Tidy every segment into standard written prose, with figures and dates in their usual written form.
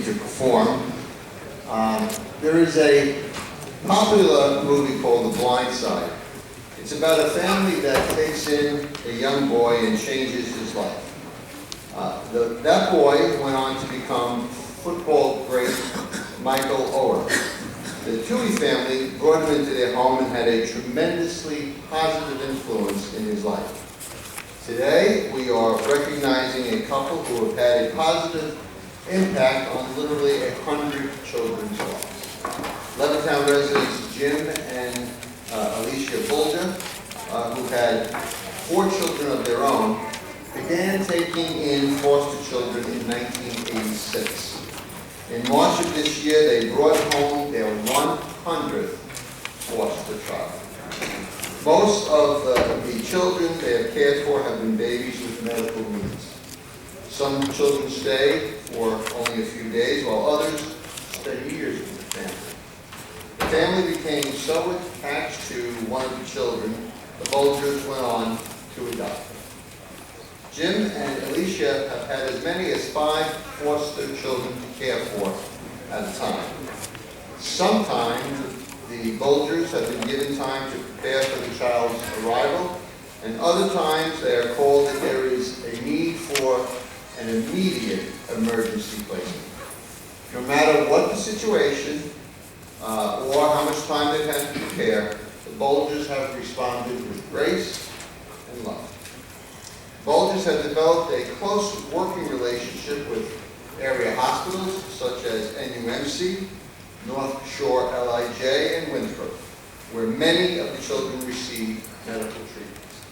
to perform. There is a popular movie called The Blind Side. It's about a family that takes in a young boy and changes his life. That boy went on to become football great Michael Oher. The Toohey family brought him into their home and had a tremendously positive influence in his life. Today, we are recognizing a couple who have had a positive impact on literally 100 children's lives. Levittown residents Jim and Alicia Bulger, who had 4 children of their own, began taking in foster children in 1986. In March of this year, they brought home their 100th foster child. Most of the children they have cared for have been babies with medical needs. Some children stay for only a few days, while others stay years with the family. The family became so attached to one of the children, the Bulgers went on to adopt. Jim and Alicia have had as many as 5 foster children to care for at a time. Sometimes the Bulgers have been given time to prepare for the child's arrival, and other times they are called that there is a need for an immediate emergency placement. No matter what the situation or how much time they've had to prepare, the Bulgers have responded with grace and love. Bulgers have developed a close working relationship with area hospitals such as NUMC, North Shore LIJ, and Winthrop, where many of the children receive medical treatments.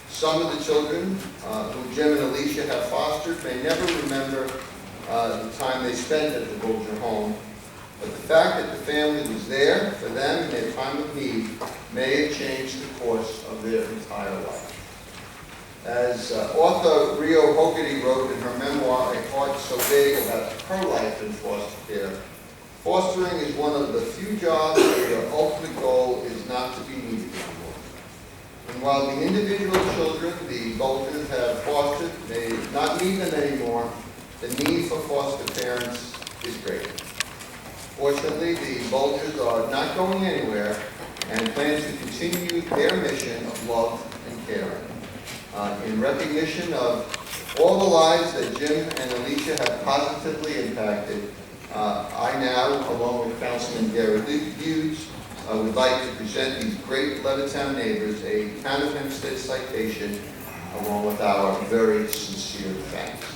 Some of the children who Jim and Alicia have fostered may never remember the time they spent at the Bulger home, but the fact that the family was there for them in their time of need may have changed the course of their entire life. As author Rio Hogarty wrote in her memoir, A Heart So Big, about her life in foster care, fostering is one of the few jobs where your ultimate goal is not to be needed anymore. And while the individual children the Bulgers have fostered may not need them anymore, the need for foster parents is great. Fortunately, the Bulgers are not going anywhere and plan to continue their mission of love and caring. In recognition of all the lives that Jim and Alicia have positively impacted, I now, along with Councilman Gary Hughes, would like to present these great Levittown neighbors a Town of Hempstead citation, along with our very sincere thanks.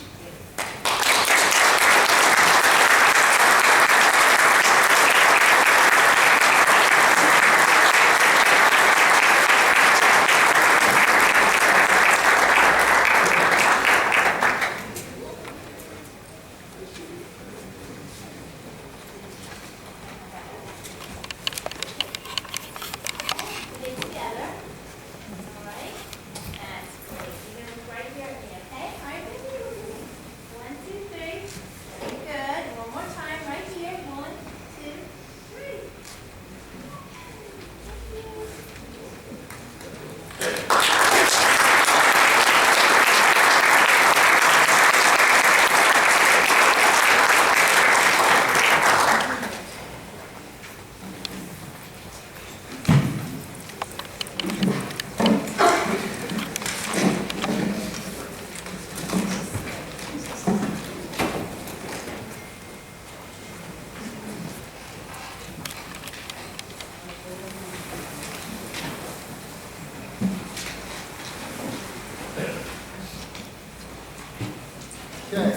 Okay.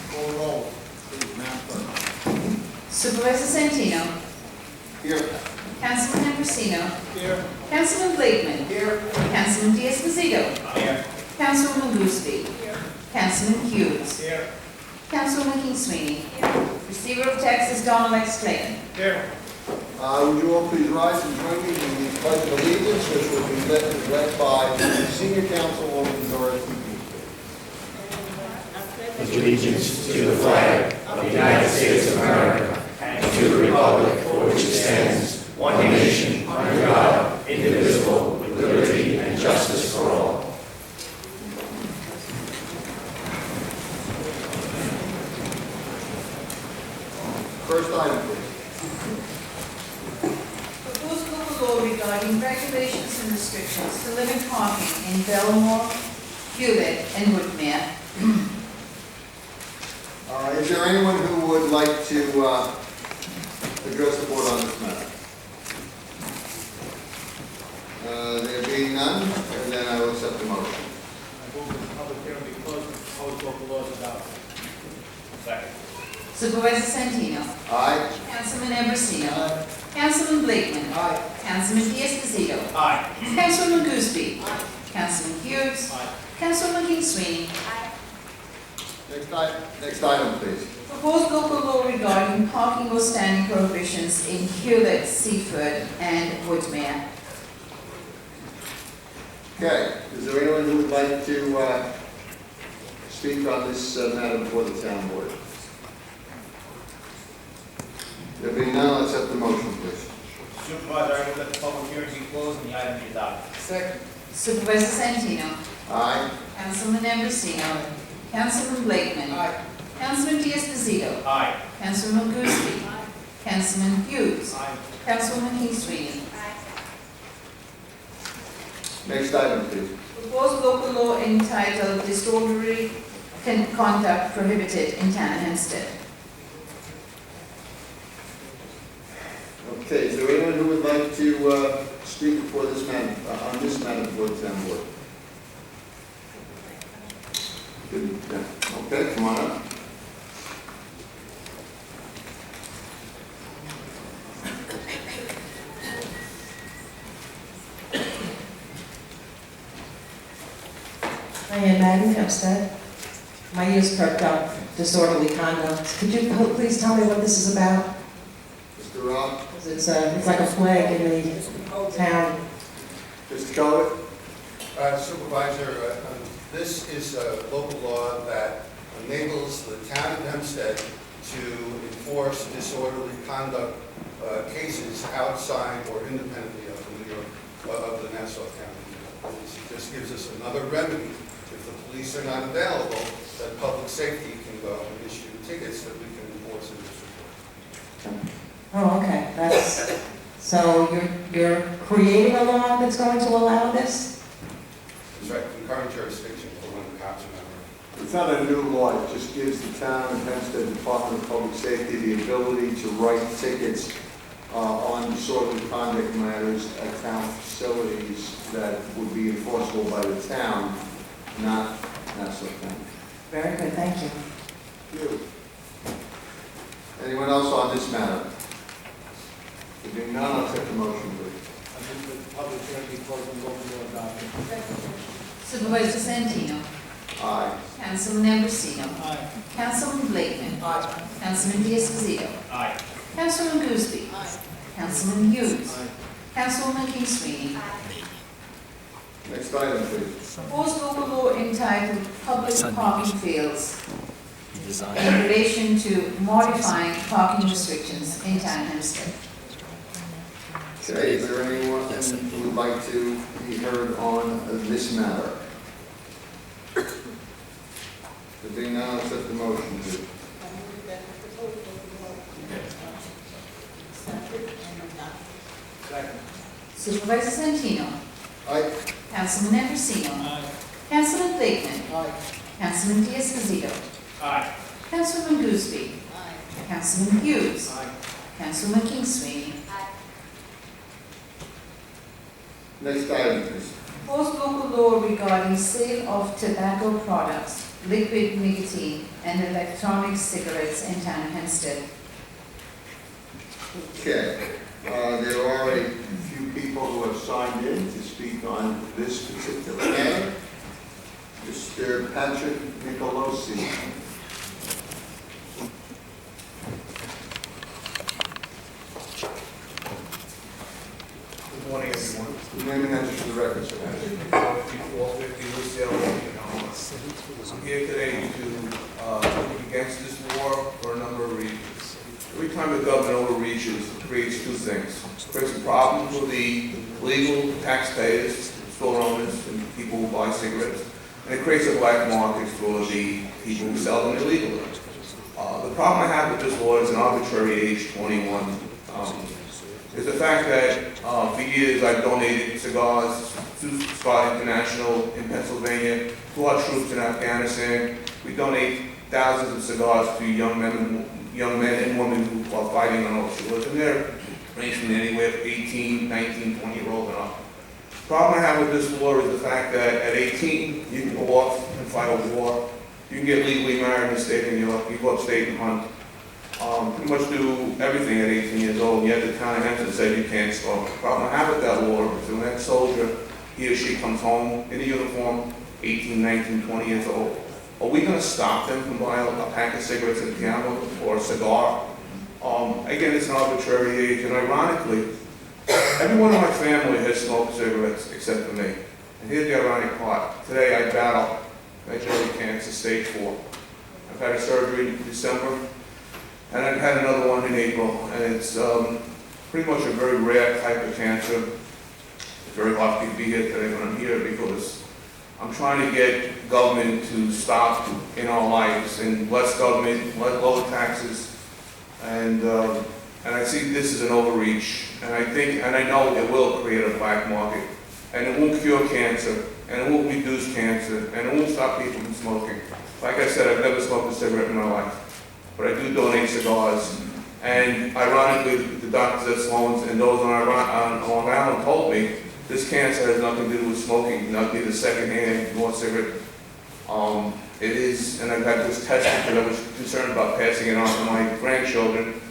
Call roll, please, Madam Clerk. Supervisor Santino. Here. Councilman Ambrosino. Here. Councilman Blakeman. Here. Councilman Diaz-Mazito. Here. Councilwoman Gooseby. Here. Councilman Hughes. Here. Councilwoman King Sweeney. Receiver of taxes Donald X. Clayton. Here. Would you all please rise and join me in the Pledge of Allegiance, which will be led by Senior Councilwoman Dorothy. Pledge allegiance to the flag of the United States of America and to the republic for which it stands, one nation, under God, indivisible, with liberty and justice for all. First item, please. Proposed local law regarding regulations and restrictions to limit parking in Belmore, Hewlett, and Woodmere. Is there anyone who would like to address the board on this matter? There being none, and then I will accept the motion. I move that the public hearing be closed and proposed local laws adopted. Second. Supervisor Santino. Aye. Councilman Ambrosino. Councilman Blakeman. Councilman Diaz-Pasito. Aye. Councilwoman Gooseby. Councilman Hughes. Aye. Councilwoman King Sweeney. Next item, please. Proposed local law regarding parking or standing prohibitions in Hewlett, Seaford, and Woodmere. Okay, is there anyone who would like to speak on this matter before the town board? There being none, I'll accept the motion, please. Supervisor, I move that the public hearing be closed and the item be adopted. Second. Supervisor Santino. Aye. Councilman Ambrosino. Councilman Blakeman. Aye. Councilman Diaz-Pasito. Aye. Councilwoman Gooseby. Councilman Hughes. Aye. Councilwoman King Sweeney. Next item, please. Proposed local law entitled Disorderly Conduct Prohibited in Town of Hempstead. Okay, is there anyone who would like to speak before this matter, on this matter before the town board? Good, yeah. Okay, come on up. I am Maggie Hempstead. My ears perked up, disorderly conduct. Could you please tell me what this is about? Mr. Rob? 'Cause it's like a flag in the town. Mr. Keller? Supervisor, this is a local law that enables the town of Hempstead to enforce disorderly conduct cases outside or independently of the New York, of the Nassau County. It just gives us another remedy. If the police are not available, that public safety can go and issue tickets that we can enforce in this report. Oh, okay. So you're creating a law that's going to allow this? That's right, concurrent jurisdiction for when the cops are not around. It's not a new law, it just gives the town of Hempstead Department of Public Safety the ability to write tickets on disorderly conduct matters at town facilities that would be enforceable by the town, not Nassau County. Very good, thank you. You. Anyone else on this matter? There being none, I'll accept the motion, please. I move that the public hearing be closed and local law adopted. Supervisor Santino. Aye. Councilman Ambrosino. Aye. Councilman Blakeman. Councilman Diaz-Pasito. Aye. Councilwoman Gooseby. Councilman Hughes. Aye. Councilwoman King Sweeney. Next item, please. Proposed local law entitled Public Parking Fields in relation to modifying parking restrictions in Town of Hempstead. Okay, is there anyone who would like to be heard on this matter? There being none, I'll accept the motion, please. Second. Supervisor Santino. Aye. Councilman Ambrosino. Aye. Councilman Blakeman. Aye. Councilman Diaz-Pasito. Aye. Councilwoman Gooseby. Councilman Hughes. Aye. Councilwoman King Sweeney. Next item, please. Proposed local law regarding sale of tobacco products, liquid nicotine, and electronic cigarettes in Town of Hempstead. Okay, there are a few people who have signed in to speak on this particular matter. Mr. Patrick Nicolosi. Good morning, everyone. Name and address for the record, sir. 5450 Lucille, I'm here today to speak against this war for a number of reasons. Every time the government overreaches, it creates two things. It creates a problem for the legal taxpayers, store owners, and people who buy cigarettes, and it creates a black market for the people who sell them illegally. The problem I have with this law is an arbitrary age, 21. Is the fact that for years I've donated cigars to Scott International in Pennsylvania, to our troops in Afghanistan. We donate thousands of cigars to young men and women who are fighting on our shores, and they're ranging from anywhere from 18, 19, 20-year-old and up. The problem I have with this law is the fact that at 18, you can go off and fight a war. You can get legally married in the state of New York. You go upstate and hunt. Pretty much do everything at 18 years old, and yet the town of Hempstead said you can't smoke. The problem I have with that law is when that soldier, he or she comes home in a uniform, 18, 19, 20 years old, are we going to stop them from buying a pack of cigarettes at the piano or a cigar? Again, it's an arbitrary age, and ironically, everyone in my family has smoked cigarettes except for me. And here's the ironic part. Today I battle medullary cancer, stage 4. I've had a surgery in December, and I've had another one in April, and it's pretty much a very rare type of cancer. It's very hard for me to be here today, but I'm here because I'm trying to get government to stop in our lives, and less government, lower taxes, and I see this as an overreach, and I know it will create a black market, and it won't cure cancer, and it won't reduce cancer, and it won't stop people from smoking. Like I said, I've never smoked a cigarette in my life, but I do donate cigars, and ironically, the doctors at Sloan's and those on Long Island told me this cancer has nothing to do with smoking, not neither secondhand nor cigarette. It is, and I've had this tested because I was concerned about passing it on to my grandchildren,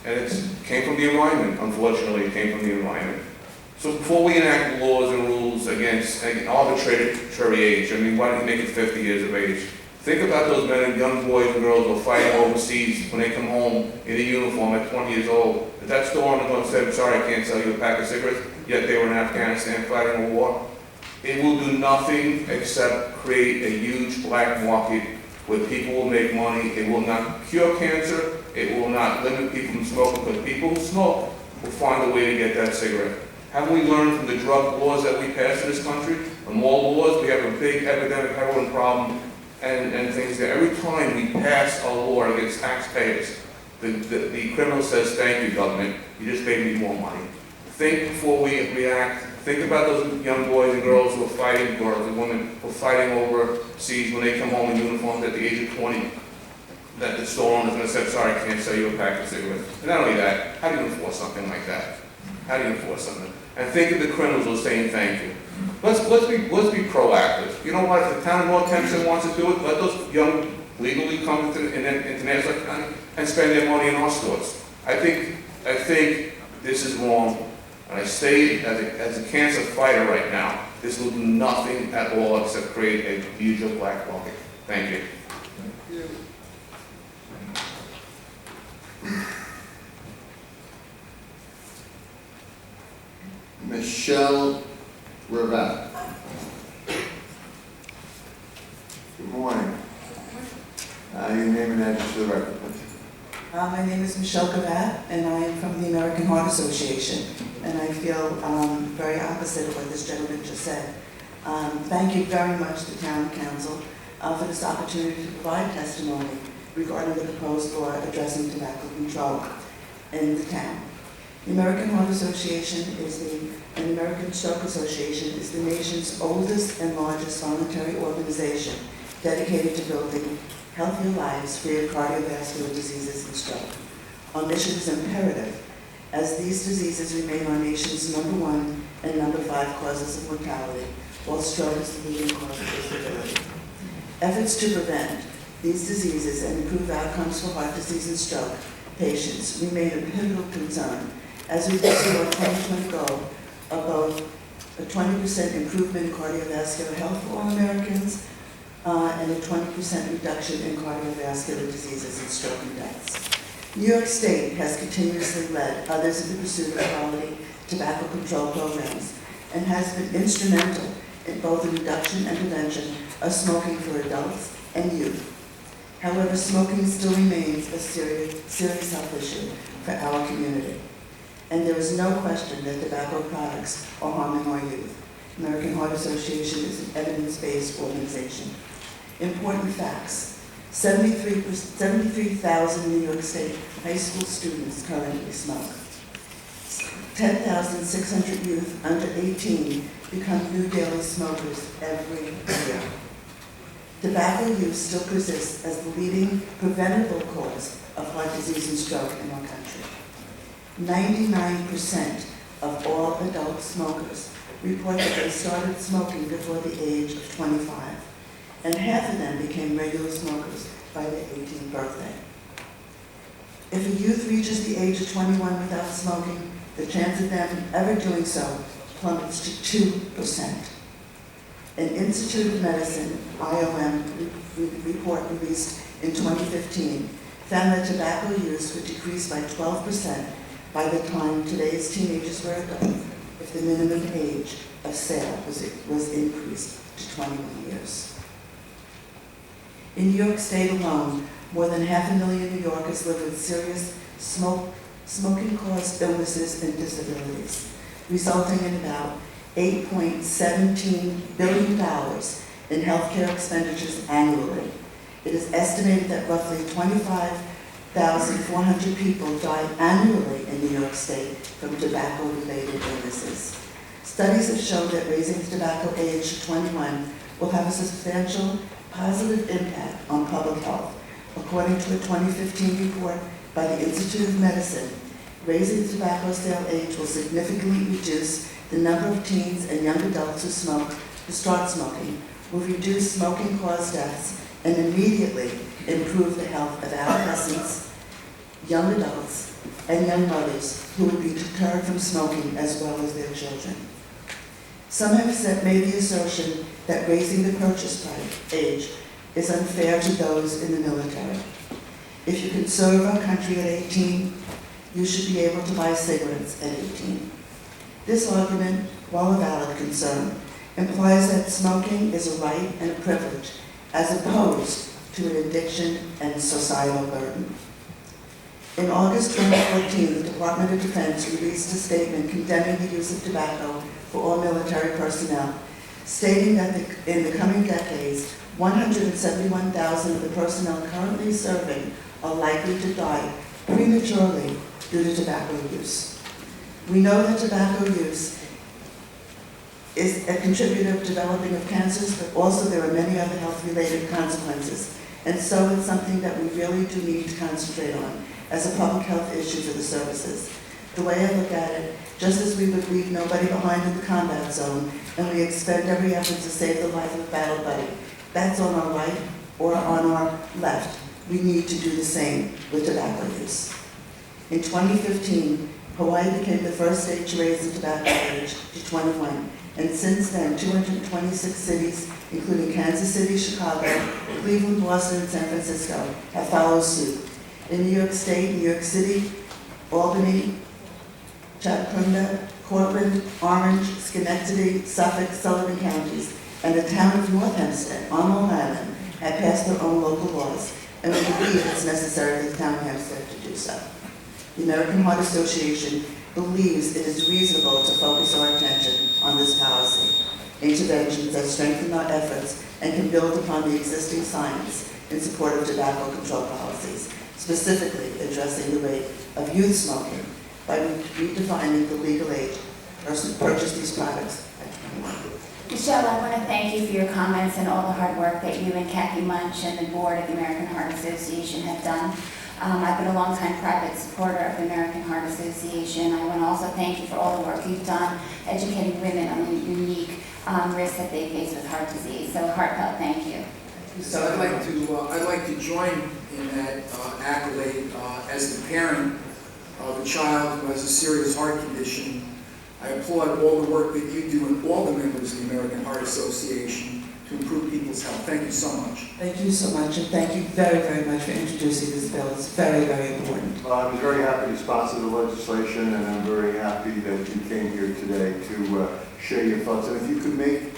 and it came from the environment. Unfortunately, it came from the environment. So before we enact laws and rules against an arbitrary age, I mean, why don't you make it 50 years of age? Think about those men and young boys and girls who are fighting overseas when they come home in a uniform at 20 years old. If that store owner going to say, I'm sorry, I can't sell you a pack of cigarettes, yet they were in Afghanistan fighting a war, it will do nothing except create a huge black market where people will make money. It will not cure cancer. It will not limit people from smoking, because people who smoke will find a way to get that cigarette. Haven't we learned from the drug laws that we passed in this country? The more laws, we have a big epidemic heroin problem and things there. Every time we pass a law against taxpayers, the criminal says, thank you, government, you just gave me more money. Think before we react. Think about those young boys and girls who are fighting, girls and women who are fighting overseas when they come home in uniforms at the age of 20. That the store owner is going to say, sorry, I can't sell you a pack of cigarettes. And not only that, how do you enforce something like that? How do you enforce something? And think of the criminals who are saying thank you. Let's be proactive. You know what? If the town of North Hempstead wants to do it, let those young legally come into Nassau County and spend their money in our stores. I think this is wrong. And I say, as a cancer fighter right now, this will do nothing at all except create a huge black market. Thank you. Michelle Ravat. Good morning. Your name and address for the record, please. My name is Michelle Gavat, and I am from the American Heart Association, and I feel very opposite of what this gentleman just said. Thank you very much to Town Council for this opportunity to provide testimony regarding the proposed law addressing tobacco control in the town. The American Heart Association and the American Stroke Association is the nation's oldest and largest voluntary organization dedicated to building healthier lives free of cardiovascular diseases and stroke. Our mission is imperative, as these diseases remain our nation's #1 and #5 causes of mortality, while stroke is the leading cause of disability. Efforts to prevent these diseases and improve outcomes for heart disease and stroke patients remain a pivotal concern as we pursue our 2020 goal of both a 20% improvement in cardiovascular health for all Americans and a 20% reduction in cardiovascular diseases and stroke and deaths. New York State has continuously led others in the pursuit of quality tobacco control programs and has been instrumental in both the reduction and prevention of smoking for adults and youth. However, smoking still remains a serious health issue for our community. And there is no question that tobacco products are harming our youth. American Heart Association is an evidence-based organization. Important facts. 73,000 New York State high school students currently smoke. 10,600 youth under 18 become new daily smokers every year. Tobacco use still persists as the leading preventable cause of heart disease and stroke in our country. 99% of all adult smokers report that they started smoking before the age of 25, and half of them became regular smokers by their 18th birthday. If a youth reaches the age of 21 without smoking, the chance of them ever doing so plummets to 2%. An Institute of Medicine, IOM, report released in 2015 found that tobacco use would decrease by 12% by the time today's teenagers were adult if the minimum age of sale was increased to 21 years. In New York State alone, more than 500,000 New Yorkers live with serious smoking-caused illnesses and disabilities, resulting in about $8.17 billion in healthcare expenditures annually. It is estimated that roughly 25,400 people die annually in New York State from tobacco-related illnesses. Studies have shown that raising the tobacco age to 21 will have a substantial positive impact on public health. According to a 2015 report by the Institute of Medicine, raising the tobacco sale age will significantly reduce the number of teens and young adults who start smoking, will reduce smoking-caused deaths, and immediately improve the health of adolescents, young adults, and young mothers who would be deterred from smoking as well as their children. Some have made the assertion that raising the purchase price age is unfair to those in the military. If you can serve our country at 18, you should be able to buy cigarettes at 18. This argument, while a valid concern, implies that smoking is a right and a privilege, as opposed to an addiction and societal burden. In August 2014, the Department of Defense released a statement condemning the use of tobacco for all military personnel, stating that in the coming decades, 171,000 of the personnel currently serving are likely to die prematurely due to tobacco use. We know that tobacco use is a contributor to developing of cancers, but also there are many other health-related consequences. And so it's something that we really do need to concentrate on as a public health issue for the services. The way I look at it, just as we would leave nobody behind in the combat zone, and we expend every effort to save the life of a battle buddy, that's on our right or on our left. We need to do the same with tobacco use. In 2015, Hawaii became the first state to raise the tobacco age to 21, and since then, 226 cities, including Kansas City, Chicago, Cleveland, Boston, and San Francisco, have followed suit. In New York State, New York City, Albany, Chappaqua, Cortland, Orange, Schenectady, Suffolk, Sullivan counties, and the town of North Hempstead on Long Island have passed their own local laws, and we believe it's necessary for the town of Hempstead to do so. The American Heart Association believes it is reasonable to focus our attention on this policy, interventions that strengthen our efforts and can build upon the existing science in support of tobacco control policies, specifically addressing the rate of youth smoking by redefining the legal age to purchase these products at 21. Michelle, I want to thank you for your comments and all the hard work that you and Kathy Munch and the board of the American Heart Association have done. I've been a long-time private supporter of the American Heart Association. I want to also thank you for all the work you've done educating women on the unique risks that they face with heart disease. So heartfelt thank you. So I'd like to join in that accolade as the parent of a child who has a serious heart condition. I applaud all the work that you do and all the members of the American Heart Association to improve people's health. Thank you so much. Thank you so much, and thank you very, very much for introducing this bill. It's very, very important. Well, I was very happy to sponsor the legislation, and I'm very happy that you came here today to share your thoughts. And if you could make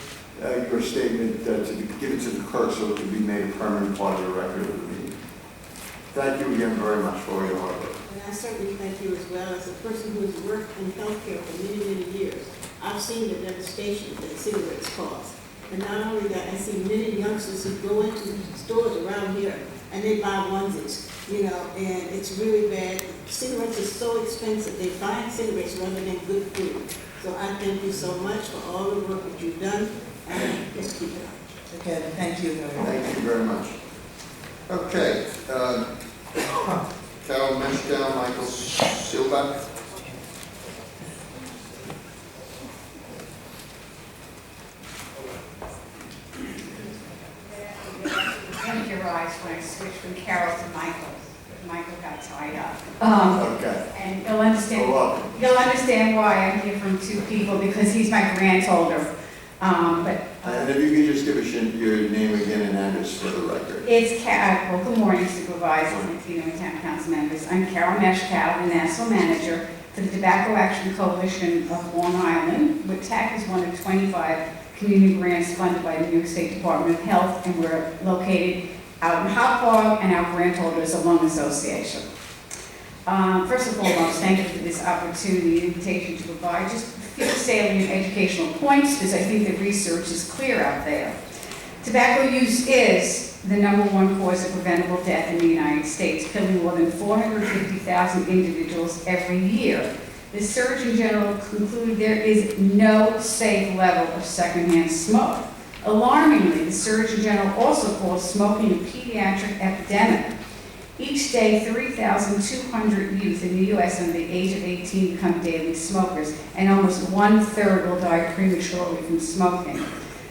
your statement give it to the clerk so it can be made a permanent part of the record of the meeting. Thank you again very much for all your hard work. And I certainly thank you as well. As a person who has worked in healthcare for many, many years, I've seen the devastation that cigarettes cause. And not only that, I see many youngsters who go into stores around here and they buy onesies, you know, and it's really bad. Cigarettes are so expensive, they buy cigarettes rather than good food. So I thank you so much for all the work that you've done, and just keep it up. Again, thank you very much. Thank you very much. Okay, Carol Meshkow, Michael Silbach. Thank you, Rise, when I switched from Carol to Michael. Michael got tied up. Okay. And you'll understand, You're welcome. you'll understand why I'm here from two people, because he's my grandholder. And if you could just give us your name again and address for the record. It's well, good morning, Supervisor, and Town Council members. I'm Carol Meshkow, the National Manager for the Tobacco Action Coalition of Long Island, which TAC is one of 25 community grants funded by the New York State Department of Health, and we're located out in Hopog, and our grantholder is a lung association. First and foremost, thank you for this opportunity and invitation to provide just a few salient educational points, because I think the research is clear out there. Tobacco use is the #1 cause of preventable death in the United States, killing more than 450,000 individuals every year. The Surgeon General concluded there is no safe level of secondhand smoke. Alarmingly, the Surgeon General also calls smoking a pediatric epidemic. Each day, 3,200 youth in the U.S. under the age of 18 become daily smokers, and almost 1/3 will die prematurely from smoking.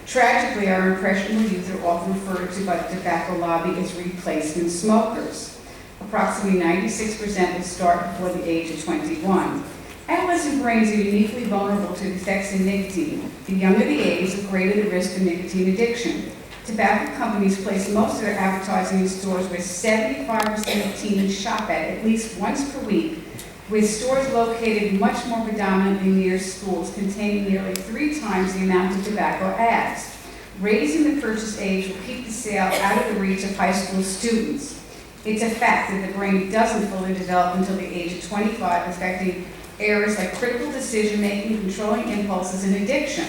Tragically, our impressionable youth are often referred to by the tobacco lobby as replacement smokers. Approximately 96% will start before the age of 21. Adolescent brains are uniquely vulnerable to the effects of nicotine. The younger the age, the greater the risk of nicotine addiction. Tobacco companies place most of their advertising in stores where 75% of teens shop at least once per week, with stores located much more predominantly near schools containing nearly 3 times the amount of tobacco ads. Raising the purchase age will keep the sale out of the reach of high school students. It's a fact that the brain doesn't fully develop until the age of 25, affecting areas like critical decision-making, controlling impulses, and addiction.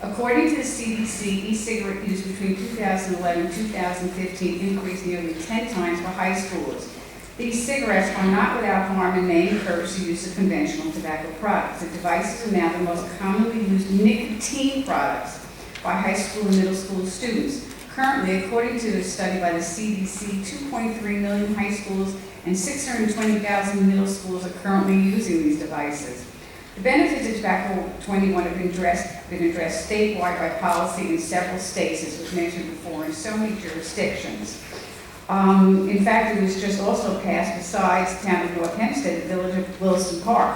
According to the CDC, e-cigarette use between 2011 and 2015 increased nearly 10 times for high schoolers. These cigarettes are not without harm and may encourage the use of conventional tobacco products. The devices are now the most commonly used nicotine products by high school and middle school students. Currently, according to a study by the CDC, 2.3 million high schools and 620,000 middle schools are currently using these devices. The benefits of Tobacco 21 have been addressed statewide by policy in several states, as was mentioned before, in so many jurisdictions. In fact, it was just also passed, besides the town of North Hempstead, the village of Wilson Park.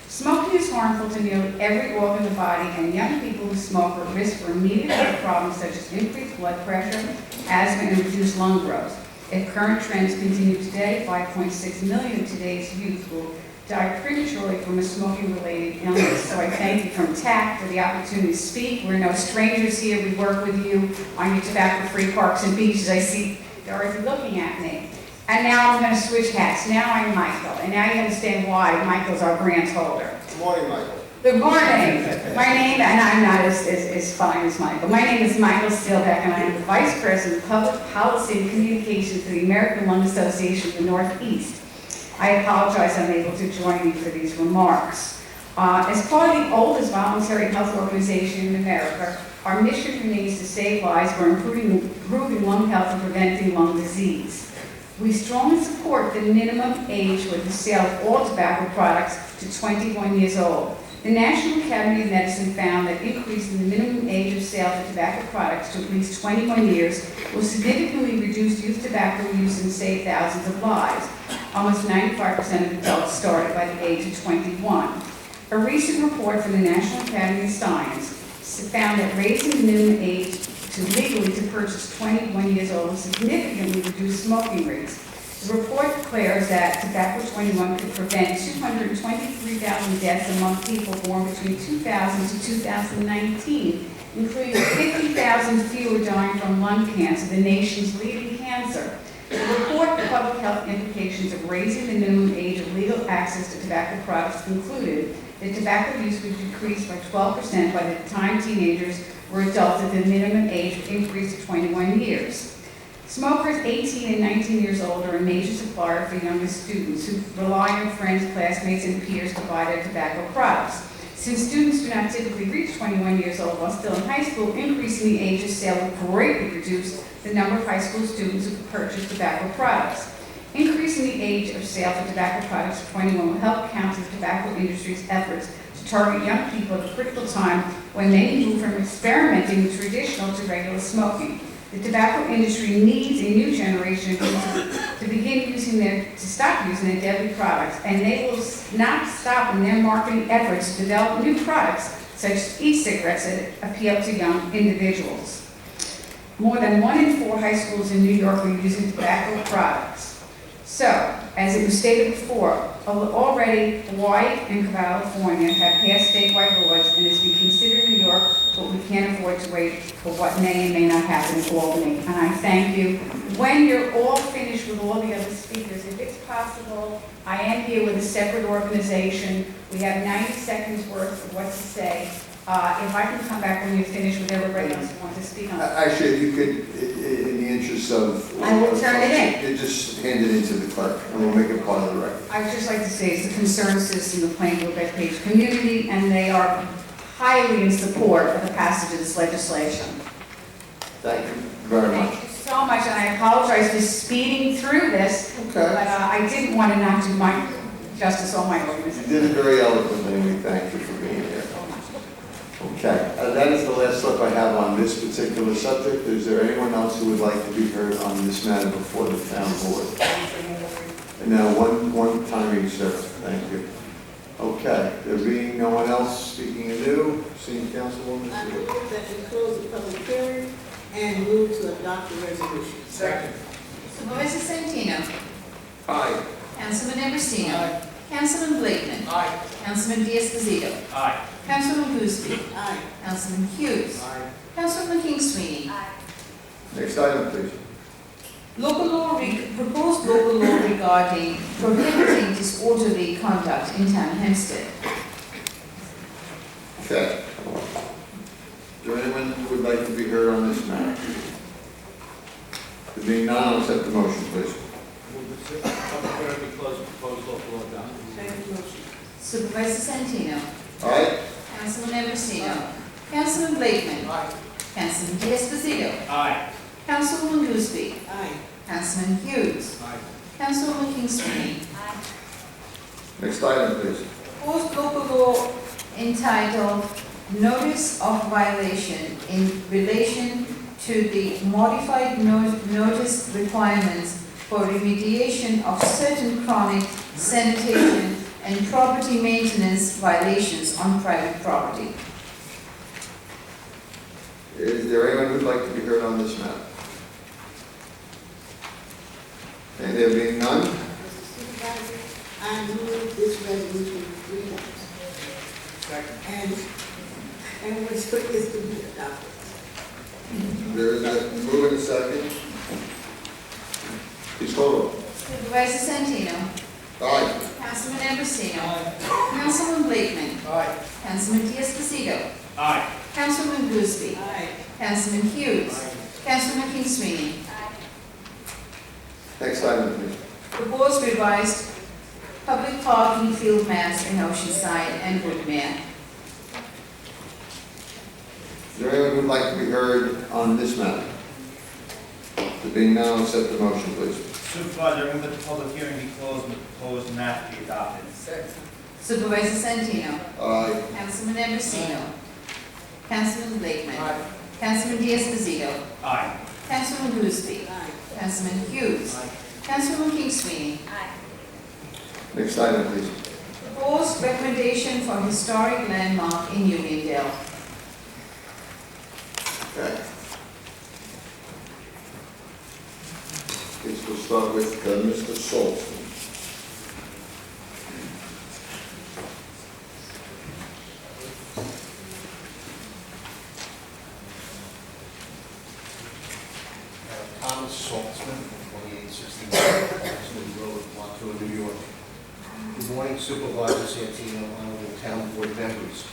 Smoking is harmful to nearly every organ of the body, and young people who smoke are at risk for immediate health problems such as increased blood pressure, asthma, and reduced lung growth. If current trends continue today, 5.6 million of today's youth will die prematurely from a smoking-related illness. So I thank you from TAC for the opportunity to speak. We're no strangers here. We work with you on your tobacco-free parks and beaches. I see Dorothy looking at me. And now I'm going to switch hats. Now I'm Michael, and now you understand why Michael's our grantholder. Good morning, Michael. Good morning. My name, and I'm not as fine as Michael. My name is Michael Steelbeck, and I am the Vice President of Public Policy and Communications for the American Lung Association of the Northeast. I apologize I'm able to join you for these remarks. As part of the oldest voluntary health organization in America, our mission remains to save lives by improving lung health and preventing lung disease. We strongly support the minimum age for the sale of all tobacco products to 21 years old. The National Academy of Medicine found that increasing the minimum age of sale for tobacco products to at least 21 years will significantly reduce youth tobacco use and save thousands of lives. Almost 95% of adults started by the age of 21. A recent report from the National Academy of Science found that raising the minimum age to legally to purchase 21 years old will significantly reduce smoking rates. The report declares that Tobacco 21 could prevent 223,000 deaths among people born between 2000 to 2019, including 50,000 fewer dying from lung cancer, the nation's leading cancer. The report on public health implications of raising the minimum age of legal access to tobacco products concluded that tobacco use would decrease by 12% by the time teenagers were adults at the minimum age would increase to 21 years. Smokers 18 and 19 years old are a major supplier for younger students who rely on friends, classmates, and peers to buy their tobacco products. Since students do not typically reach 21 years old while still in high school, increasing the age of sale will greatly reduce the number of high school students who purchase tobacco products. Increasing the age of sale for tobacco products to 21 will help counter the tobacco industry's efforts to target young people at a critical time when many move from experimenting with traditional to regular smoking. The tobacco industry needs a new generation of users to stop using their deadly products, and they will not stop in their marketing efforts to develop new products such as e-cigarettes that appeal to young individuals. More than 1 in 4 high schools in New York are using tobacco products. So, as it was stated before, already Hawaii and California have passed statewide laws, and it's been considered New York, but we can't afford to wait for what may and may not happen in Albany. And I thank you. When you're all finished with all the other speakers, if it's possible, I am here with a separate organization. We have 90 seconds worth of what to say. If I can come back when you're finished with everybody else who wants to speak on it. Actually, you could, in the interest of... I will turn it in. You just hand it in to the clerk, and we'll make it part of the record. I'd just like to say it's the concerned citizen, the Plain Blue Page community, and they are highly in support of the passage of this legislation. Thank you very much. Thank you so much, and I apologize for speeding through this, Okay. but I didn't want to not do my justice on my organization. You did it very eloquently, and we thank you for being here. Okay, that is the last slip I have on this particular subject. Is there anyone else who would like to be heard on this matter before the town board? And now, one time each, sir. Thank you. Okay, there being no one else speaking anew, seeing Councilwoman. I move that we close the public hearing and move to adopt the resolution. Second. Supervisor Santino. Aye. Councilman Ambrosino. Councilman Blakeman. Aye. Councilman Diaz-Pasito. Aye. Councilman Gooseby. Aye. Councilman Hughes. Aye. Councilman King Sweeney. Next item, please. Proposed local law regarding prohibiting disorderly conduct in town Hempstead. Okay. Is there anyone who would like to be heard on this matter? There being none, I'll accept the motion, please. Move the public hearing be closed, proposed local law done. Second motion. Supervisor Santino. Aye? Councilman Ambrosino. Councilman Blakeman. Aye. Councilman Diaz-Pasito. Aye. Councilwoman Gooseby. Aye. Councilman Hughes. Aye. Councilwoman King Sweeney. Next item, please. Proposed local law entitled Notice of Violation in relation to the modified notice requirements for remediation of certain chronic sanitation and property maintenance violations on private property. Is there anyone who'd like to be heard on this matter? And there being none, Mr. Supervisor, I move this resolution 3 times. Second. And what's put this to be adopted. there is a move and a second. Please call roll. Supervisor Santino. Aye. Councilman Ambrosino. Councilman Blakeman. Aye. Councilman Diaz-Pasito. Aye. Councilman Gooseby. Aye. Councilman Hughes. Councilman King Sweeney. Next item, please. Proposed revised public parking field maps in Oceanside and Woodmere. Is there anyone who'd like to be heard on this matter? There being none, I'll accept the motion, please. Supervisor, I move that the public hearing be closed and the proposed map be adopted. Second. Supervisor Santino. Aye. Councilman Ambrosino. Councilman Blakeman. Aye. Councilman Diaz-Pasito. Aye. Councilman Gooseby. Aye. Councilman Hughes. Aye. Councilwoman King Sweeney. Next item, please. Proposed recommendation for historic landmark in Uniondale. Okay. Guess we'll start with Mr. Schultz. Thomas Saltzman, 2869 Oxford Road, Montour, New York. Good morning, Supervisor Santino, honorable town board members.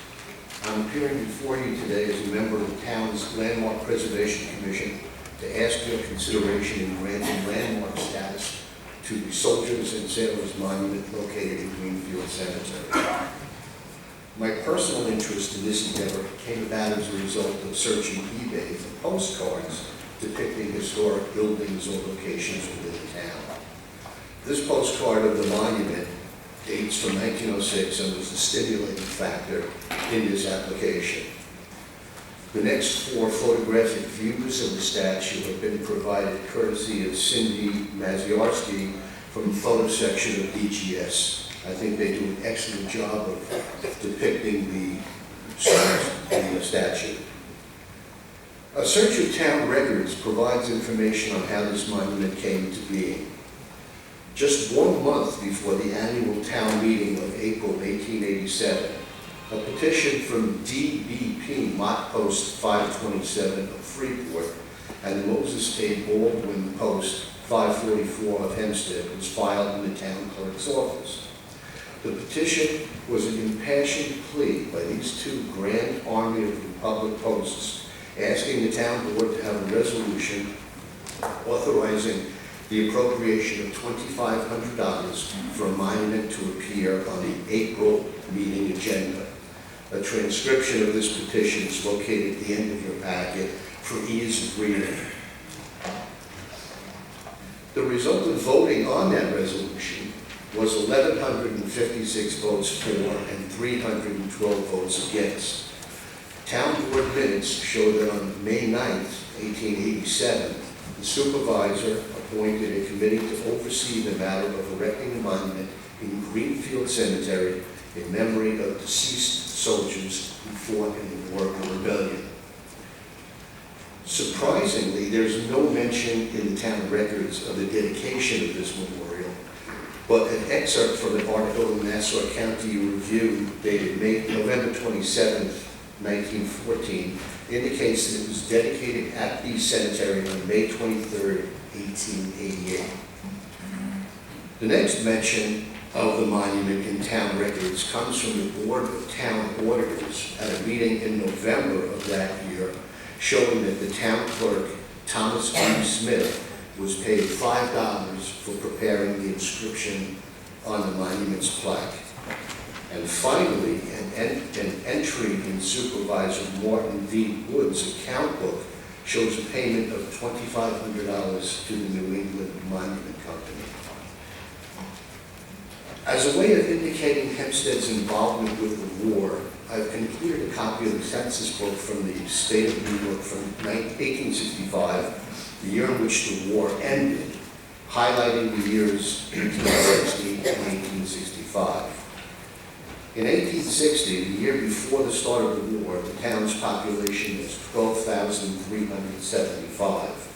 I'm appearing before you today as a member of the town's Landmark Preservation Commission to ask your consideration in granting landmark status to the Soldiers and Sailors Monument located in Greenfield Cemetery. My personal interest in this endeavor came about as a result of searching eBay for postcards depicting historic buildings or locations within the town. This postcard of the monument dates from 1906 and was the stimulating factor in this application. The next 4 photographic views of the statue have been provided courtesy of Cindy Maziarski from the photo section of DGS. I think they do an excellent job of depicting the statue. A search of town records provides information on how this monument came to being. Just 1 month before the annual town meeting of April 1887, a petition from DBP Mott Post 527 of Freeport and the Moses K. Baldwin Post 544 of Hempstead was filed in the town clerk's office. The petition was an impassioned plea by these 2 grand army of Republic posts asking the town board to have a resolution authorizing the appropriation of $2,500 for a monument to appear on the April meeting agenda. A transcription of this petition is located at the end of your packet for ease of reading. The result of voting on that resolution was 1,156 votes for and 312 votes against. Town board minutes show that on May 9th, 1887, the supervisor appointed a committee to oversee the matter of erecting a monument in Greenfield Cemetery in memory of deceased soldiers who fought in the War of Rebellion. Surprisingly, there's no mention in the town records of the dedication of this memorial, but an excerpt from an article in Nassau County Review dated November 27th, 1914, indicates that it was dedicated at the cemetery on May 23rd, 1888. The next mention of the monument in town records comes from the Board of Town Auditors at a meeting in November of that year, showing that the town clerk, Thomas M. Smith, was paid $5 for preparing the inscription on the monument's plaque. And finally, an entry in Supervisor Martin V. Wood's account book shows a payment of $2,500 to the New England Monument Company. As a way of indicating Hempstead's involvement with the war, I've concluded a copy of the census book from the state of New York from 1865, the year in which the war ended, highlighting the years 1860 and 1865. In 1860, the year before the start of the war, the town's population was 12,375.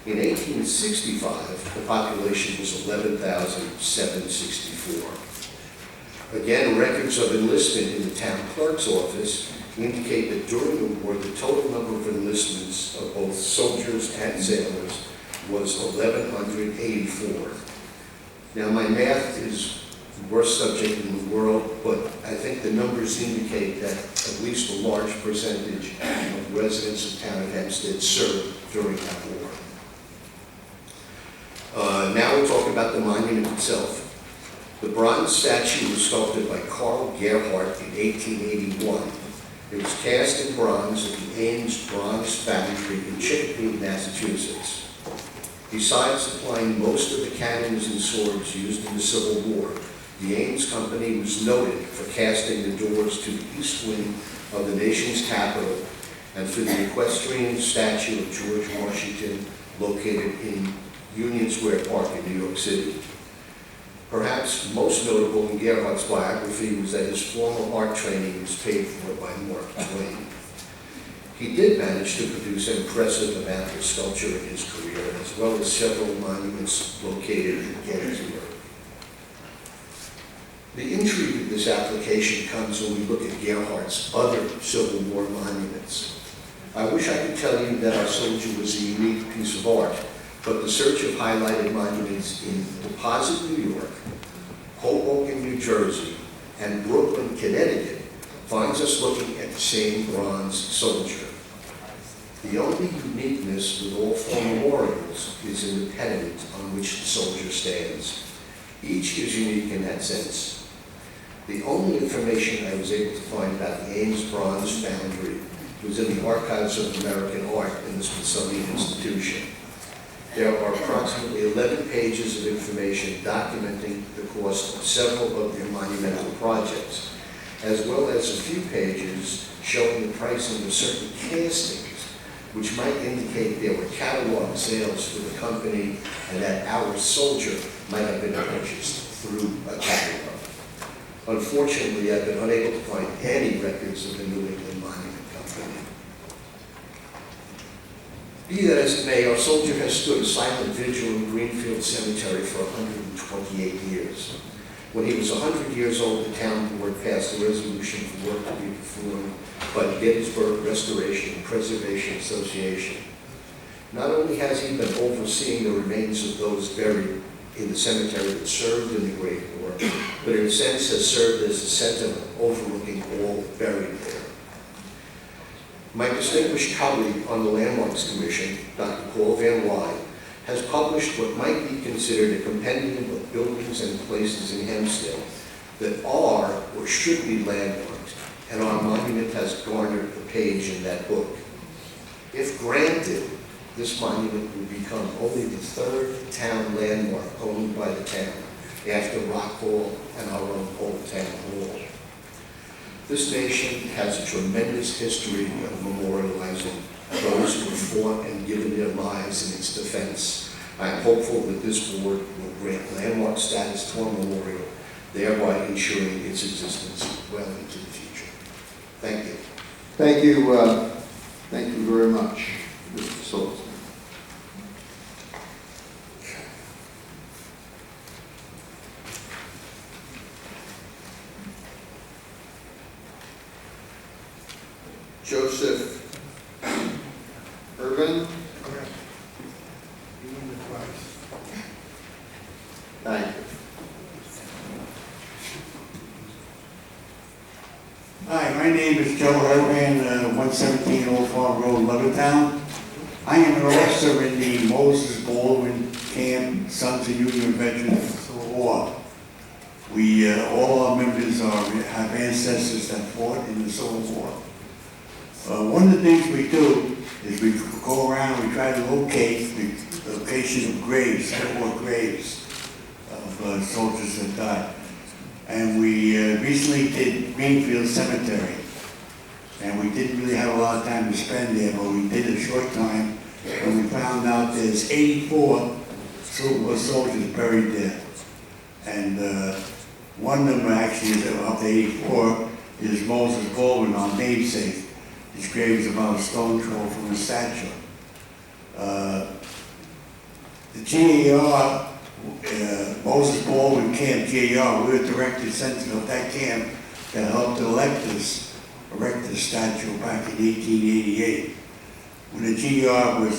In 1865, the population was 11,764. Again, records of enlistment in the town clerk's office indicate that during the war, the total number of enlistments of both soldiers and sailors was 1,184. Now, my math is the worst subject in the world, but I think the numbers indicate that at least a large percentage of residents of town of Hempstead served during that war. Now we'll talk about the monument itself. The bronze statue was sculpted by Carl Gerhardt in 1881. It was cast in bronze at the Ames Bronze Foundry in Chicopee, Massachusetts. Besides supplying most of the cannons and swords used in the Civil War, the Ames Company was noted for casting the doors to the east wing of the nation's capital and for the equestrian statue of George Washington located in Union Square Park in New York City. Perhaps most notable in Gerhardt's biography was that his formal art training was paid for by Mark Twain. He did manage to produce an impressive amount of sculpture in his career, as well as several monuments located in Gettysburg. The intrigue of this application comes when we look at Gerhardt's other Civil War monuments. I wish I could tell you that our soldier was a unique piece of art, but the search of highlighted monuments in Deposit, New York, Hoboken, New Jersey, and Brooklyn, Connecticut finds us looking at the same bronze soldier. The only uniqueness with all four memorials is in the pediment on which the soldier stands. Each is unique in that sense. The only information I was able to find about the Ames Bronze Foundry was in the Archives of American Art in the Smithsonian Institution. There are approximately 11 pages of information documenting the cost of several of their monumental projects, as well as a few pages showing the pricing of certain castings, which might indicate there were catalog sales for the company and that our soldier might have been purchased through a catalog. Unfortunately, I've been unable to find any records of the New England Monument Company. Be that as it may, our soldier has stood silent vigil in Greenfield Cemetery for 128 years. When he was 100 years old, the town board passed a resolution for work to be performed by the Gettysburg Restoration and Preservation Association. Not only has he been overseeing the remains of those buried in the cemetery that served in the Great War, but in a sense has served as the sentinel overlooking all buried there. My distinguished colleague on the Landmarks Commission, Dr. Paul Van Wyk, has published what might be considered a compendium of buildings and places in Hempstead that are or should be landmarked, and our monument has garnered a page in that book. If granted, this monument would become only the third town landmark owned by the town, after Rock Hall and our own Old Town Hall. This nation has a tremendous history of memorializing those who have fought and given their lives in its defense. I am hopeful that this board will grant landmark status to our memorial, thereby ensuring its existence well into the future. Thank you. Thank you very much, Mr. Sullivan. Joseph Urban. Thank you. Hi, my name is Joe Urban, 117 Old Farm Road, Levittown. I am an officer in the Moses Baldwin Camp Sons of Union Veterans of the Civil War. We, all our members have ancestors that fought in the Civil War. One of the things we do is we go around, we try to locate the location of graves, Civil War graves of soldiers that died. And we recently did Greenfield Cemetery. And we didn't really have a lot of time to spend there, but we did a short time. And we found out there's 84 Civil War soldiers buried there. And one of them actually, of the 84, is Moses Baldwin, our namesake. His grave is about a stone throw from a statue. The GAR, Moses Baldwin Camp, GAR, we were directed sentinel of that camp that helped erect this statue back in 1888. When the GAR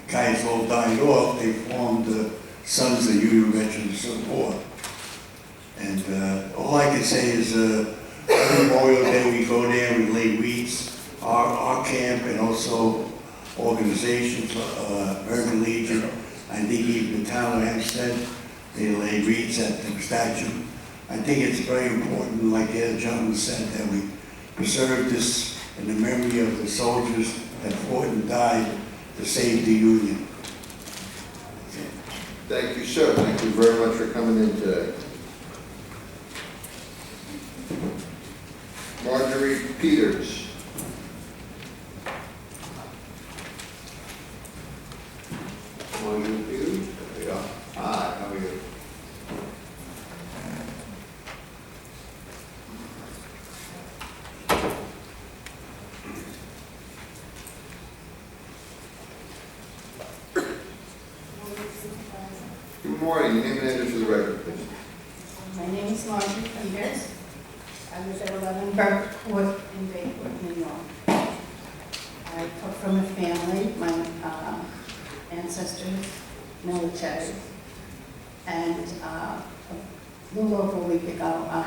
guys all died off, they formed the Sons of Union Veterans of the Civil War. And all I can say is Memorial Day we go there, we lay wreaths. Our camp and also organizations, American Legion, I think even the town of Hempstead, they lay wreaths at the statue. I think it's very important, like the other gentleman said, that we preserve this in the memory of the soldiers that fought and died to save the Union. Thank you, sir. Thank you very much for coming in today. Marjorie Peters. Marjorie Peters, there we go. Hi, how are you? Good morning. Your name and address for the record, please. My name is Marjorie Peters. I live at 11 Burke Court in Bayport, New York. I come from a family, my ancestors, military, and a little over a week ago, I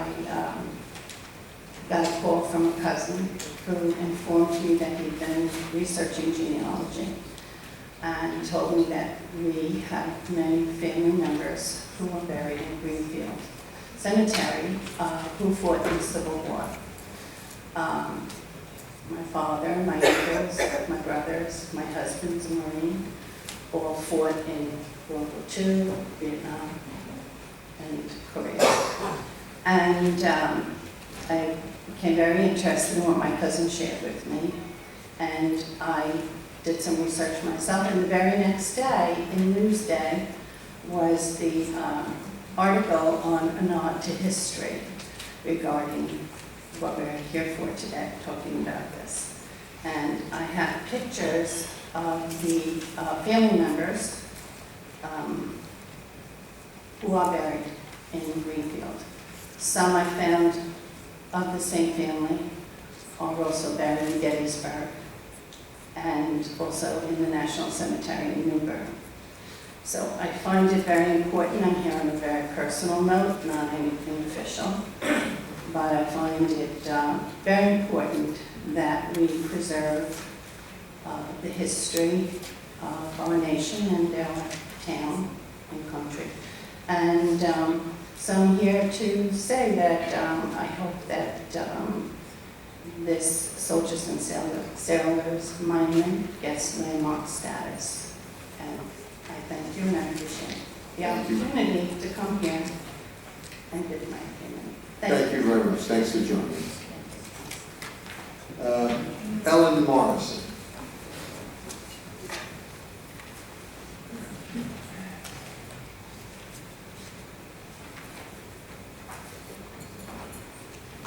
got a call from a cousin who informed me that he'd been researching genealogy and told me that we have many family members who are buried in Greenfield Cemetery who fought in the Civil War. My father, my uncles, my brothers, my husband's a Marine, all fought in World War II, Vietnam, and Korea. And I became very interested in what my cousin shared with me, and I did some research myself, and the very next day, in Newsday, was the article on a nod to history regarding what we're here for today, talking about this. And I have pictures of the family members who are buried in Greenfield. Some I found of the same family are also buried in Gettysburg and also in the National Cemetery in Newburgh. So I find it very important. I'm here on a very personal note, not anything official, but I find it very important that we preserve the history of our nation and our town and country. And so I'm here to say that I hope that this Soldiers and Sailors Monument gets landmark status. And I thank you and I appreciate the opportunity to come here and give my opinion. Thank you very much. Thanks for joining us. Ellen Morrison.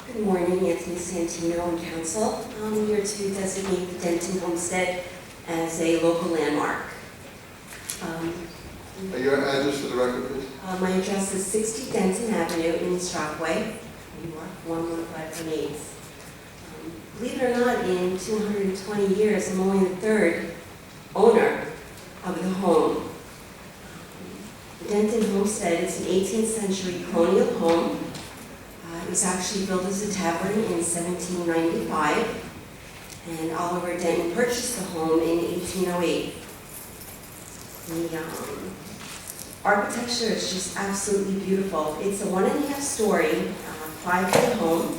Good morning, Anthony Santino and Council. I'm here to designate the Denton Homestead as a local landmark. Your address for the record, please? My address is 60 Denton Avenue in East Rockaway, New York, 11518. Believe it or not, in 220 years, I'm only the third owner of the home. The Denton Homestead is an 18th century colonial home. It was actually built as a tavern in 1795, and Oliver Denton purchased the home in 1808. The architecture is just absolutely beautiful. It's a 1.5 story, 5-foot home.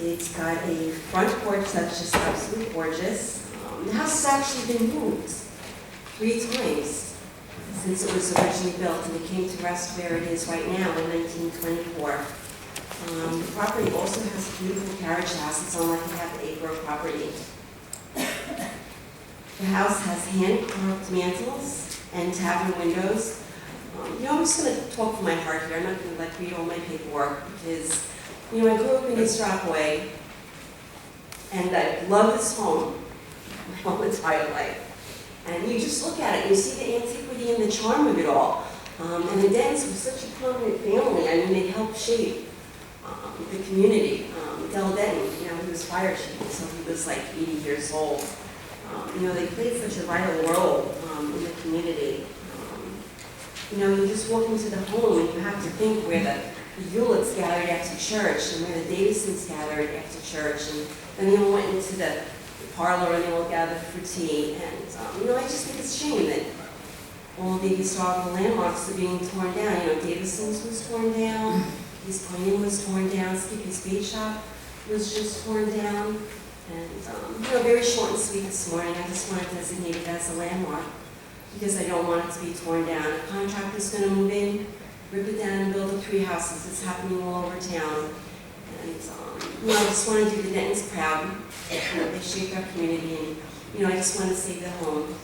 It's got a front porch that's just absolutely gorgeous. The house has actually been moved 3 times since it was originally built, and it came to rest where it is right now in 1924. The property also has a beautiful carriage house. It's on like a half-acre property. The house has hand-carved mantels and tavern windows. I'm just going to talk from my heart here. I'm not going to read all my paperwork because, I grew up in East Rockaway, and I love this home my whole entire life. And you just look at it, and you see the antiquity and the charm of it all. And the Dentons were such a prominent family. They helped shape the community. Del Denton, he was fire chief, so he was like 80 years old. They played such a vital role in the community. You just walk into the home and you have to think where the Hewletts gathered after church and where the Davisons gathered after church. And then they all went into the parlor and they all gathered for tea. And, I just think it's a shame that all the historical landmarks are being torn down. Davison's was torn down. His Point Inn was torn down, Skippy's Bait Shop was just torn down. And, very short and sweet this morning. I just want to designate it as a landmark because I don't want it to be torn down. A contractor's going to move in, rip it down and build 3 houses. It's happening all over town. And, I just want to do the Dentons proud. They shaped our community and, I just want to save the home.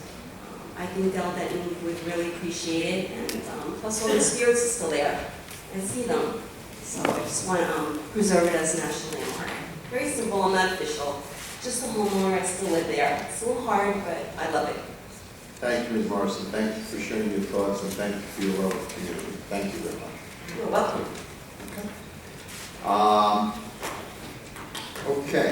I think Del Denton would really appreciate it. And plus all the spirits are still there. I see them. So I just want to preserve it as a national landmark. Very simple, I'm not official. Just a homeowner, I still live there. It's a little hard, but I love it. Thank you, Ms. Morrison. Thank you for sharing your thoughts, and thank you for your love of the community. Thank you very much. You're welcome. Okay.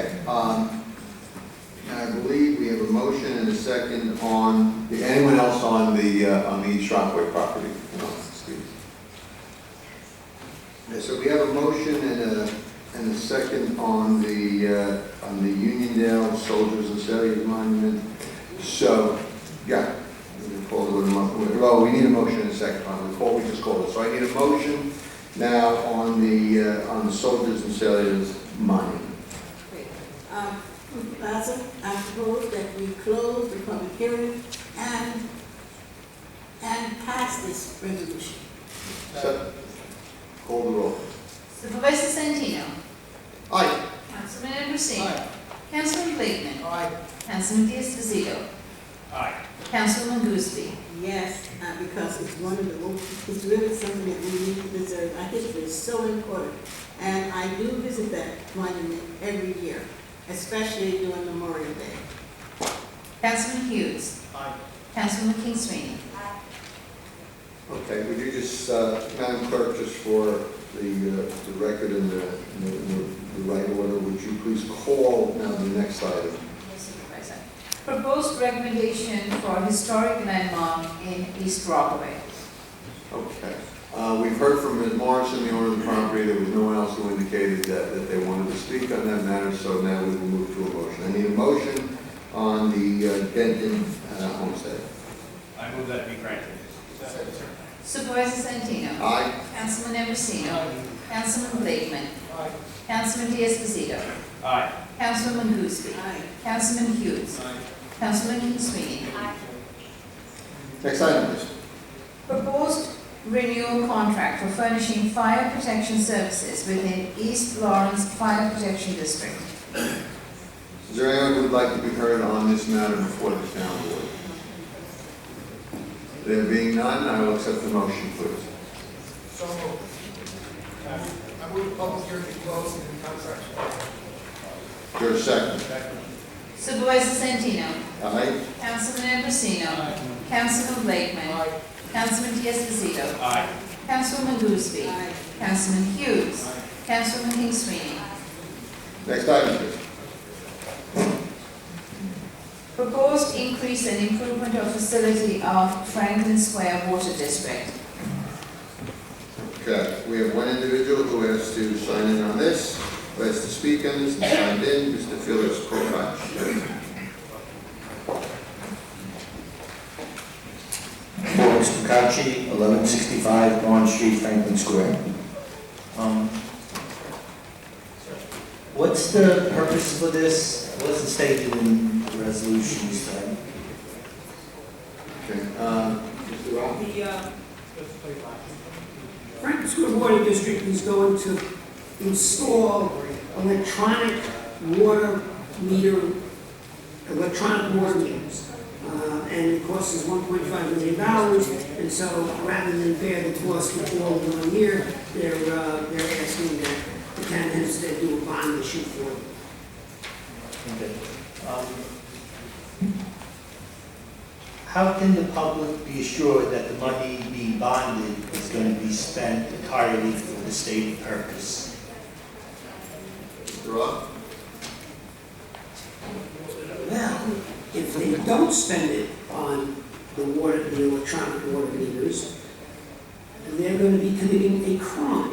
I believe we have a motion and a second on, anyone else on the East Rockaway property? No, excuse me. Yeah, so we have a motion and and a second on the Uniondale Soldiers and Sailors Monument. So, yeah, we can call it well, we need a motion in a second. We just called it. So I need a motion now on the Soldiers and Sailors Monument. Great. Mr. Plaza, I propose that we close the public hearing and pass this resolution. So, call the roll. Supervisor Santino. Aye. Councilman Ambrosino. Councilman Blakeman. Councilman Diaz-Bazito. Aye. Councilwoman Gooseby. Yes, because it's one of the, it's really something that we need to preserve. Our history is so important. And I do visit that monument every year, especially during Memorial Day. Councilman Hughes. Aye. Councilwoman King Sweeney. Okay, would you just, Madam Clerk, just for the record and the right order, would you please call now the next item? Yes, Supervisor. Proposed recommendation for historic landmark in East Rockaway. Okay. We've heard from Ms. Morrison, the owner of the property. There was no one else who indicated that they wanted to speak on that matter, so now we will move to a motion. I need a motion on the Benton homestead. I move that be granted. Supervisor Santino. Aye. Councilman Ambrosino. Councilman Blakeman. Councilman Diaz-Bazito. Aye. Councilwoman Gooseby. Aye. Councilman Hughes. Councilman King Sweeney. Next item, please. Proposed renewal contract for furnishing fire protection services within East Lawrence Fire Protection District. Is there anyone who would like to be heard on this matter before the town board? There being none, I will accept the motion, please. So moved. I move the public hearing be closed and the contract. Is there a second? Supervisor Santino. Aye. Councilman Ambrosino. Councilman Blakeman. Councilman Diaz-Bazito. Aye. Councilwoman Gooseby. Aye. Councilman Hughes. Councilwoman King Sweeney. Next item, please. Proposed increase and improvement of facility of Franklin Square Water District. Okay, we have one individual who has to sign in on this, who has to speak on this, and signed in, Mr. Felix Kovach. Felix Procacci, 1165 Barn Street, Franklin Square. What's the purpose for this? It wasn't stated in the resolution this time. Okay, Mr. Rob? The Franklin Square Water District is going to install electronic water meters. And the cost is $1.5 million, and so rather than bear the cost of all in 1 year, they're asking that the town of Hempstead do a bond issue for them. Okay. How can the public be assured that the money being bonded is going to be spent entirely for the stated purpose? Mr. Rob? Well, if they don't spend it on the electronic water meters, they're going to be committing a crime.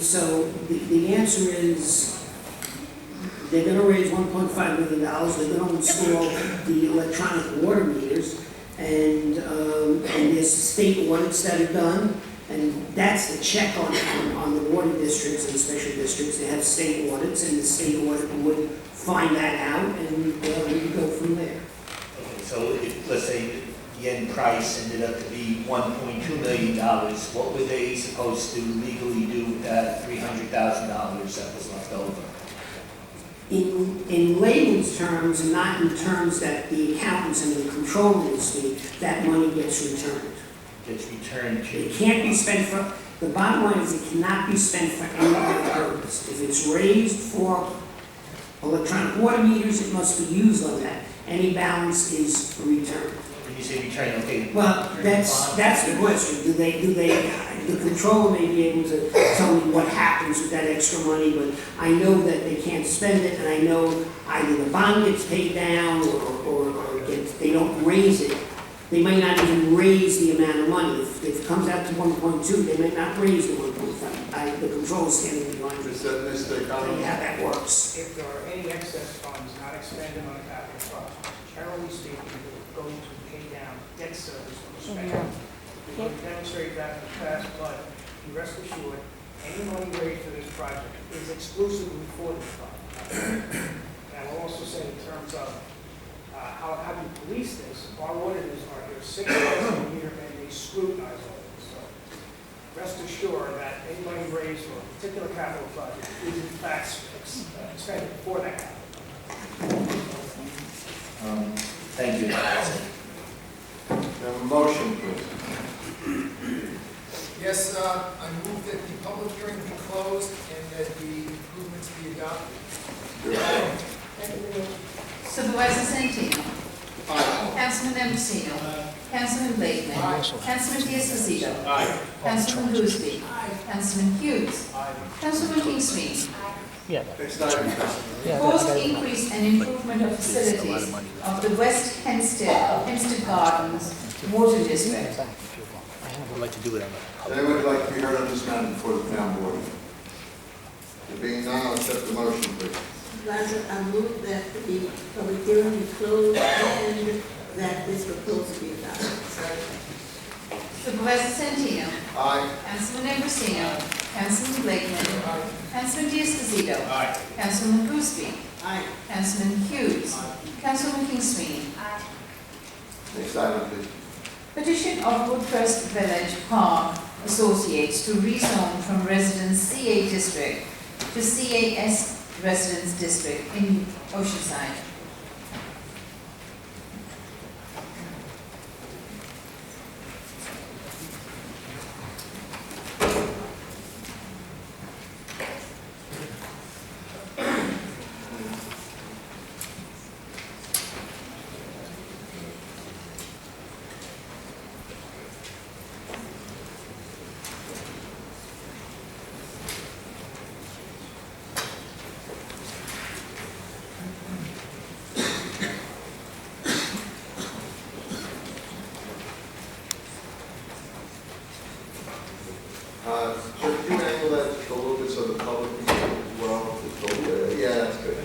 So the answer is they're going to raise $1.5 million. They're going to install the electronic water meters, and there's state audits that are done, and that's the check on the water districts and special districts. They have state audits, and the state audit would find that out, and we go from there. Okay, so if, let's say, the end price ended up to be $1.2 million, what were they supposed to legally do with that $300,000 that was left over? In layman's terms, and not in terms that the accountants and the controllers see, that money gets returned. Gets returned to? It can't be spent for, the bottom line is it cannot be spent for any other purpose. If it's raised for electronic water meters, it must be used on that. Any balance is returned. When you say return, okay. Well, that's the question. The controller may be able to tell me what happens with that extra money, but I know that they can't spend it, and I know either the bond gets paid down or they don't raise it they might not even raise the amount of money. If it comes out to 1.2, they might not raise the 1.5. The control is standing behind it. Mr. Conlon? How that works. If there are any excess funds not expended on a capital project, generally speaking, it will go to pay down debt service from the spending. We will demonstrate that in the past, but be rest assured, any money raised for this project is exclusively for this project. And I will also say in terms of how you police this, our auditors are here 6 months a year and they scrutinize all this. So rest assured that any money raised for a particular capital project is in fact expended for that capital. Thank you. Have a motion, please. Yes, I move that the public hearing be closed and that the improvements be adopted. Supervisor Santino. Councilman Ambrosino. Councilman Blakeman. Councilman Diaz-Canseco. Councilman Gooseby. Councilman Hughes. Councilman King-Sweeney. Next item. Proposed increase and improvement of facilities of the West Hempstead Gardens Water District. I would like to do it on Does anyone like to be heard on this matter before the town board? There being none, I'll accept the motion, please. Supervisor, I move that the public hearing be closed and that this proposal be adopted. Supervisor Santino. Aye. Councilman Ambrosino. Councilman Blakeman. Councilman Diaz-Canseco. Councilman Gooseby. Councilman Hughes. Councilman King-Sweeney. Next item, please. Petition of Woodcrest Village Park Associates to rezone from Residence CA District to CAS Residence District in Oceanside. Could you angle that just a little bit so the public can see it as well? Just a little bit. Yeah, that's good.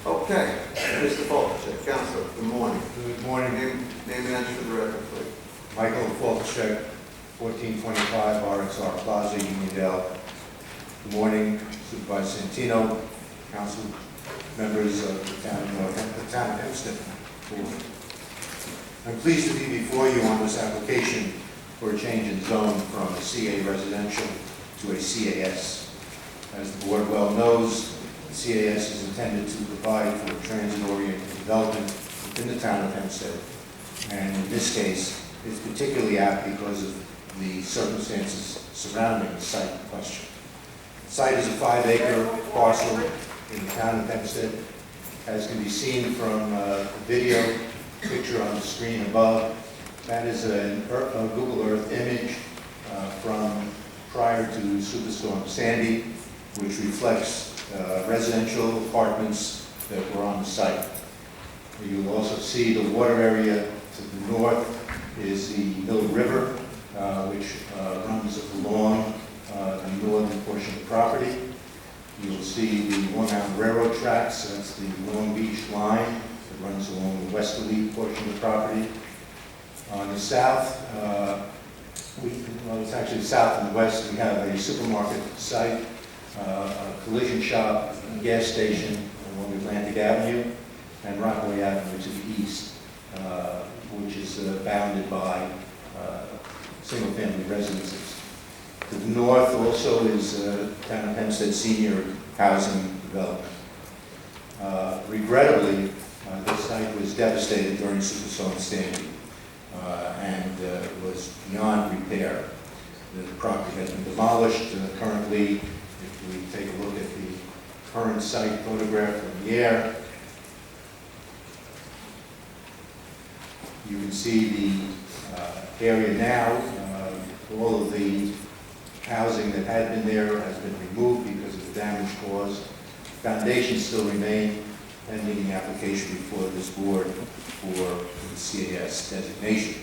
Okay, Mr. Falchuk, Councilor, good morning. Good morning. Name and address for the record, please. Michael Falchuk, 1425 RXR Plaza, Uniondale. Good morning, Supervisor Santino, council members of the town of Hempstead. I'm pleased to be before you on this application for a change in zone from a CA residential to a CAS. As the board well knows, the CAS is intended to provide for transit-oriented development within the town of Hempstead. And in this case, it's particularly apt because of the circumstances surrounding the site in question. The site is a 5-acre parcel in the town of Hempstead. As can be seen from the video picture on the screen above, that is a Google Earth image from prior to Superstorm Sandy, which reflects residential apartments that were on the site. You will also see the water area to the north is the Mill River, which runs along the northern portion of the property. You will see the Long Island Railroad tracks, so that's the Long Beach line that runs along the westerly portion of the property. On the south, well, it's actually south and west, we have a supermarket site, a collision shop, a gas station along Atlantic Avenue, and Rockaway Avenue to the east, which is bounded by single-family residences. To the north also is town of Hempstead Senior Housing Development. Regrettably, this site was devastated during Superstorm Sandy and was beyond repair. The property has been demolished. Currently, if we take a look at the current site photograph from the air, you can see the area now. All of the housing that had been there has been removed because of the damage caused. foundations still remain pending the application before this board for the CAS designation.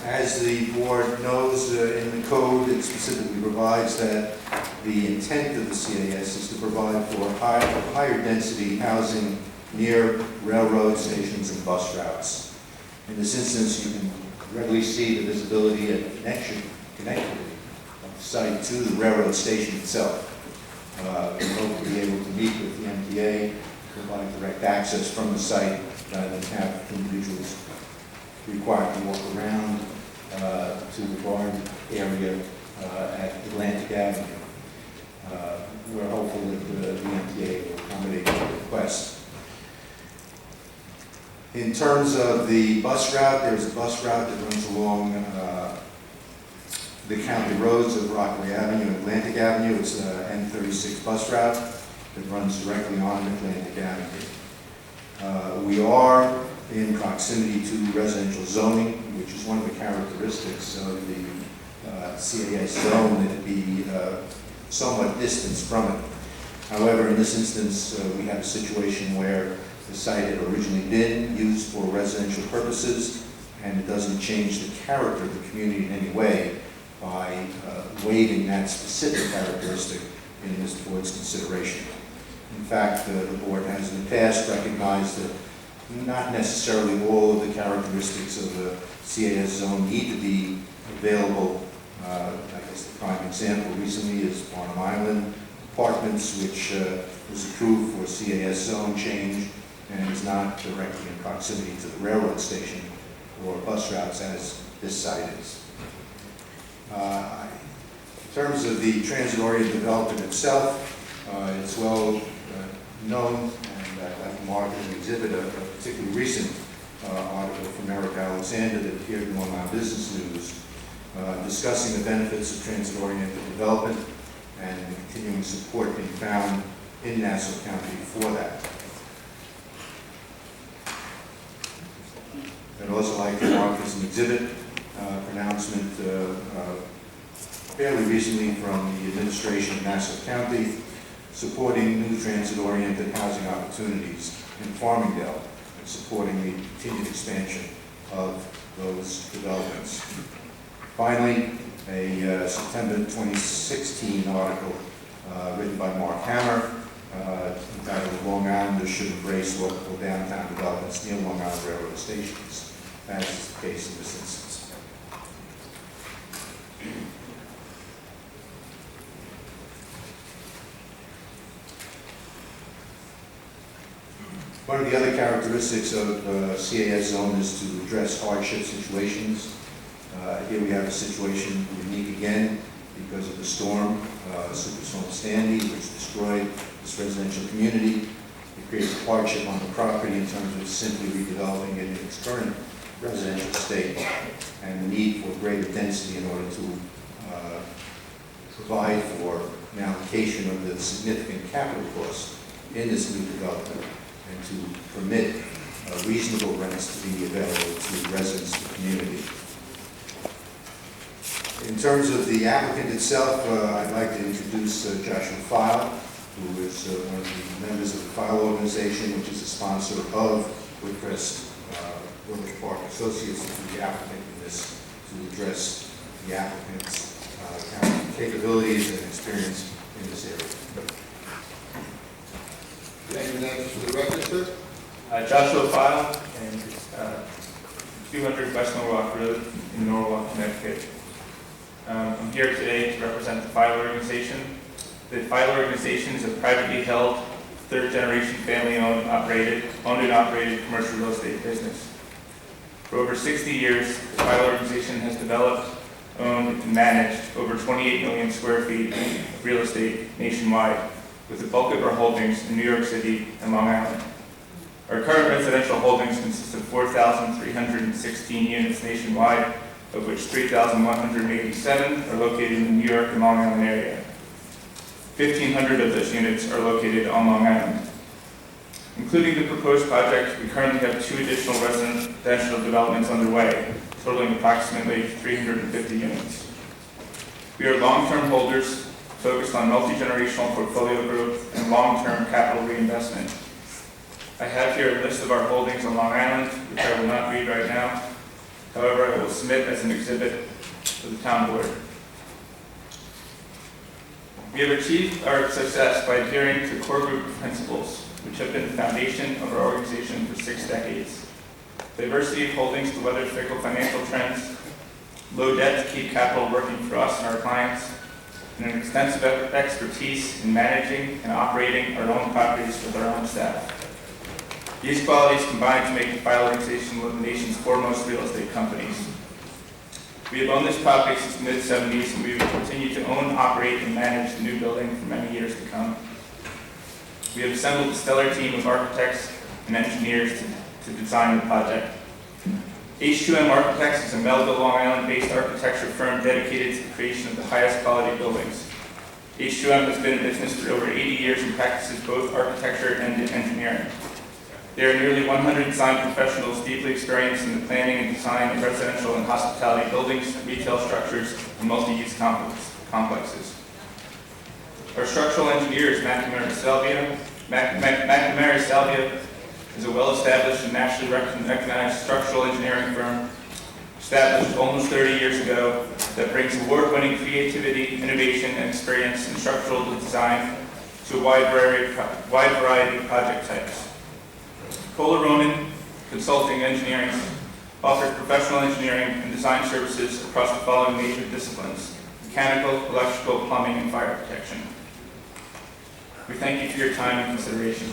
As the board knows, in the code, it specifically provides that the intent of the CAS is to provide for higher density housing near railroad stations and bus routes. In this instance, you can readily see the visibility and connectivity of the site to the railroad station itself. We hope to be able to meet with the MTA, provide direct access from the site rather than have individuals required to walk around to the barn area at Atlantic Avenue. We're hopeful that the MTA will accommodate the request. In terms of the bus route, there's a bus route that runs along the county roads of Rockaway Avenue and Atlantic Avenue. It's an N36 bus route that runs directly on Atlantic Avenue. We are in proximity to residential zoning, which is one of the characteristics of the CAS zone, that it be somewhat distanced from it. However, in this instance, we have a situation where the site had originally been used for residential purposes, and it doesn't change the character of the community in any way by waiving that specific characteristic in this board's consideration. In fact, the board has in the past recognized that not necessarily all of the characteristics of the CAS zone need to be available. I guess the prime example recently is Farnham Island Apartments, which was approved for CAS zone change and is not directly in proximity to the railroad station or bus routes as this site is. In terms of the transit-oriented development itself, it's well known, and I'd like to mark as an exhibit a particularly recent article from Eric Alexander that appeared in Long Island Business News, discussing the benefits of transit-oriented development and the continuing support being found in Nassau County for that. I'd also like to mark as an exhibit pronouncement fairly recently from the administration of Nassau County supporting new transit-oriented housing opportunities in Farmingdale and supporting the continued expansion of those developments. Finally, a September 2016 article written by Mark Hammer entitled "Long Islanders Should Embrace Local Downtown Developments Near Long Island Railroad Stations," as is the case in this instance. One of the other characteristics of CAS zone is to address hardship situations. Here we have a situation unique again because of the storm, Superstorm Sandy, which destroyed this residential community. It creates a hardship on the property in terms of simply redeveloping it in its current residential state, and the need for greater density in order to provide for an allocation of the significant capital costs in this new development, and to permit reasonable rents to be available to residents of the community. In terms of the applicant itself, I'd like to introduce Joshua File, who is one of the members of the File organization, which is a sponsor of Woodcrest Village Park Associates, the applicant in this, to address the applicant's capabilities and experience in this area. Name and address for the record, sir? Joshua File, and 200 West Norwalk Road in Norwalk, Connecticut. I'm here today to represent the File organization. The File organization is a privately held, third-generation family-owned and operated commercial real estate business. For over 60 years, the File organization has developed, owned, and managed over 28 million square feet of real estate nationwide, with the bulk of our holdings in New York City and Long Island. Our current residential holdings consist of 4,316 units nationwide, of which 3,187 are located in the New York and Long Island area. 1,500 of those units are located on Long Island. Including the proposed project, we currently have 2 additional residential developments underway, totaling approximately 350 units. We are long-term holders, focused on multi-generational portfolio growth and long-term capital reinvestment. I have here a list of our holdings on Long Island, which I will not read right now. However, I will submit as an exhibit to the town board. We have achieved our success by adhering to core group principles, which have been the foundation of our organization for 6 decades. Diversity of holdings to weather fickle financial trends, low debt to keep capital working for us and our clients, and an extensive expertise in managing and operating our own properties with our own staff. These qualities combine to make the File organization one of the nation's foremost real estate companies. We have owned this property since the mid-70s, and we will continue to own, operate, and manage the new building for many years to come. We have assembled a stellar team of architects and engineers to design the project. H2M Architects is a Melville, Long Island-based architecture firm dedicated to the creation of the highest quality buildings. H2M has been in business for over 80 years and practices both architecture and engineering. There are nearly 100 design professionals deeply experienced in the planning and design of residential and hospitality buildings, retail structures, and multi-use complexes. Our structural engineer is McNamara Salvia. McNamara Salvia is a well-established and nationally recognized structural engineering firm established almost 30 years ago that brings award-winning creativity, innovation, and experience in structural design to a wide variety of project types. Kohler Ronan Consulting Engineering offers professional engineering and design services across the following major disciplines: mechanical, electrical, plumbing, and fire protection. We thank you for your time and consideration.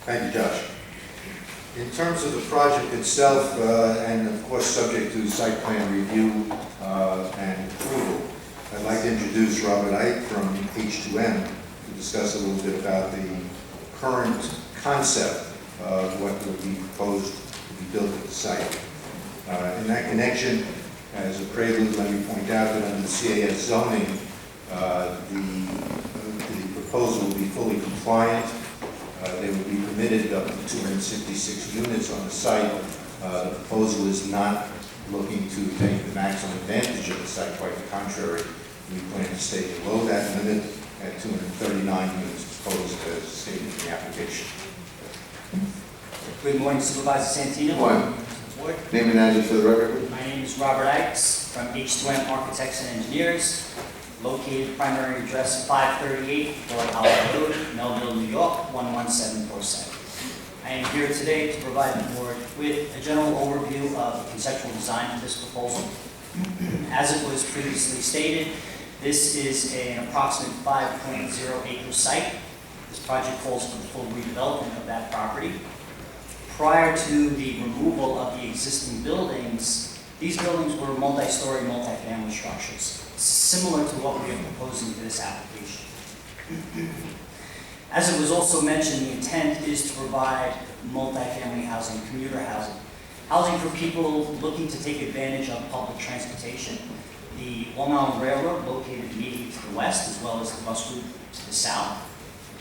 Thank you, Josh. In terms of the project itself, and of course subject to site plan review and approval, I'd like to introduce Robert Ike from H2M to discuss a little bit about the current concept of what will be proposed to be built at the site. In that connection, as a prelude, let me point out that under the CAS zoning, the proposal will be fully compliant. They will be permitted up to 266 units on the site. The proposal is not looking to take the maximum advantage of the site, quite the contrary. We plan to stay below that limit at 239 units proposed as stated in the application. Good morning, Supervisor Santino. Good morning. Name and address for the record. My name is Robert Ikes from H2M Architects and Engineers, located primary address 538 North Howard Road, Melville, New York, 11747. I am here today to provide the board with a general overview of the conceptual design of this proposal. As it was previously stated, this is an approximate 5.0 acre site. This project calls for the full redevelopment of that property. Prior to the removal of the existing buildings, these buildings were multi-story, multi-family structures, similar to what we are proposing for this application. As it was also mentioned, the intent is to provide multi-family housing, commuter housing. Housing for people looking to take advantage of public transportation. The Long Island Railroad located immediately to the west, as well as the bus route to the south.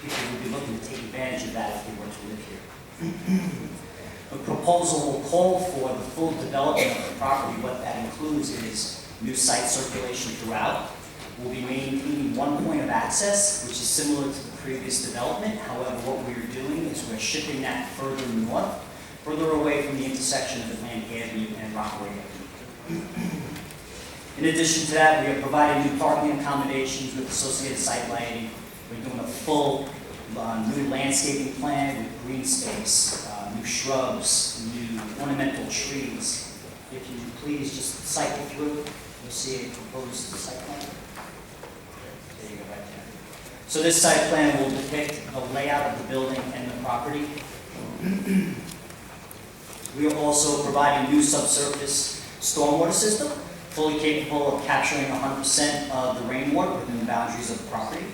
People would be looking to take advantage of that if they were to live here. The proposal will call for the full development of the property. What that includes is new site circulation throughout. We'll be maintaining one point of access, which is similar to the previous development. However, what we're doing is we're shifting that further north, further away from the intersection of Atlantic Avenue and Rockaway Avenue. In addition to that, we are providing new parking accommodations with associated site lighting. We're doing a full new landscaping plan with green space, new shrubs, new ornamental trees. If you please just cycle through, you'll see a proposed site plan. There you go, right there. So this site plan will depict the layout of the building and the property. We are also providing new subsurface stormwater system, fully capable of capturing 100% of the rainwater within the boundaries of the property.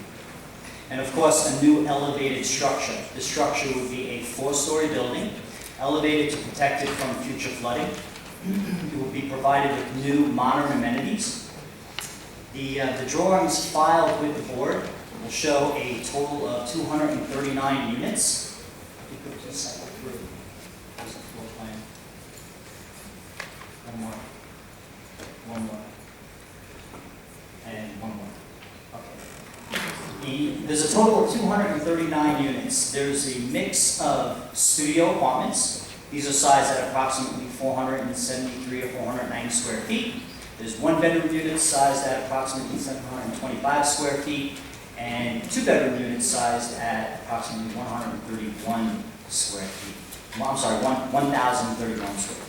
And of course, a new elevated structure. The structure would be a 4-story building, elevated to protect it from future flooding. It will be provided with new modern amenities. The drawings filed with the board will show a total of 239 units. If you could please cycle through. There's a floor plan. One more. and one more. There's a total of 239 units. There's a mix of studio apartments. These are sized at approximately 473 to 490 square feet. There's one-bedroom units sized at approximately 725 square feet, and two-bedroom units sized at approximately 131 square feet. Well, I'm sorry, 1,031 square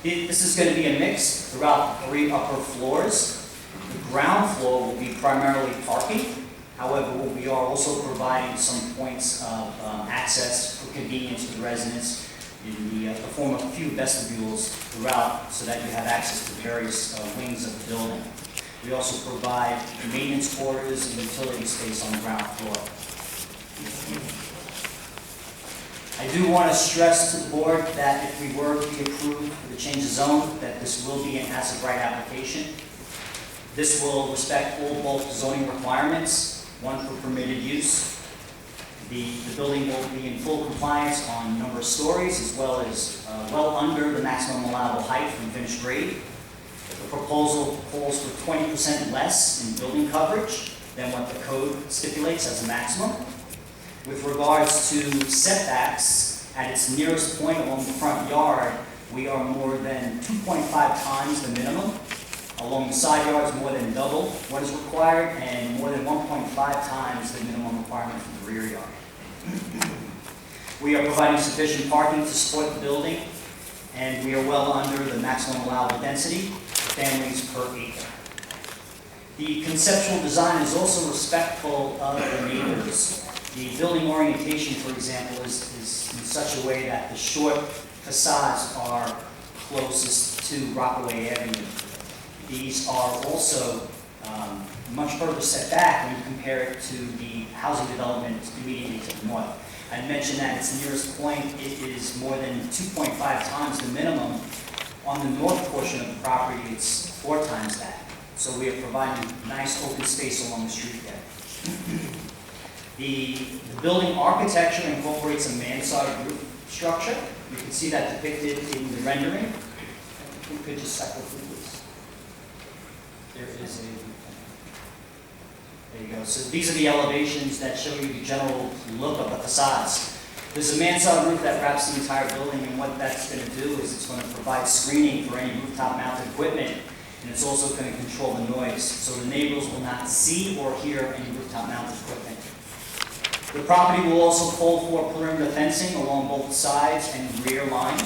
feet. This is going to be a mix throughout the 3 upper floors. The ground floor will be primarily parking. However, we are also providing some points of access for convenience to the residents in the form of a few vestibules throughout so that you have access to various wings of the building. We also provide maintenance quarters and utility space on the ground floor. I do want to stress to the board that if we were to be approved for the change of zone, that this will be an as-of-right application. This will respect all bulk zoning requirements. One for permitted use. The building will be in full compliance on number of stories as well as well under the maximum allowable height from finished grade. The proposal calls for 20% less in building coverage than what the code stipulates as a maximum. With regards to setbacks, at its nearest point along the front yard, we are more than 2.5 times the minimum. Along the side yards, more than double what is required, and more than 1.5 times the minimum requirement for the rear yard. We are providing sufficient parking to support the building, and we are well under the maximum allowable density for families per acre. The conceptual design is also respectful of the neighbors. The building orientation, for example, is in such a way that the short facades are closest to Rockaway Avenue. These are also much further set back when you compare it to the housing development immediately to the north. I mentioned that its nearest point, it is more than 2.5 times the minimum. On the north portion of the property, it's 4 times that. So we are providing nice open space along the street there. The building architecture incorporates a mansard roof structure. You can see that depicted in the rendering. If we could just cycle through, please. There is there you go. So these are the elevations that show you the general look of the facades. There's a mansard roof that wraps the entire building, and what that's going to do is it's going to provide screening for any rooftop-mounted equipment, and it's also going to control the noise, so the neighbors will not see or hear any rooftop-mounted equipment. The property will also call for perimeter fencing along both sides and rear line,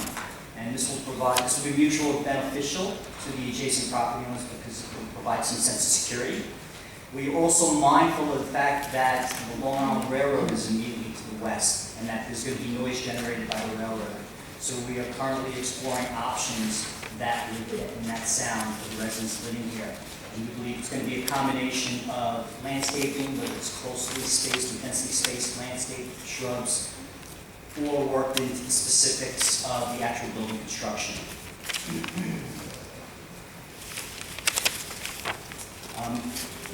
and this will be mutually beneficial to the adjacent property owners because it will provide some sense of security. We are also mindful of the fact that the Long Island Railroad is immediately to the west, and that there's going to be noise generated by the railroad. So we are currently exploring options that would get in that sound for the residents living here. And we believe it's going to be a combination of landscaping, whether it's closely spaced or densely spaced landscape, shrubs, or worked into the specifics of the actual building construction.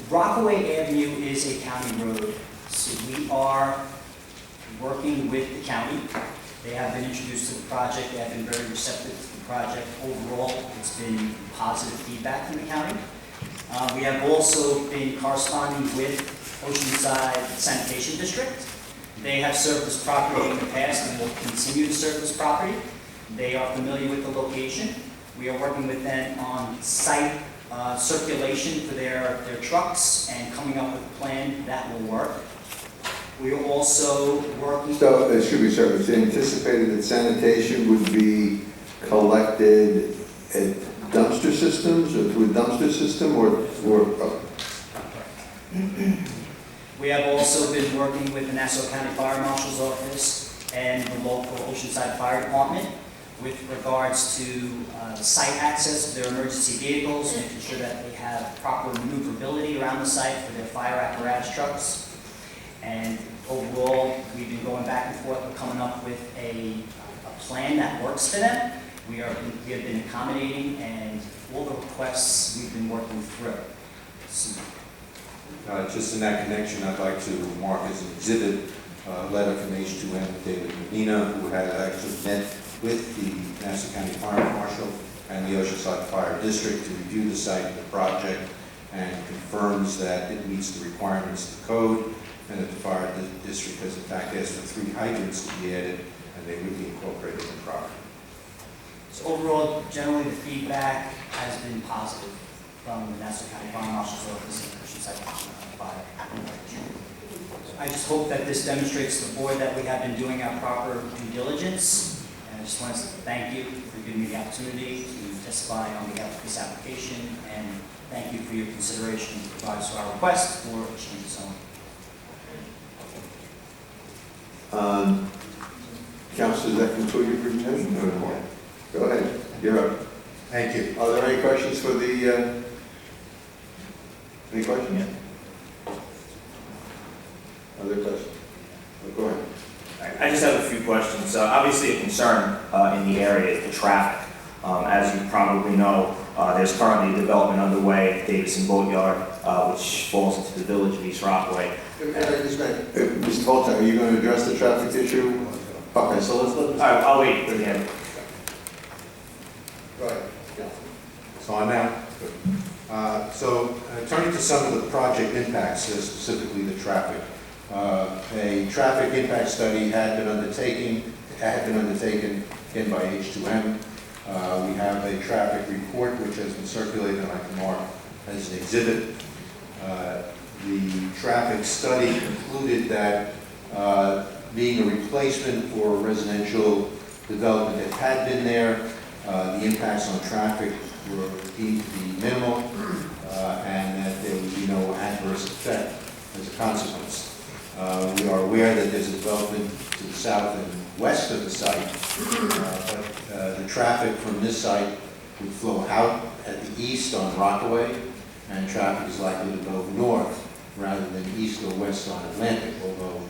Rockaway Avenue is a county road, so we are working with the county. They have been introduced to the project. They have been very receptive to the project. Overall, it's been positive feedback from the county. We have also been corresponding with Oceanside Sanitation District. They have served this property in the past and will continue to serve this property. They are familiar with the location. We are working with them on site circulation for their trucks and coming up with a plan that will work. We are also working... So, excuse me, sir, it's anticipated that sanitation would be collected at dumpster systems, or through a dumpster system, or We have also been working with the Nassau County Fire Marshal's Office and the local Oceanside Fire Department with regards to site access of their emergency vehicles, making sure that they have proper maneuverability around the site for their fire apparatus trucks. And overall, we've been going back and forth and coming up with a plan that works for them. We have been accommodating, and all the requests we've been working through. So, just in that connection, I'd like to mark as an exhibit a letter from H2M David Medina, who had actually met with the Nassau County Fire Marshal and the Oceanside Fire District to review the site of the project and confirms that it meets the requirements of the code, and that the fire district has in fact asked for 3 hydrants to be added, and they would be incorporated in the property. So overall, generally the feedback has been positive from the Nassau County Fire Marshal's Office and Christian Citation Fire. I just hope that this demonstrates to the board that we have been doing our proper due diligence. And I just want to thank you for giving me the opportunity to testify on behalf of this application, and thank you for your consideration with regards to our request for a change of zone. Council, does that conclude your presentation? Or go ahead, you're up. Thank you. Are there any questions for the, any questions? Yeah. Other questions? Go ahead. I just have a few questions. Obviously, a concern in the area is the traffic. As you probably know, there's currently a development underway at Davison Boatyard, which falls into the village of East Rockaway. Mr. Volta, are you going to address the traffic issue? Okay, so let's let. All right, I'll wait for the end. Right. So on now. Turning to some of the project impacts, specifically the traffic. A traffic impact study had been undertaken again by H2M. We have a traffic report which has been circulated, and I can mark as an exhibit. The traffic study concluded that being a replacement for residential development that had been there, the impacts on traffic were deemed to be minimal, and that there would be no adverse effect as a consequence. We are aware that there's a development to the south and west of the site, but the traffic from this site would flow out at the east on Rockaway, and traffic is likely to go north rather than east or west on Atlantic, although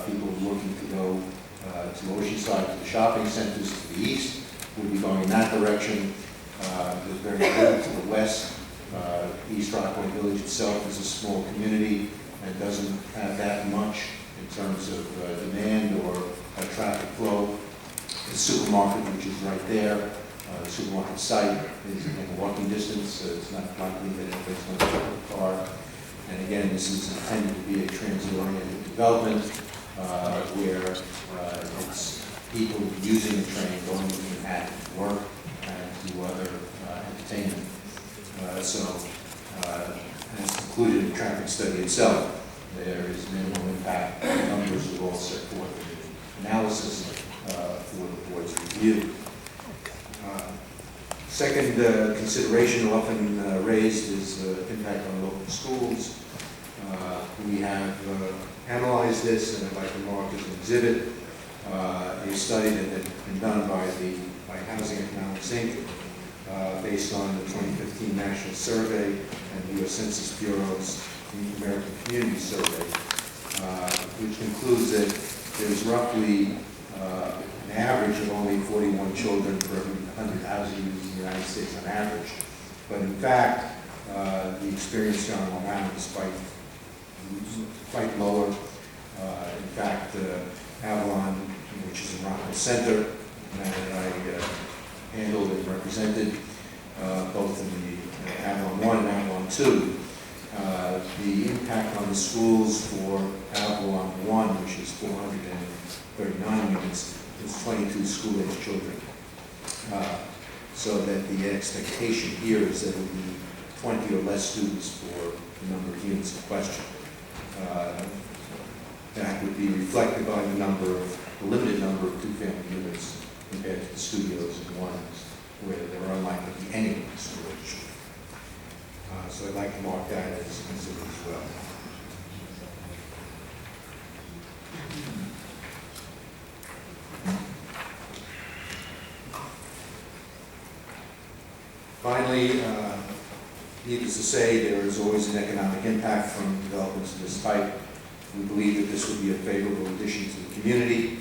people looking to go to Oceanside, to the shopping centers to the east, would be going in that direction. There's very little to the west. East Rockaway Village itself is a small community and doesn't have that much in terms of demand or traffic flow. The supermarket, which is right there, the supermarket site is in walking distance, so it's not likely that anybody's going to take a car. And again, this is intended to be a transit-oriented development where it's people using the train going to Manhattan to work and to other entertainment. As included in the traffic study itself, there is minimal impact. The numbers are all set forth in the analysis for the board's review. Second consideration often raised is impact on local schools. We have analyzed this, and I'd like to mark as an exhibit a study that had been done by Housing Economics Inc. Based on the 2015 National Survey and the U.S. Census Bureau's American Community Survey, which concludes that there's roughly an average of only 41 children for every 100 housing units in the United States on average. But in fact, the experience here on Long Island is quite lower. In fact, Avalon, which is in Rockville Center, that I handled and represented, both in the Avalon 1 and Avalon 2, the impact on the schools for Avalon 1, which is 439 units, is 22 school-age children. So that the expectation here is that it will be 20 or less students for the number of units in question. That would be reflected by the limited number of two-family units compared to the studios and ones where there are unlikely to be any school-age children. So I'd like to mark that as considered as well. Finally, needless to say, there is always an economic impact from developments of this type. We believe that this would be a favorable addition to the community.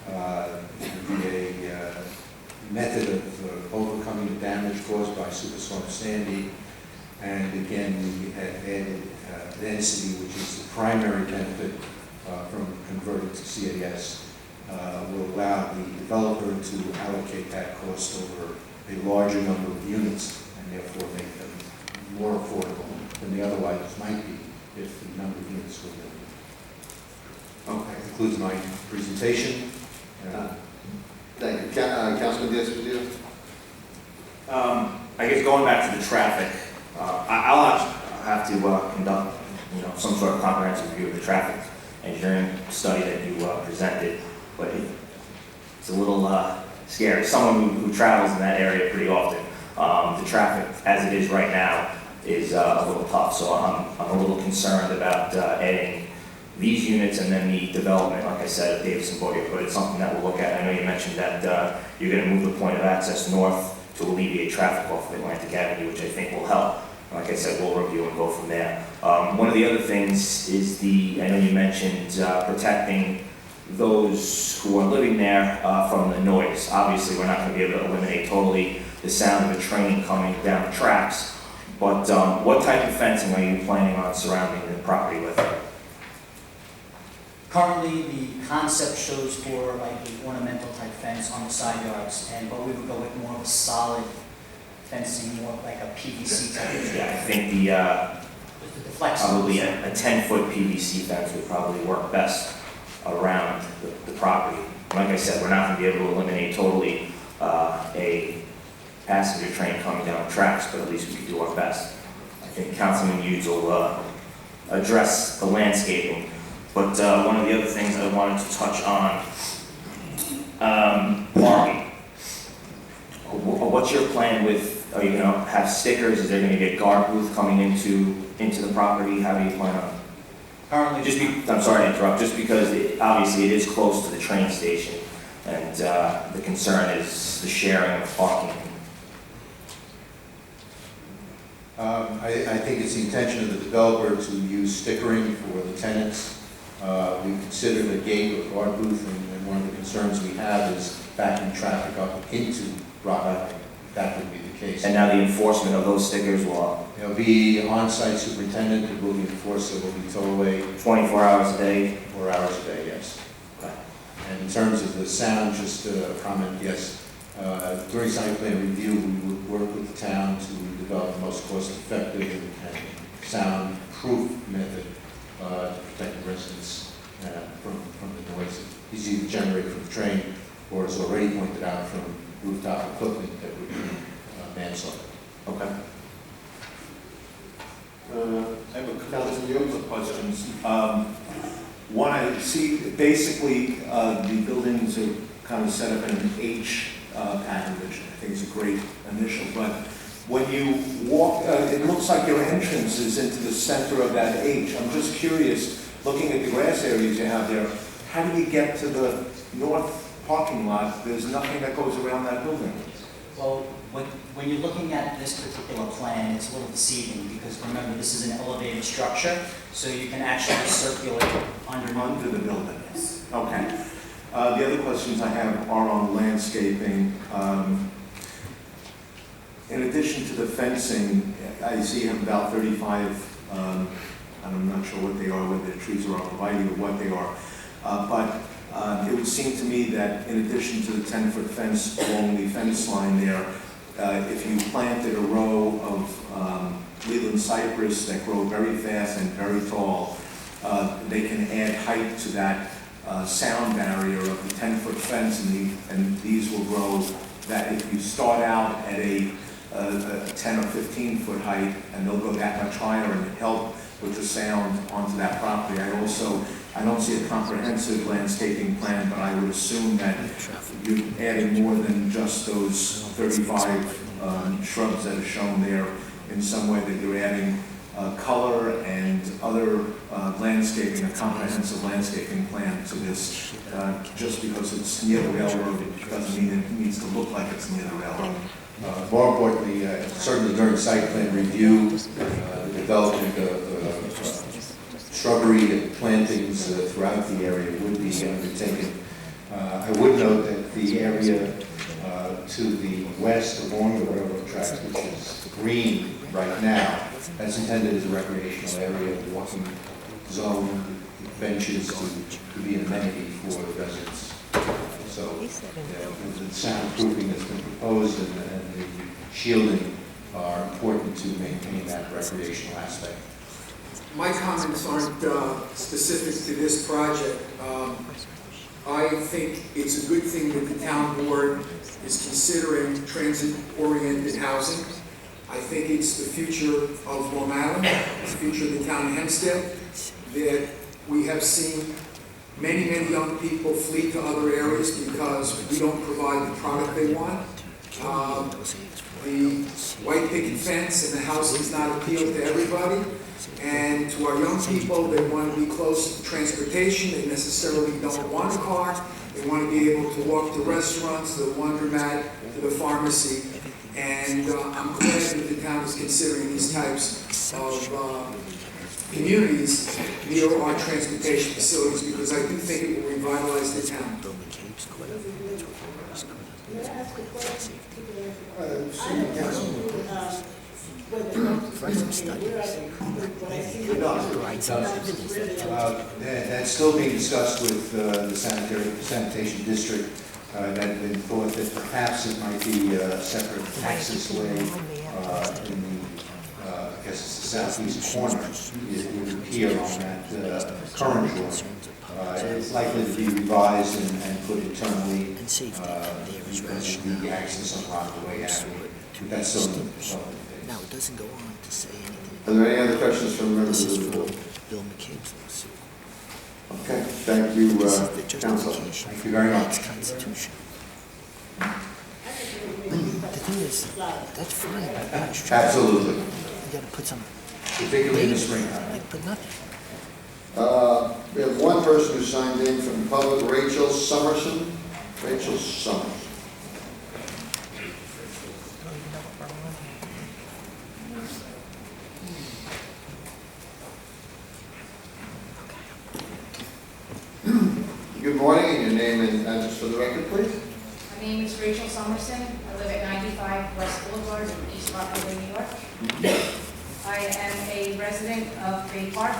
It would be a method of overcoming the damage caused by Superstorm Sandy. And again, we had added density, which is the primary benefit from converting to CAS, will allow the developer to allocate that cost over a larger number of units and therefore make them more affordable than they otherwise might be if the number of units were limited. Okay, that concludes my presentation. Thank you. Councilman Diaz-Padilla? I guess going back to the traffic, I'll have to conduct, some sort of comprehensive review of the traffic engineering study that you presented, but it's a little scary. Someone who travels in that area pretty often, the traffic as it is right now is a little tough, so I'm a little concerned about adding these units and then the development, like I said, of Davis and Boyer, but it's something that we'll look at. I know you mentioned that you're going to move the point of access north to alleviate traffic off of Atlantic Avenue, which I think will help. Like I said, we'll review and go from there. One of the other things is I know you mentioned protecting those who are living there from the noise. Obviously, we're not going to be able to eliminate totally the sound of a train coming down the tracks, but what type of fencing are you planning on surrounding the property with? Currently, the concept shows for like an ornamental type fence on the side yards, but we would go with more of a solid fencing, more like a PVC type. Yeah, I think probably a 10-foot PVC fence would probably work best around the property. Like I said, we're not going to be able to eliminate totally a passenger train coming down the tracks, but at least we could do our best. I think Councilman Hughes will address the landscaping. But one of the other things I wanted to touch on, parking. What's your plan with, are you going to have stickers? Is there going to be a guard booth coming into the property? How do you plan on? Currently, I'm sorry to interrupt, just because obviously it is close to the train station, and the concern is the sharing of parking. I think it's the intention of the developer to use stickering for the tenants. We considered a gate or guard booth, and one of the concerns we have is backing traffic up into Rock Island. That would be the case. And now the enforcement of those stickers will? There'll be on-site superintendent who will enforce it, will be tollway. 24 hours a day? 4 hours a day, yes. Okay. And in terms of the sound, just a comment, yes. During site plan review, we would work with the town to develop the most cost-effective and sound-proof method to protect the residents from the noise. It's either generated from the train or, as already pointed out, from rooftop equipment that would be manslaughter. Okay. I have a couple of questions. One, I see basically the buildings are kind of set up in an H pattern, which I think is a great initial, but when you walk, it looks like your entrance is into the center of that H. I'm just curious, looking at the grass areas you have there, how do you get to the north parking lot? There's nothing that goes around that building. Well, when you're looking at this particular plan, it's a little deceiving because remember, this is an elevated structure, so you can actually circulate under the building. Yes. Okay. The other questions I have are on landscaping. In addition to the fencing, I see you have about 35, and I'm not sure what they are, whether the trees are arborvitae or what they are, but it would seem to me that in addition to the 10-foot fence along the fence line there, if you planted a row of Leland cypress that grow very fast and very tall, they can add height to that sound barrier of the 10-foot fence, and these will grow. That if you start out at a 10 or 15-foot height, and they'll go that much higher and help with the sound onto that property. I don't see a comprehensive landscaping plan, but I would assume that you're adding more than just those 35 shrubs that are shown there in some way, that you're adding color and other landscaping, a comprehensive landscaping plan to this. Just because it's near the railroad, it doesn't mean it needs to look like it's near the railroad. More importantly, certainly during site plan review, the development of shrubbery and plantings throughout the area would be undertaken. I would note that the area to the west along the railroad tracks, which is green right now, that's intended as a recreational area, walking zone, benches to be an amenity for the residents. So the soundproofing that's been proposed and the shielding are important to maintain that recreational aspect. My comments aren't specific to this project. I think it's a good thing that the town board is considering transit-oriented housing. I think it's the future of Long Island, the future of the town of Hempstead, that we have seen many, many young people flee to other areas because we don't provide the product they want. The white picket fence and the house does not appeal to everybody. And to our young people, they want to be close to transportation. They necessarily don't want a car. They want to be able to walk to restaurants, to the laundromat, to the pharmacy. And I'm glad that the town is considering these types of communities near our transportation facilities, because I do think it will revitalize the town. That's still being discussed with the sanitation district. That they thought that perhaps it might be a separate access way in the, I guess it's the southeast corner. It would appear on that current drawing. It's likely to be revised and put internally because of the access on Rockaway Avenue. That's still Now, it doesn't go on to say anything. Are there any other questions from members of the board? Bill McCabe's lawsuit. Okay, thank you, counsel. Thank you very much. Constitution. The thing is, that's fine. Absolutely. You gotta put some. Particularly in the springtime. Like, but nothing. We have one person who signed in from the public, Rachel Summerson. Rachel Summers. Good morning, and your name and address for the record, please. My name is Rachel Somerson. I live at 95 West Boulevard in East Rockaway, New York. I am a resident of Bay Park.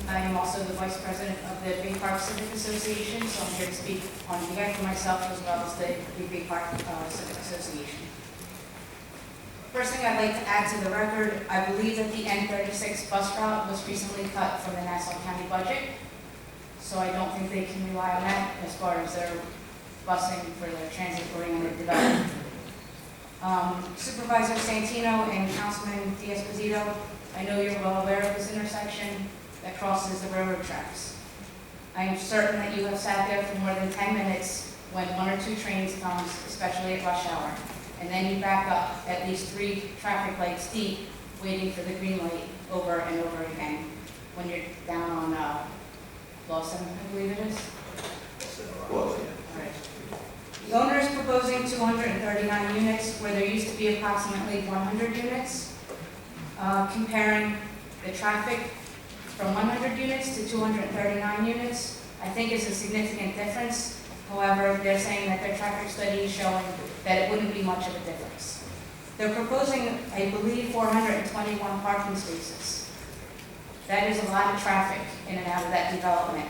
I am also the vice president of the Bay Park Civic Association, so I'm here to speak on behalf of myself as well as the Bay Park Civic Association. First thing I'd like to add to the record, I believe that the N36 bus route was recently cut from the Nassau County budget, so I don't think they can rely on that as far as their busing for their transit-oriented development. Supervisor Santino and Councilman D'Esposito, I know you're well aware of this intersection that crosses the railroad tracks. I am certain that you have sat there for more than 10 minutes when one or two trains comes, especially at rush hour, and then you back up at least 3 traffic lights deep, waiting for the green light over and over again when you're down on Lawson, I believe it is. Right. The owner is proposing 239 units where there used to be approximately 100 units. Comparing the traffic from 100 units to 239 units, I think is a significant difference. However, they're saying that their traffic study is showing that it wouldn't be much of a difference. They're proposing, I believe, 421 parking spaces. That is a lot of traffic in and out of that development.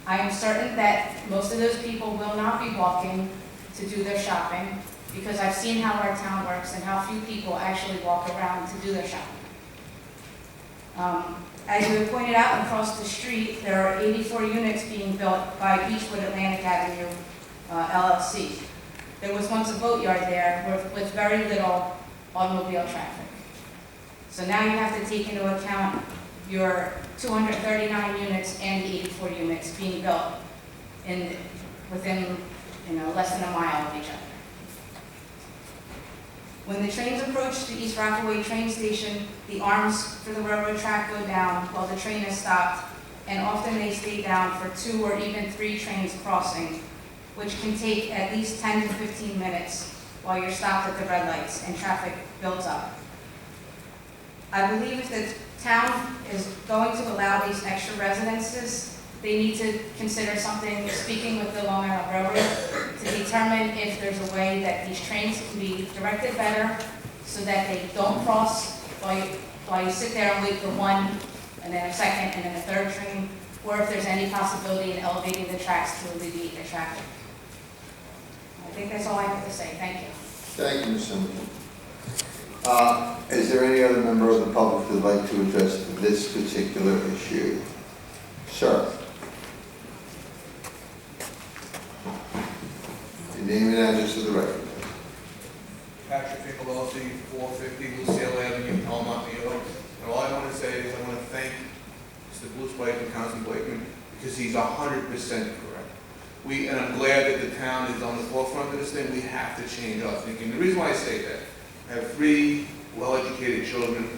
I am certain that most of those people will not be walking to do their shopping because I've seen how our town works and how few people actually walk around to do their shopping. As you have pointed out, across the street, there are 84 units being built by Beechwood Atlantic Avenue LLC. There was once a boatyard there with very little automobile traffic. So now you have to take into account your 239 units and the 84 units being built within less than a mile of each other. When the trains approach the East Rockaway train station, the arms for the railroad track go down while the train is stopped, and often they stay down for 2 or even 3 trains crossing, which can take at least 10 to 15 minutes while you're stopped at the red lights and traffic builds up. I believe if the town is going to allow these extra residences, they need to consider something, speaking with the Long Island Railroad, to determine if there's a way that these trains can be directed better so that they don't cross while you sit there and wait for one, and then a second, and then a third train, or if there's any possibility in elevating the tracks to alleviate the traffic. I think that's all I have to say. Thank you. Thank you, Ms. Simmons. Is there any other member of the public who'd like to address this particular issue? Sir. Your name and address for the record. Patrick Nicolosi, 450 Lucille Avenue, Helmont, New York. And all I want to say is I want to thank Mr. Bluespike and Councilman Blakeman because he's 100% correct. And I'm glad that the town is on the forefront of this thing. We have to change our thinking. The reason why I say that, I have 3 well-educated children,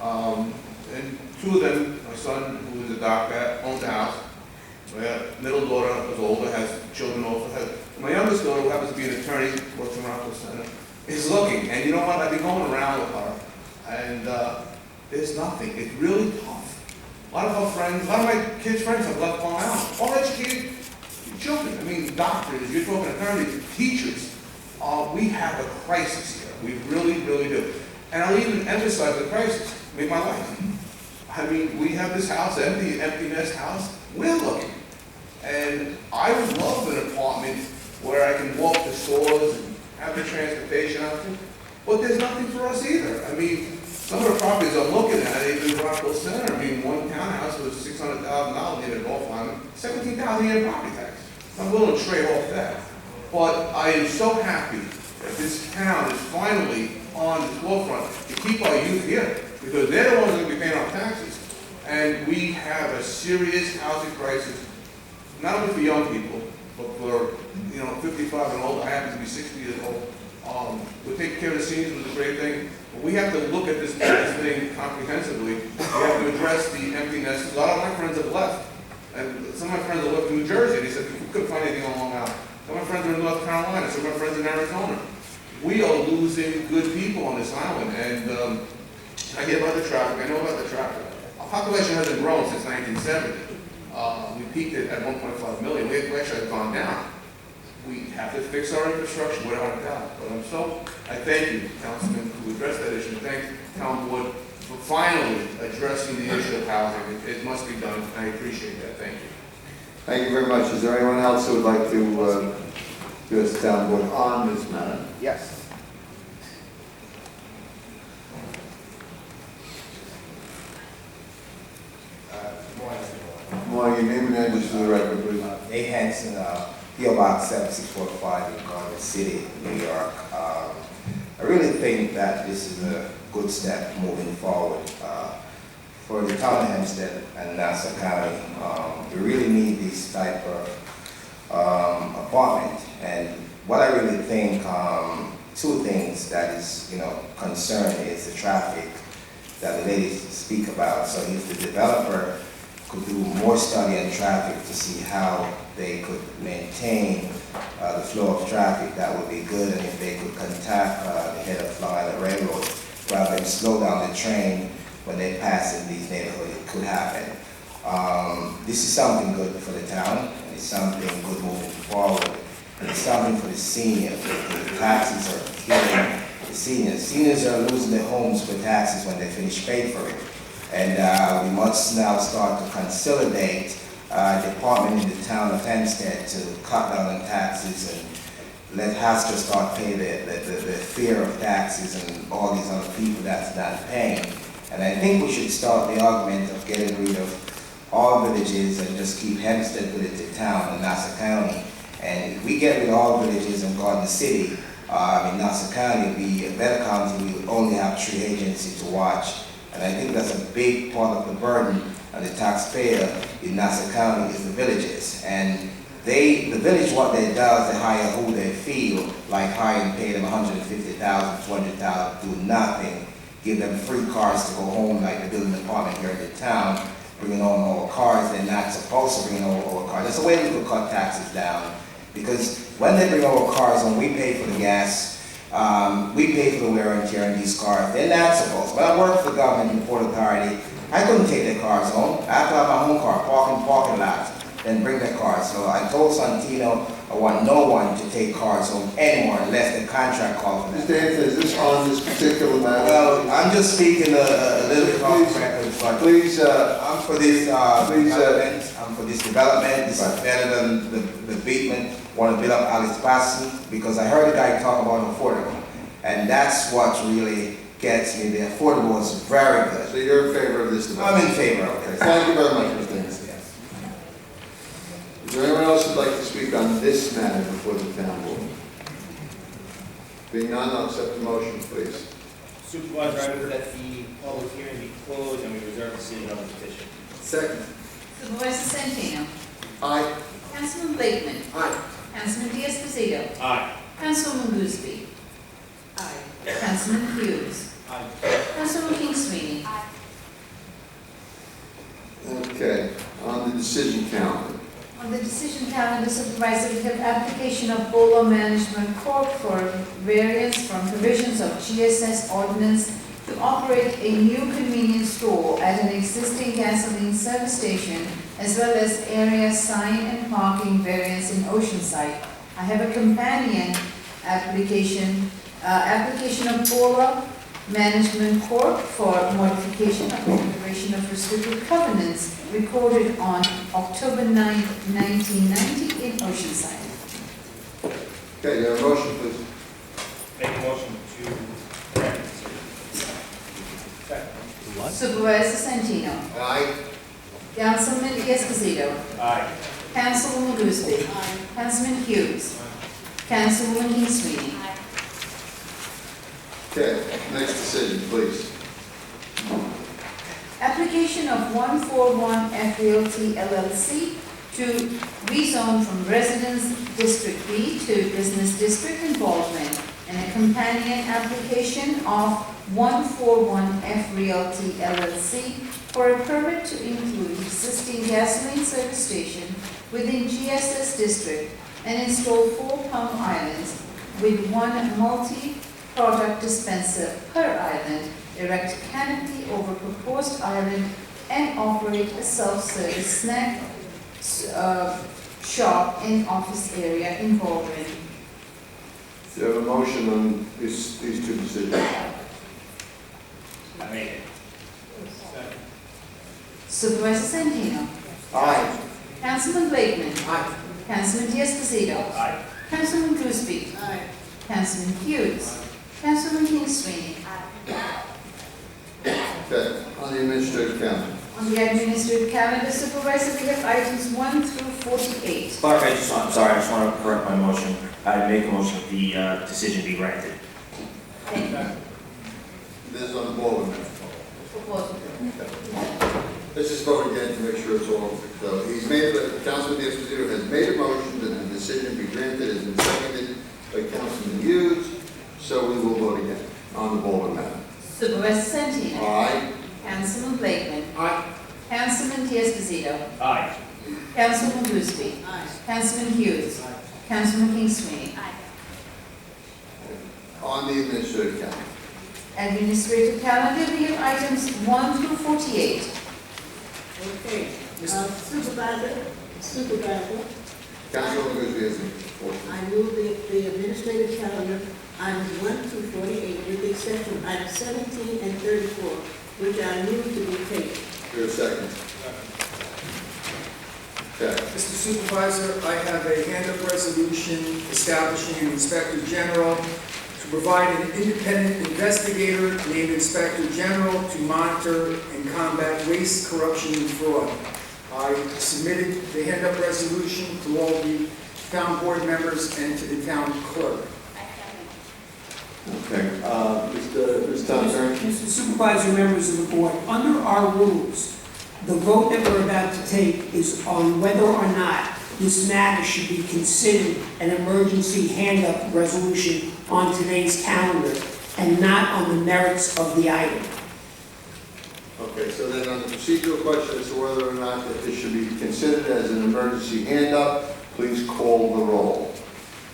and 2 of them, my son, who is a doctor, owns a house. My middle daughter, who's older, has children also. My youngest daughter, who happens to be an attorney, works in Rockville Center, is looking. And you know what? I've been going around with her, and there's nothing. It's really tough. A lot of her friends, a lot of my kids' friends have left Long Island. All educated children. I mean, doctors, you're talking attorneys, teachers. We have a crisis here. We really, really do. And I'll even emphasize the crisis. I mean, my life. I mean, we have this house, empty nest house. We're looking. And I would love an apartment where I can walk to stores and have the transportation option. But there's nothing for us either. I mean, some of the properties I'm looking at, even in Rockville Center, I mean, one townhouse was $600,000 near the golf line, $17,000 a year property tax. I'm willing to trade off that. But I am so happy that this town is finally on the forefront to keep our youth here, because they're the ones that will be paying our taxes. And we have a serious housing crisis, not only for young people, but for 55 and older. I happen to be 60 years old. We're taking care of the seniors, which is a great thing. But we have to look at this thing comprehensively. We have to address the empty nesters. A lot of my friends have left. And some of my friends have left in New Jersey. They said we couldn't find anything on Long Island. Some of my friends are in North Carolina. Some of my friends are in Arizona. We are losing good people on this island. And I hear about the traffic. I know about the traffic. Our population hasn't grown since 1970. We peaked at 1.5 million. We actually have gone down. We have to fix our infrastructure without a doubt. But I thank you, Councilman, who addressed that issue. Thank the town board for finally addressing the issue of housing. It must be done. I appreciate that. Thank you. Thank you very much. Is there anyone else who would like to address the town board on this matter? Yes. Good morning. Your name and address for the record, please. A. Hanson, PO Box 7645 in Garden City, New York. I really think that this is a good step moving forward for the town of Hempstead and Nassau County. We really need this type of apartment. And what I really think, 2 things that is, concern is the traffic that the ladies speak about. So if the developer could do more study on traffic to see how they could maintain the flow of traffic, that would be good. And if they could contact the head of Long Island Railroad, rather than slow down the train when they pass in these neighborhoods, it could happen. This is something good for the town, and it's something good moving forward. And it's something for the seniors. The taxes are killing the seniors. Seniors are losing their homes for taxes when they finish paying for it. And we must now start to consolidate department in the town of Hempstead to cut down on taxes and let Haskell start paying the fear of taxes and all these other people that's not paying. And I think we should start the argument of getting rid of all villages and just keep Hempstead village a town in Nassau County. And if we get rid of all villages and Garden City, in Nassau County, it would be a better county. We would only have 3 agencies to watch. And I think that's a big part of the burden on the taxpayer in Nassau County is the villages. And the village, what they do is they hire who they feel like hiring, pay them $150,000, $200,000, do nothing, give them free cars to go home like the building department here in the town, bringing on more cars. They're not supposed to bring on more cars. That's the way we could cut taxes down. Because when they bring over cars and we pay for the gas, we pay for the wear and tear in these cars. They're not supposed. When I worked for the government in the Port Authority, I couldn't take their cars home. I have to have my own car, parking lots, then bring their cars. So I told Santino I want no one to take cars home anymore unless the contract calls for that. Mr. Hanson, is this on this particular matter? Well, I'm just speaking a little bit off the record, but please, I'm for this development. I'm for this development. This is better than the Beatman want to build up Alice Basin, because I heard a guy talk about affordable, and that's what really gets me. The affordable is very good. So you're in favor of this device? I'm in favor of it. Thank you very much, Mr. Hanson. Is there anyone else who'd like to speak on this matter before the town board? Being none, I'll accept the motion, please. Supervisor, I move that the public hearing be closed and we reserve decision on the petition. Second. Supervisor Santino. Aye. Councilman Blakeman. Aye. Councilman Diaz-Pasito. Aye. Councilwoman Gooseby. Councilman Hughes. Aye. Councilwoman King Sweeney. Okay, on the decision calendar. On the decision calendar, Supervisor, we have application of Bolo Management Corp. for variance from provisions of GSS ordinance to operate a new convenience store at an existing gasoline service station, as well as area sign and parking variance in Oceanside. I have a companion application, of Bolo Management Corp. for modification of configuration of restricted covenants recorded on October 9, 1990 in Oceanside. Okay, you have a motion, please. Make a motion to grant the decision. Second. Supervisor Santino. Aye. Councilman Esposito. Aye. Councilwoman Gooseby. Councilman Hughes. Councilwoman King Sweeney. Okay, next decision, please. Application of 141 F Realty LLC to rezone from Residence District B to Business District involvement, and a companion application of 141 F Realty LLC for a permit to include existing gasoline service station within GSS District and install 4 pump islands with 1 multi-product dispenser per island, erect canopy over proposed island, and operate a self-service snack shop in office area involving. Do you have a motion on these 2 decisions? I make it. Supervisor Santino. Aye. Councilman Blakeman. Aye. Councilman Diaz-Pasito. Aye. Councilman Gooseby. Councilman Hughes. Councilman King Sweeney. Okay, on the administrative calendar. On the administrative calendar, Supervisor, we have items 1 through 48. Clerk, I just want to correct my motion. I make a motion that the decision be granted. Thank you. This is on the board. Proposal. Let's just vote again to make sure it's all, so he's made, Councilman Esposito has made a motion that the decision be granted, has been seconded by Councilman Hughes, so we will vote again on the Baldwin matter. Supervisor Santino. Aye. Councilman Blakeman. Aye. Councilman Diaz-Pasito. Aye. Councilman Gooseby. Councilman Hughes. Councilman King Sweeney. On the administrative calendar. Administrative calendar, we have items 1 through 48. Okay, Supervisor, Councilwoman Gooseby has the I move the administrative calendar, items 1 through 48, with the exception of items 17 and 34, which I move to be taken. Here, a second. Okay. Mr. Supervisor, I have a hand-up resolution establishing an Inspector General to provide an independent investigator named Inspector General to monitor and combat waste, corruption, and fraud. I submitted the hand-up resolution to all the town board members and to the town clerk. Okay, Mr. Thompson. Mr. Supervisor, members of the board, under our rules, the vote that we're about to take is on whether or not this matter should be considered an emergency hand-up resolution on today's calendar and not on the merits of the item. Okay, so then on the procedural question as to whether or not that this should be considered as an emergency hand-up, please call the roll.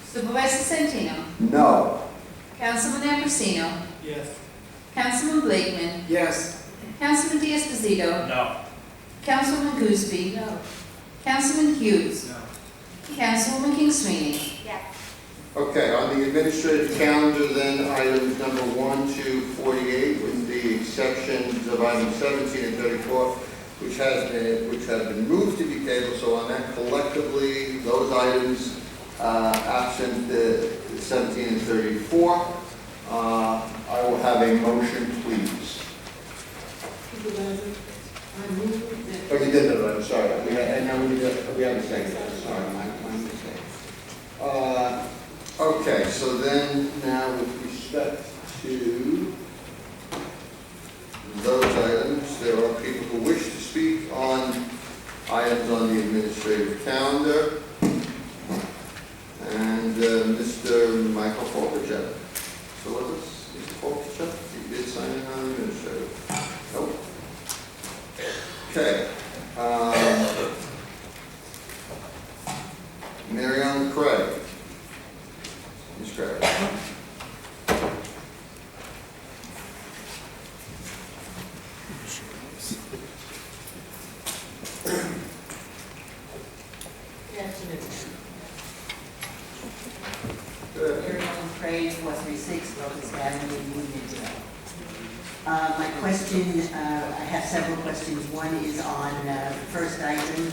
Supervisor Santino. No. Councilman Ambrosino. Yes. Councilman Blakeman. Yes. Councilman Diaz-Pasito. No. Councilman Gooseby. No. Councilman Hughes. No. Councilwoman King Sweeney. Yes. Okay, on the administrative calendar then, items number 1 to 48, with the exceptions of items 17 and 34, which have been moved to be tabled. So on that collectively, those items absent the 17 and 34, I will have a motion, please. Supervisor, I move that. Oh, you did that, I'm sorry. We have a second. Sorry, my mistake. Okay, so then now with respect to those items, there are people who wish to speak on items on the administrative calendar. And Mr. Michael Folkercheck. So with us, Mr. Folkercheck, you did sign in on the administrative. Nope. Okay. Marion Craig. Ms. Craig. Good afternoon. Mary Ellen Craig, 436 Locust Avenue, Unionville. My question, I have several questions. One is on the first item,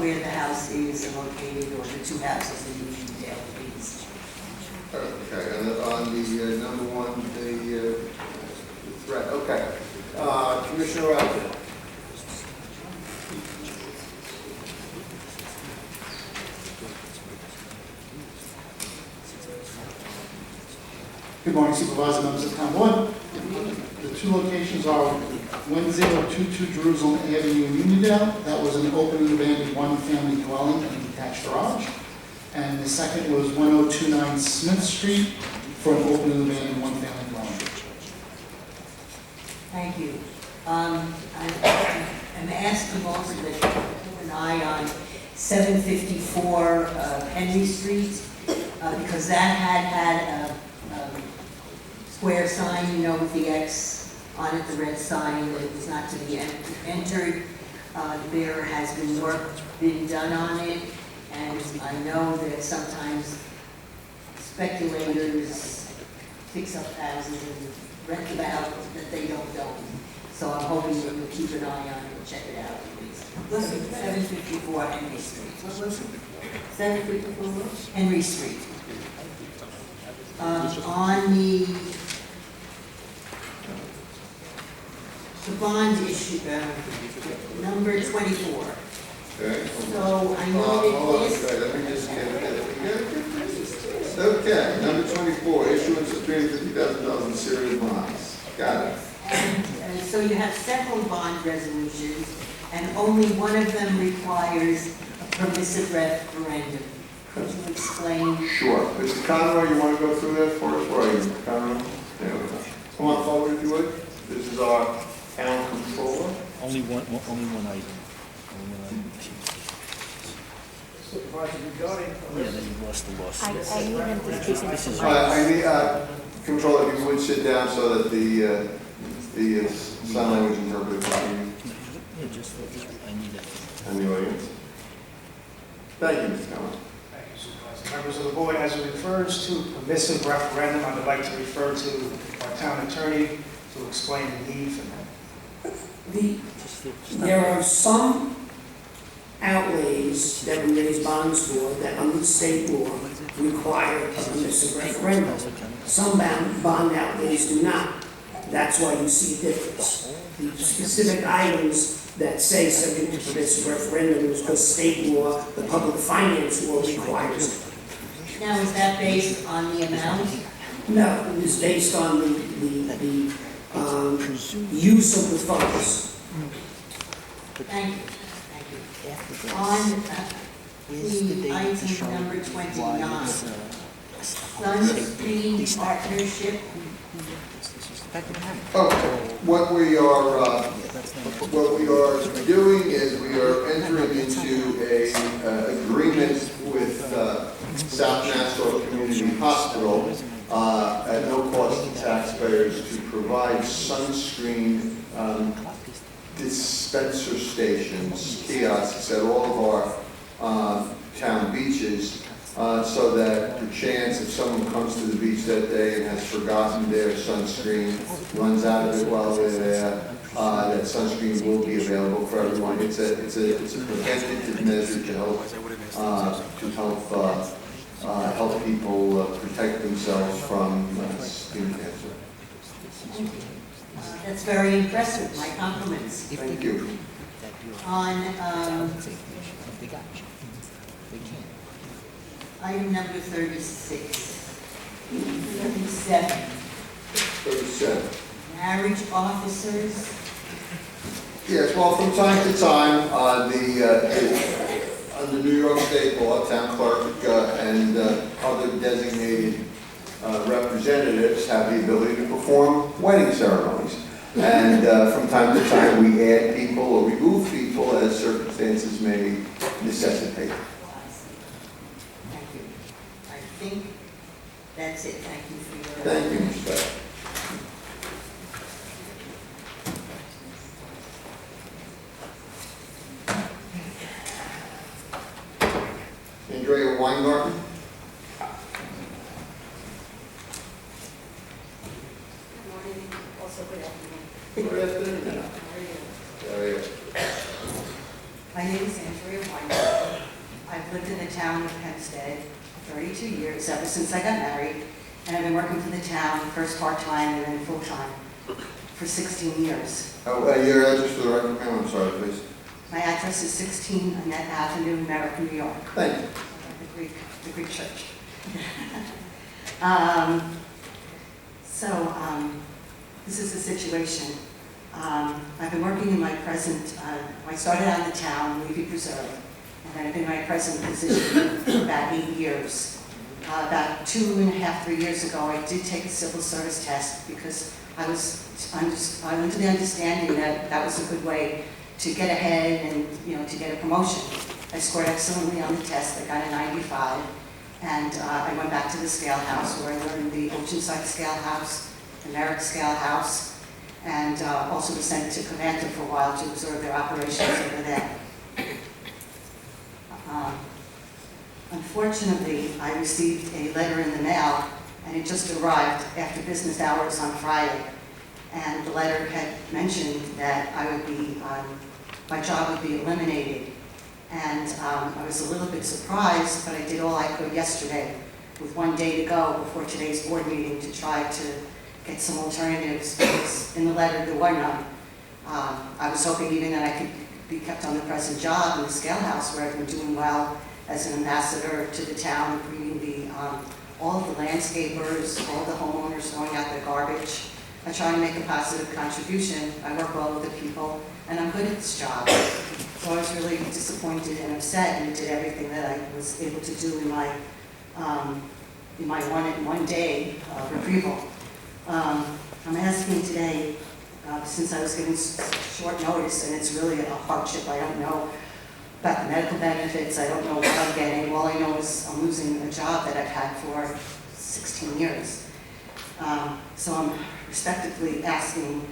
where the house is located, or the two houses in Unionville, please. Okay, and on the number one, the threat. Okay. Commissioner Alden. Good morning, Supervisor, members of the Town Board. The two locations are 1022 Jerusalem Avenue in Uniondale. That was an open and abandoned one-family dwelling and detached garage. And the second was 1029 Smith Street for an open and abandoned one-family dwelling. Thank you. I'm asking also that you keep an eye on 754 Henry Street, because that had a square sign, you know, with the X on it, the red sign, that it was not to be entered. There has been work been done on it, and I know that sometimes speculators fix up houses and rent them out that they don't own. So I'm hoping that you'll keep an eye on it and check it out, please. 754 Henry Street. What was it? 754? Henry Street. On the bond issue, number 24. Okay. So I know that this. Let me just get it. Okay, number 24, issuance of $350,000 in serious bonds. Got it. And so you have several bond resolutions, and only one of them requires a permissive referendum. Could you explain? Sure. Mr. Conroy, you want to go through that for us? Where are you, Mr. Conroy? There we go. Come on forward if you would. This is our town controller. Only one item. Only one item. Supervisor, regarding. Yeah, then you lost the loss. I need him to speak. This is I need, controller, if you would sit down so that the sign language interpreter can hear you. Yeah, just I need that. And the audience. Thank you, Mr. Conroy. Thank you, Supervisor. Members of the board, as it refers to permissive referendum, I would like to refer to our town attorney to explain the need for that. There are some outlays that we raise bonds for that under state law require a permissive referendum. Some bond outlays do not. That's why you see a difference. The specific items that say subject to permissive referendum is because state law, the public finance law requires it. Now, is that based on the amount? No, it is based on the use of the funds. Thank you. On the item number 29, Sunstream Partnership. Okay, what we are doing is we are entering into a agreement with South Nassau Community Hospital at no cost to taxpayers to provide sunscreen dispenser stations, kiosks at all of our town beaches, so that perchance if someone comes to the beach that day and has forgotten their sunscreen, runs out of it while they're there, that sunscreen will be available for everyone. It's a preventative measure to help people protect themselves from skin cancer. That's very impressive, my compliments. Thank you. On item number 36, 37, 37. marriage officers. Yes, well, from time to time, under New York State law, town clerk and other designated representatives have the ability to perform wedding ceremonies. And from time to time, we add people or remove people as circumstances may necessitate. Thank you. I think that's it. Thank you for your... Thank you, Mr. Beck. Andrea Weingarten. Good morning, also good afternoon. Good afternoon. How are you? My name is Andrea Weinberg. I've lived in the town of Hempstead for 32 years, ever since I got married, and I've been working for the town, first part-time and then full-time, for 16 years. Oh, your address for the record, ma'am, I'm sorry, please. My address is 16 Annette Avenue, Merrick, New York. Thank you. The Greek church. This is the situation. I've been working in my present, I started out in the town, Levy Preserve, and I've been in my present position for about 8 years. About 2.5, 3 years ago, I did take a civil service test because I was under the understanding that that was a good way to get ahead and, to get a promotion. I scored excellently on the test. I got a 95, and I went back to the scale house where I learned the Oceanside Scale House, the Merrick Scale House, and also was sent to Covanta for a while to observe their operations over there. Unfortunately, I received a letter in the mail, and it just arrived after business hours on Friday. And the letter had mentioned that I would be, my job would be eliminated. And I was a little bit surprised, but I did all I could yesterday with 1 day to go before today's board meeting to try to get some alternatives, because in the letter there were none. I was hoping even that I could be kept on the present job in the scale house where I've been doing well as an ambassador to the town, greeting all of the landscapers, all the homeowners throwing out their garbage. I try to make a positive contribution. I work well with the people, and I'm good at this job. So I was really disappointed and upset, and did everything that I was able to do in my one day retrieval. I'm asking today, since I was given short notice, and it's really a hardship. I don't know about the medical benefits. I don't know what I'm getting. All I know is I'm losing a job that I've had for 16 years. So I'm respectfully asking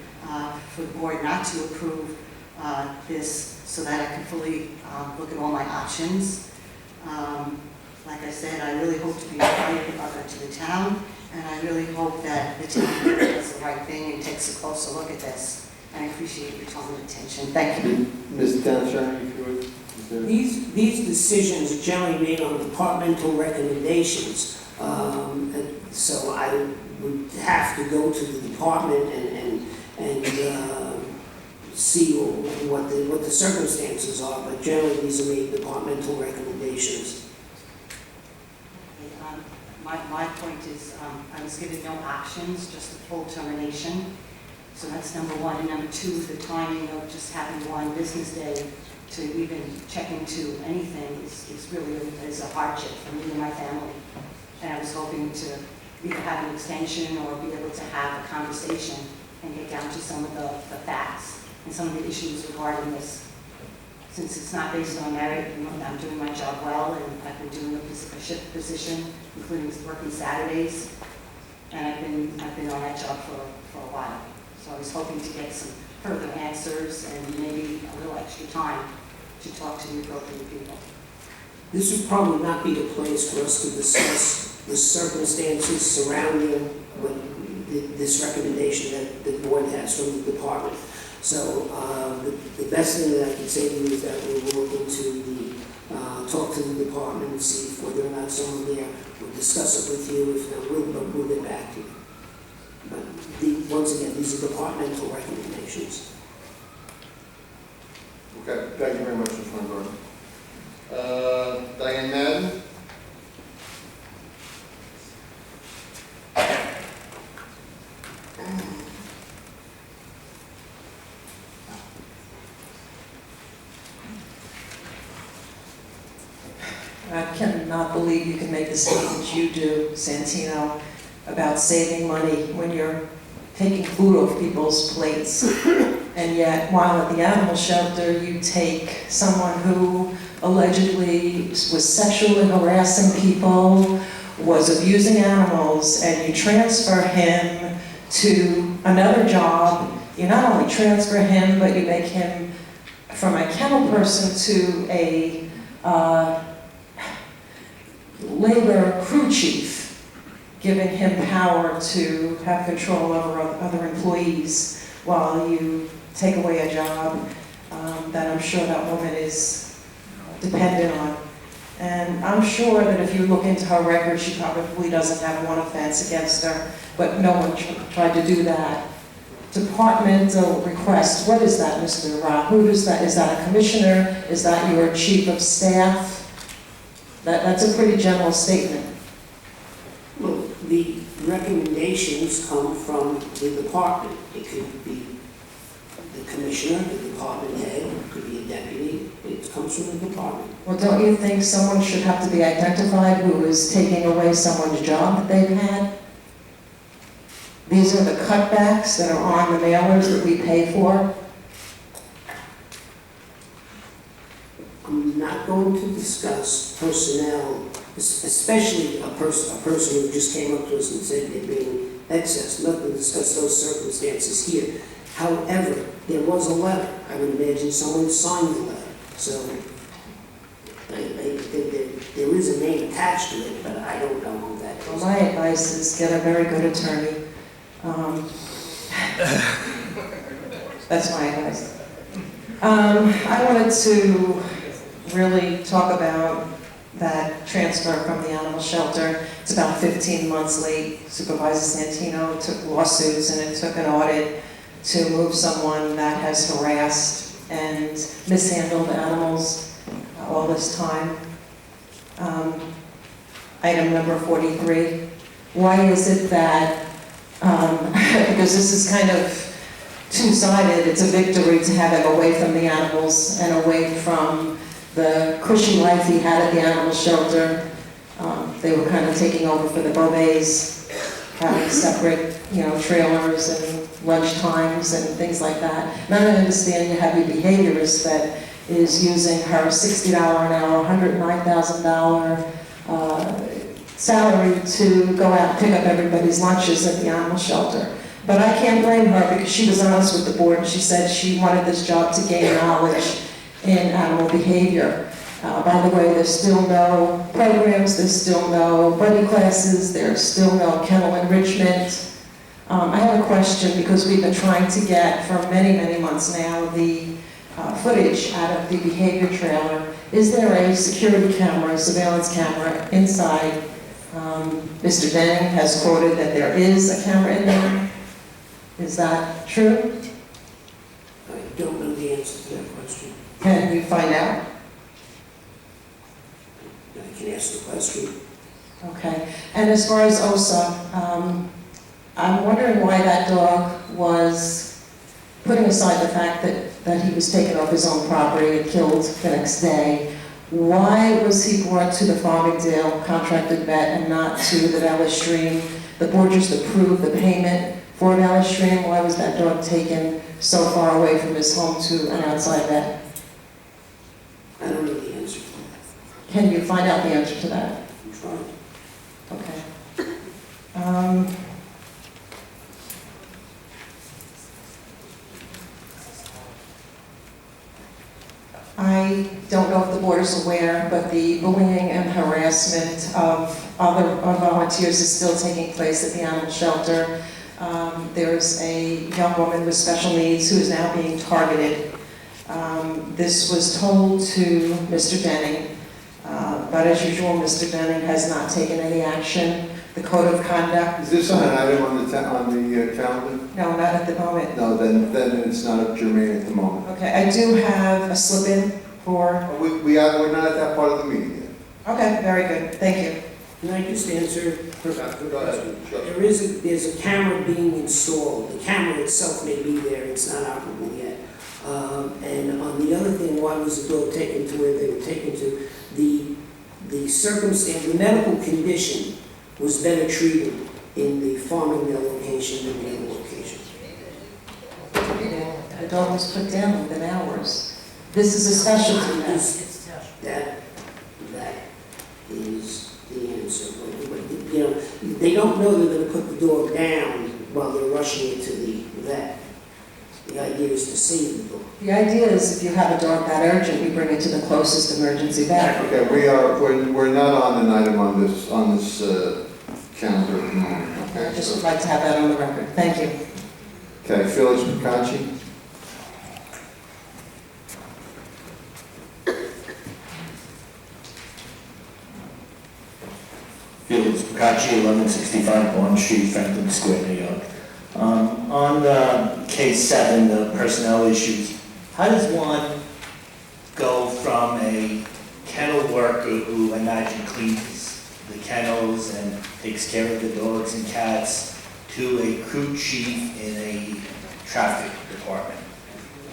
for the board not to approve this, so that I can fully look at all my options. Like I said, I really hope to be invited to the town, and I really hope that the town does the right thing and takes a closer look at this. And I appreciate your time and attention. Thank you. Ms. Dancer, if you would. These decisions are generally made on departmental recommendations. So I would have to go to the department and see what the circumstances are, but generally these are made departmental recommendations. My point is, I was given no options, just a full termination. So that's number one. And number two, the timing of just having one business day to even check into anything is really a hardship for me and my family. And I was hoping to either have an extension or be able to have a conversation and get down to some of the facts and some of the issues regarding this. Since it's not based on merit, I'm doing my job well, and I've been doing a shift position, including working Saturdays, and I've been on that job for a while. So I was hoping to get some further answers and maybe a little extra time to talk to the appropriate people. This would probably not be the place for us to discuss the circumstances surrounding this recommendation that the board has from the department. So the best thing that I can say to you is that we will look into talk to the department and see whether or not someone there will discuss it with you. If not, we'll move it back to you. Once again, these are departmental recommendations. Okay, thank you very much, Mr. Weingarten. Diane Madden? I cannot believe you can make the statement you do, Santino, about saving money when you're taking food off people's plates. And yet, while at the animal shelter, you take someone who allegedly was sexually harassing people, was abusing animals, and you transfer him to another job. You not only transfer him, but you make him from a kennel person to a labor crew chief, giving him power to have control over other employees while you take away a job that I'm sure that woman is dependent on. And I'm sure that if you look into her record, she probably doesn't have one offense against her, but no one tried to do that. Departmental request, what is that, Mr. Ra? Who is that? Is that a commissioner? Is that your chief of staff? That's a pretty general statement. Well, the recommendations come from the department. It could be the commissioner, the department head, it could be a deputy. It comes from the department. Well, don't you think someone should have to be identified who is taking away someone's job that they've had? These are the cutbacks that are on the mailers that we pay for. I'm not going to discuss personnel, especially a person who just came up to us and said they're being excess. Not to discuss those circumstances here. However, there was a letter. I would imagine someone signed the letter. So I think there is a name attached to it, but I don't know who that is. Well, my advice is get a very good attorney. That's my advice. I wanted to really talk about that transfer from the animal shelter. It's about 15 months late. Supervisor Santino took lawsuits and it took an audit to move someone that has harassed and mishandled animals all this time. Item number 43. Why is it that, because this is kind of two-sided, it's a victory to have him away from the animals and away from the cushy life he had at the animal shelter. They were kind of taking over for the Beauvays, having separate, trailers and lunch times and things like that. And I understand you have your behaviorist that is using her $60 an hour, $109,000 salary to go out and pick up everybody's lunches at the animal shelter. But I can't blame her because she was honest with the board and she said she wanted this job to gain knowledge in animal behavior. By the way, there's still no programs, there's still no buddy classes, there's still no kennel enrichment. I have a question because we've been trying to get for many, many months now the footage out of the behavior trailer. Is there a security camera, surveillance camera inside? Mr. Denning has quoted that there is a camera in there. Is that true? I don't know the answer to that question. Can you find out? I can ask the question. Okay. And as far as OSA, I'm wondering why that dog was, putting aside the fact that he was taken off his own property and killed the next day, why was he brought to the Farmingdale contracted vet and not to the Valley Stream? The board just approved the payment for Valley Stream. Why was that dog taken so far away from his home to an outside vet? I don't know the answer to that. Can you find out the answer to that? I'm trying. Okay. I don't know if the board is aware, but the bullying and harassment of volunteers is still taking place at the animal shelter. There's a young woman with special needs who is now being targeted. This was told to Mr. Denning, but but as usual, Mr. Denning has not taken any action. The code of conduct, Is this on an item on the calendar? no, not at the moment. No, then it's not germane at the moment. Okay, I do have a slip-in for, We're not at that part of the meeting yet. okay, very good, thank you. Can I just answer? Go ahead, sure. There's a camera being installed. The camera itself may be there, it's not operable yet. And on the other thing, why was the dog taken to where they were taken to? The circumstance, the medical condition was better treated in the farming mill location than the other location. The dog was put down within hours. This is a specialty now. That is the answer. But, you know, they don't know they're gonna put the dog down while they're rushing it to the vet. The idea is to save the dog. The idea is if you have a dog that urgent, you bring it to the closest emergency vet. Okay, we're not on an item on this calendar at the moment. I just would like to have that on the record. Thank you. Okay, Phyllis Picacci? Felix Picacci, 1165 Bond Street, Franklin Square, New York. On case 7, the personnel issues, how does one go from a kennel worker who I imagine cleans the kennels and takes care of the dogs and cats to a crew chief in a traffic department?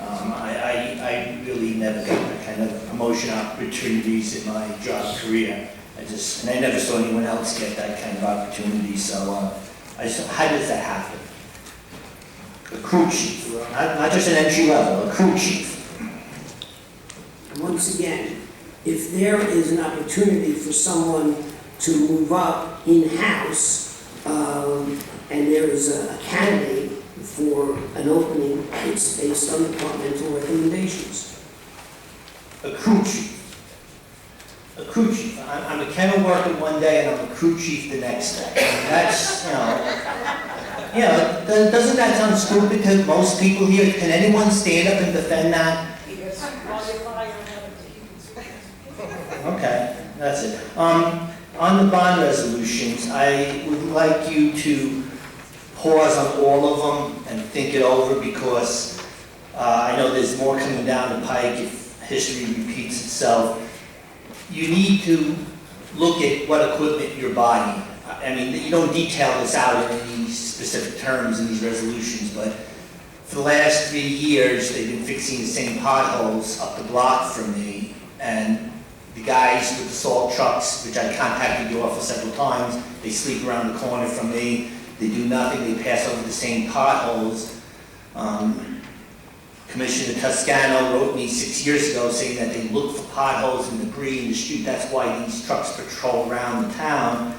I really never got that kind of promotion opportunities in my job career. And I never saw anyone else get that kind of opportunity, so how does that happen? A crew chief, not just an entry level, a crew chief. Once again, if there is an opportunity for someone to move up in-house, and there is a candidate for an opening, it's based on departmental recommendations. A crew chief. A crew chief. I'm a kennel worker one day and I'm a crew chief the next day. That's, doesn't that sound stupid to most people here? Can anyone stand up and defend that? Okay, that's it. On the bond resolutions, I would like you to pause on all of them and think it over because I know there's more coming down the pike if history repeats itself. You need to look at what equipment you're buying. I mean, you don't detail this out in any specific terms in these resolutions, but for the last 3 years, they've been fixing the same potholes up the block from me, and the guys with the salt trucks, which I contacted your office several times, they sleep around the corner from me, they do nothing, they pass over the same potholes. Commissioner Toscano wrote me 6 years ago saying that they look for potholes and debris in the street. That's why these trucks patrol around the town.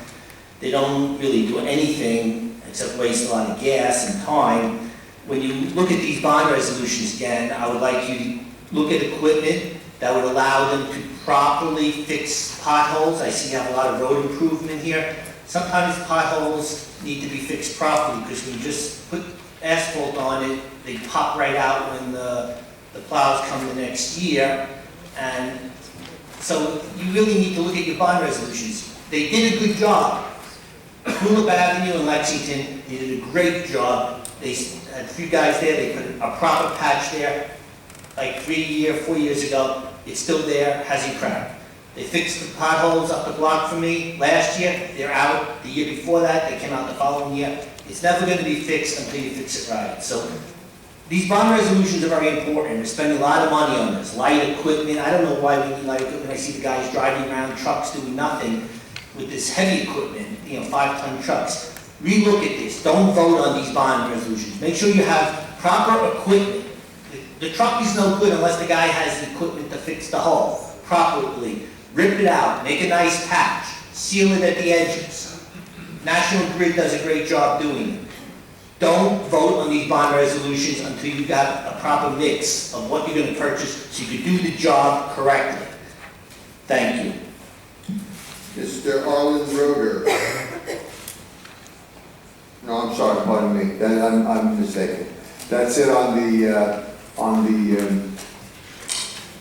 They don't really do anything except waste a lot of gas and time. When you look at these bond resolutions again, I would like you to look at equipment that would allow them to properly fix potholes. I see you have a lot of road improvement here. Sometimes potholes need to be fixed properly because when you just put asphalt on it, they pop right out when the plows come the next year. And so you really need to look at your bond resolutions. They did a good job. Tulip Avenue in Lexington, they did a great job. They had 3 guys there, they put a proper patch there like 4 years ago. It's still there, hasn't cracked. They fixed the potholes up the block for me last year. They're out. The year before that, they came out the following year. It's never going to be fixed until you fix it right. So these bond resolutions are very important. We're spending a lot of money on this. Light equipment. I don't know why we need light equipment. I see the guys driving around trucks doing nothing with this heavy equipment, 5-ton trucks. Relook at this. Don't vote on these bond resolutions. Make sure you have proper equipment. The truck is no good unless the guy has the equipment to fix the hole properly. Rip it out. Make a nice patch. Seal it at the edges. National Grid does a great job doing it. Don't vote on these bond resolutions until you've got a proper mix of what you're going to purchase so you can do the job correctly. Thank you. Mr. Arlen Roeder. No, I'm sorry, pardon me. I'm mistaken. That's it on the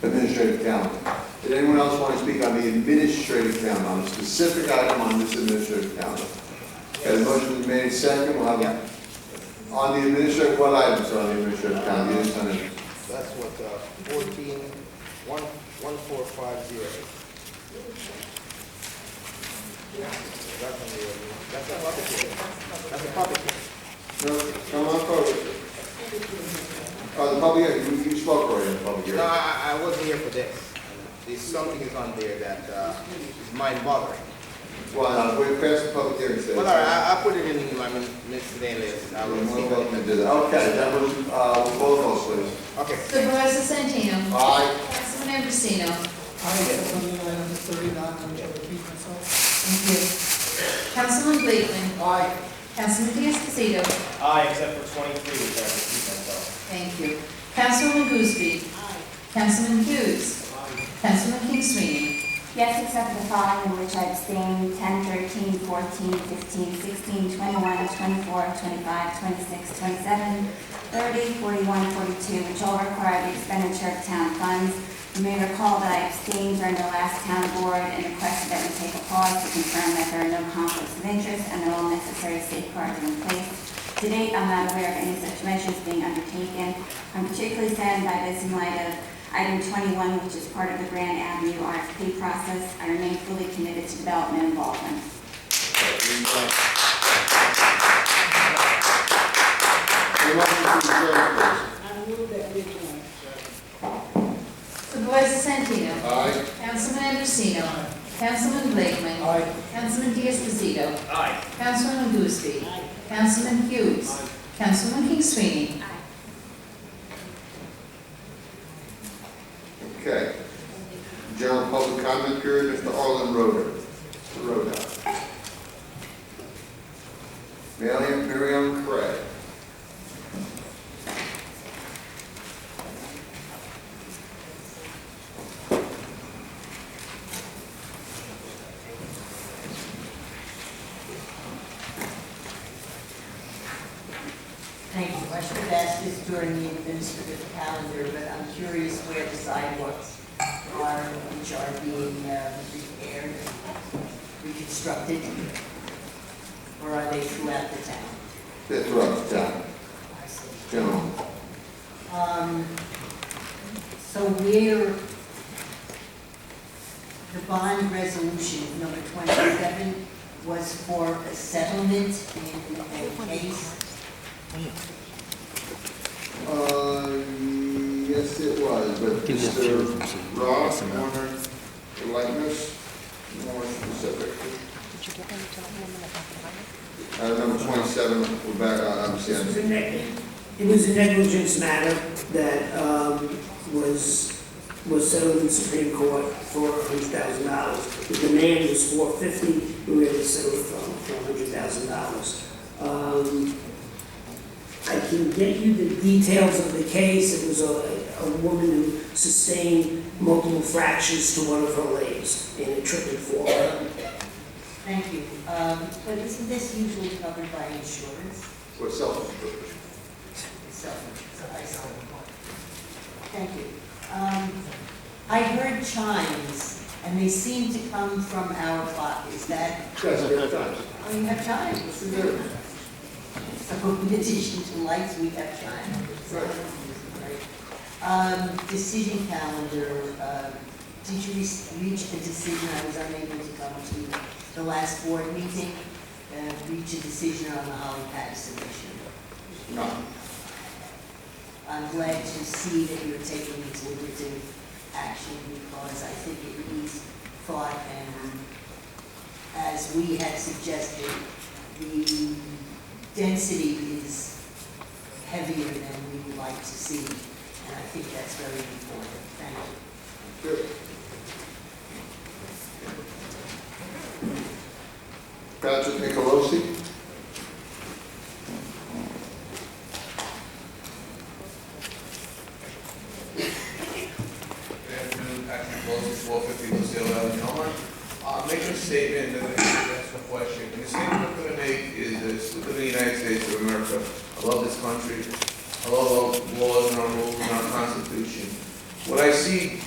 administrative calendar. Did anyone else want to speak on the administrative calendar, on a specific item on this administrative calendar? Okay, the motion is made second, we'll have, on the administrative, what items are on the administrative calendar? You just want to- That's what, 14-1450. That's a public hearing. That's a public hearing. No, come on forward. The public hearing, you spoke already in the public hearing. No, I wasn't here for this. There's something is on there that is mind-boggling. Well, we're past the public hearing stage. Well, all right, I'll put it in my miscellaneous list. I will We're speak welcome on to do that. Okay, that was, roll call, please. Okay. Supervisor Santino. Aye. Councilman Ambrosino. Thank you. Councilman Blakeman. Aye. Councilman D'Esposito. Aye, except for 23, which I repeat myself. Thank you. Councilwoman Gooseby. Councilman Hughes. Councilman King Sweeney. Yes, except for the following, in which I abstain: 10, 13, 14, 15, 16, 21, 24, 25, 26, 27, 30, 41, 42, which all require the expenditure of town funds. You may recall that I abstained during the last town board and requested that we take a pause to confirm that there are no conflicts of interest and that all necessary safeguards are in place. To date, I'm not aware of any such measures being undertaken. I'm particularly saddened by this in light of item 21, which is part of the Grand Avenue RFP process. I remain fully committed to development involvement. Supervisor Santino. Aye. Councilman Ambrosino. Councilman Blakeman. Aye. Councilman D'Esposito. Aye. Councilwoman Gooseby. Councilman Hughes. Councilman King Sweeney. Okay. General public comment period, Mr. Arlen Roder. Mr. Roder. Miriam Craig. Thank you. I should have asked this during the administrative calendar, but I'm curious where the sidewalks are, which are being repaired, reconstructed, or are they throughout the town? They're throughout the town. I see. General. So where the bond resolution number 27 was for a settlement in a case? Yes, it was, but Mr. Ross, Warner, Lightness, more specific. Number 27, we're back on, I'm seeing. It was a negligence matter that was settled in Supreme Court for $100,000. The demand was $450,000. We were able to settle it for $100,000. I can get you the details of the case. It was a woman who sustained multiple fractures to one of her legs in a trip and fall. Thank you. But isn't this usually covered by insurance? For self-insurance. Thank you. I heard chimes, and they seem to come from our clock. Is that? Yes, we have chimes. Oh, you have chimes? So in addition to lights, we have chimes. Right. Decision calendar, did you reach a decision? I was unable to come to the last board meeting, reach a decision on the Holly Patterson issue. No. I'm glad to see that you're taking deliberative action because I think it needs thought, and as we had suggested, the density is heavier than we would like to see, and I think that's very important. Thank you. Good. Patrick Nicolosi. Good afternoon, Patrick Wilson, 450 Lucille Avenue, Elmhurst. I'm making a statement and then I'm going to ask a question. And the statement I'm going to make is this: we live in the United States of America. I love this country. I love our laws and our rules and our Constitution. What I see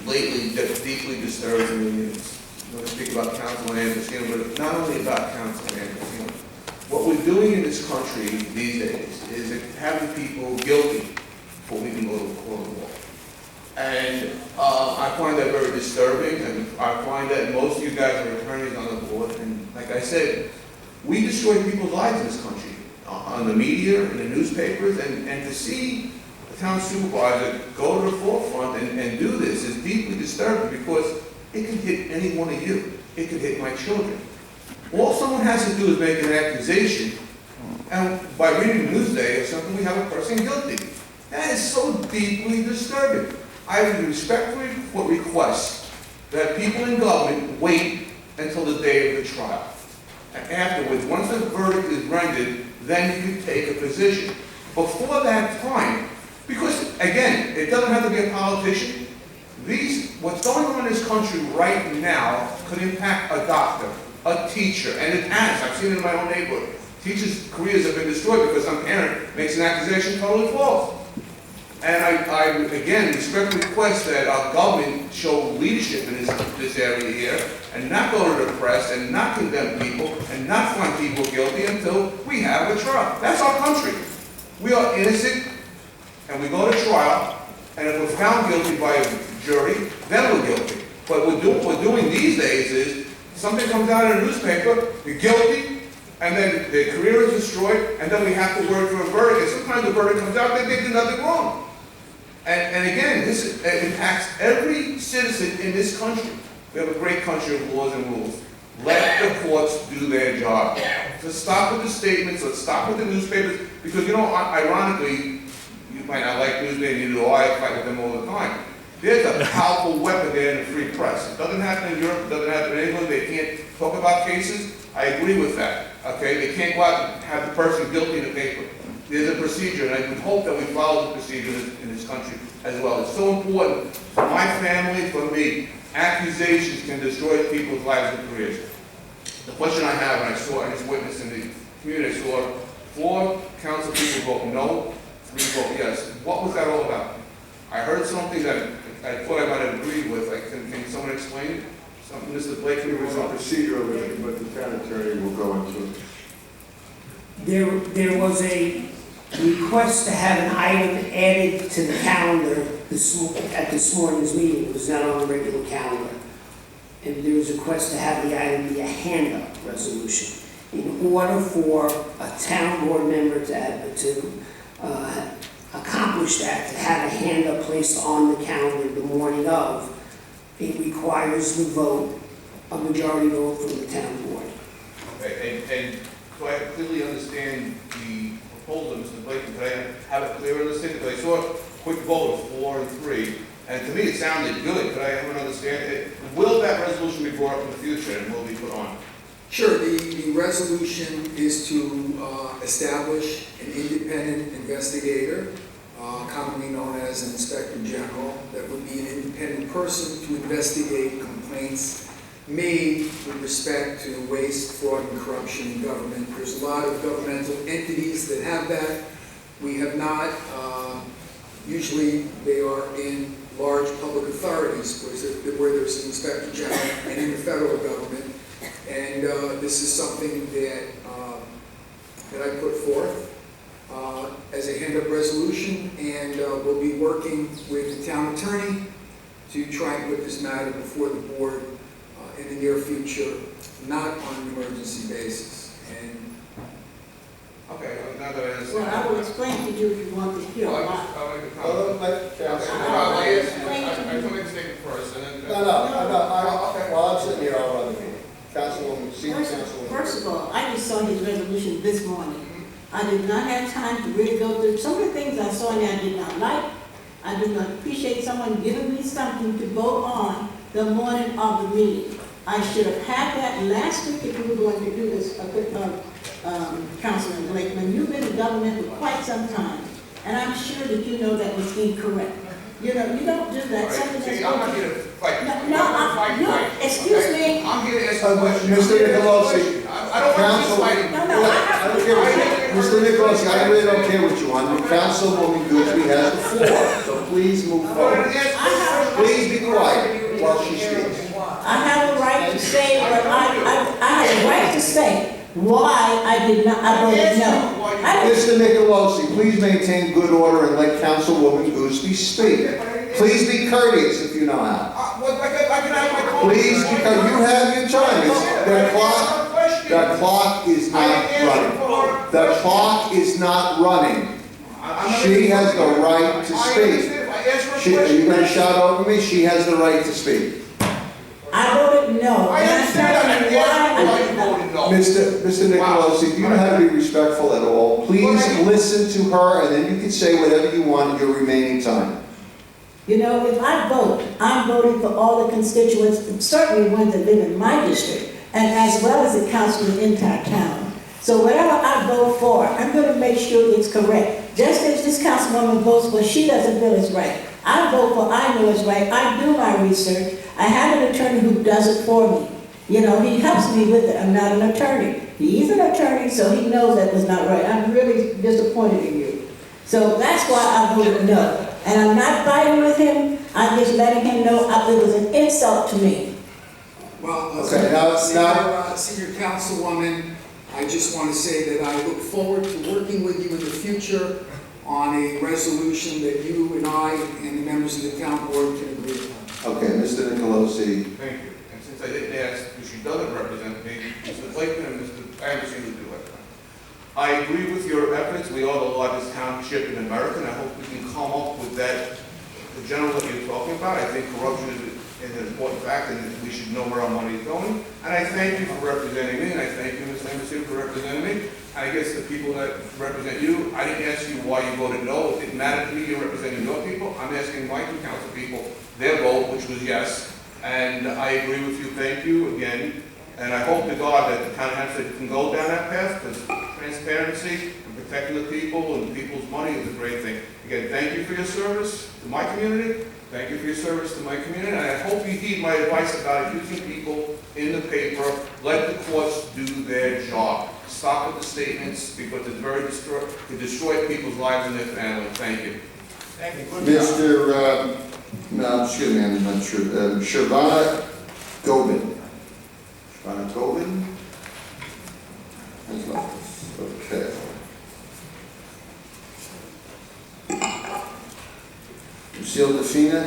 lately that deeply disturbs me is when I speak about Councilman Anderson, but not only about Councilman Anderson. What we're doing in this country these days is having people guilty before we can go to court of law. And I find that very disturbing, and I find that most of you guys are attorneys on the board, and like I said, we destroy people's lives in this country, on the media, in the newspapers, and to see the town supervisor go to the forefront and do this is deeply disturbing because it can hit any one of you. It could hit my children. All someone has to do is make an accusation, and by reading the Newsday or something, we have a person guilty. That is so deeply disturbing. I would respectfully request that people in government wait until the day of the trial. And afterwards, once the verdict is rendered, then you can take a position. Before that time, because again, it doesn't have to be a politician. What's going on in this country right now could impact a doctor, a teacher, and it has. I've seen it in my own neighborhood. Teachers' careers have been destroyed because some parent makes an accusation totally false. And I again respectfully request that our government show leadership in this area here and not go to the press and not condemn people and not find people guilty until we have a trial. That's our country. We are innocent and we go to trial, and if we're found guilty by a jury, then we're guilty. But what we're doing these days is something comes out in a newspaper, you're guilty, and then their career is destroyed, and then we have to work for a verdict. And sometimes the verdict comes out, they did nothing wrong. And again, this impacts every citizen in this country. We have a great country of laws and rules. Let the courts do their job. So stop with the statements, let's stop with the newspapers, because ironically, you might not like newspapers, neither do I fight with them all the time. There's a powerful weapon there in the free press. It doesn't happen in Europe, it doesn't happen in England, they can't talk about cases. I agree with that, okay? They can't go out and have the person guilty in the paper. There's a procedure, and I would hope that we follow the procedure in this country as well. It's so important for my family, for me. Accusations can destroy people's lives and careers. The question I have, and I just witnessed in the community, I saw 4 council people vote no, 3 vote yes. What was that all about? I heard something that I thought I might have agreed with. Can someone explain it? Something Mr. Blake There was a procedure over it, but the town attorney will go into it. There was a request to have an item added to the calendar at this morning's meeting. It was not on the regular calendar. And there was a request to have the item be a hand-up resolution. In order for a town board member to accomplish that, to have a hand-up placed on the calendar the morning of, it requires the vote, a majority vote from the town board. Okay, and so I clearly understand the proposal, Mr. Blake, could I have a clear understanding? Because I saw a quick vote of 4 and 3, and to me it sounded good. Could I have an understanding? Will that resolution be brought up in the future and will be put on? Sure, the resolution is to establish an independent investigator, commonly known as an inspector general, that would be an independent person to investigate complaints made with respect to waste, fraud, and corruption in government. There's a lot of governmental entities that have that. We have not. Usually they are in large public authorities where there's an inspector general and in the federal government. And this is something that I put forth as a hand-up resolution, and we'll be working with the town attorney to try and put this matter before the board in the near future, not on an emergency basis. And okay, now that I understand. Well, I will explain to you if you want to hear why. I told you to take it first, and then. While I'm sitting here, I'll run the meeting. Councilwoman, senior councilwoman. First of all, I just saw his resolution this morning. I did not have time to really go through some of the things I saw in there I did not like. I do not appreciate someone giving me something to vote on the morning of the meeting. I should have had that last week if we were going to do this, Councilman Blake. When you've been in government for quite some time, and I'm sure that you know that was incorrect. You don't do that. Something that's I'm not here to fight. No, excuse me. I'm here to ask a question. Mr. Nicolosi. I don't want to fight. No, I have to. Mr. Nicholas, I really don't care what you want. Councilwoman Gooseby has the floor, so please move forward. Please be quiet while she speaks. I have a right to say what I have a right to say why I did not, I voted no. Mr. Nicolosi, please maintain good order and let Councilwoman Gooseby speak. Please be courteous if you know how. Please, because you have your time. The clock is not running. The clock is not running. She has the right to speak. Are you going to shout over me? She has the right to speak. I voted no. And I'm telling you why I did not. Mr. Nicolosi, do you know how to be respectful at all? Please listen to her, and then you can say whatever you want in your remaining time. You know, if I vote, I'm voting for all the constituents, certainly ones that live in my district, and as well as the council in the entire county. So whatever I vote for, I'm going to make sure it's correct. Just as this councilwoman votes what she doesn't feel is right. I vote for I know is right. I do my research. I have an attorney who does it for me. You know, he helps me with it. I'm not an attorney. He's an attorney, so he knows that was not right. I'm really disappointed in you. So that's why I voted no. And I'm not fighting with him. I'm just letting him know it was an insult to me. Well, Okay, Senior Councilwoman, I just want to say that I look forward to working with you in the future on a resolution that you and I and the members of the town board can agree upon. Okay, Mr. Nicolosi. Thank you. And since I didn't ask, because she doesn't represent me, Mr. Blakeman and I haven't seen you do it. I agree with your efforts. We ought to laud this township in America, and I hope we can come up with that, the general that you're talking about. I think corruption is an important fact, and we should know where our money is going. And I thank you for representing me, and I thank you, Ms. Hempstead, for representing me. I guess the people that represent you, I didn't ask you why you voted no. It didn't matter to me. You're representing your people. I'm asking my two council people their vote, which was yes. And I agree with you. Thank you again. And I hope to God that the town of Hempstead can go down that path, because transparency and protecting the people and people's money is a great thing. Again, thank you for your service to my community. Thank you for your service to my community. And I hope you heed my advice about using people in the paper. Let the courts do their job. Stop with the statements, because it's very to destroy people's lives and their families. Thank you. Thank you. Excuse me, I'm not sure. Shavana Gobin. Shavana Gobin? Okay. Lucille Defina?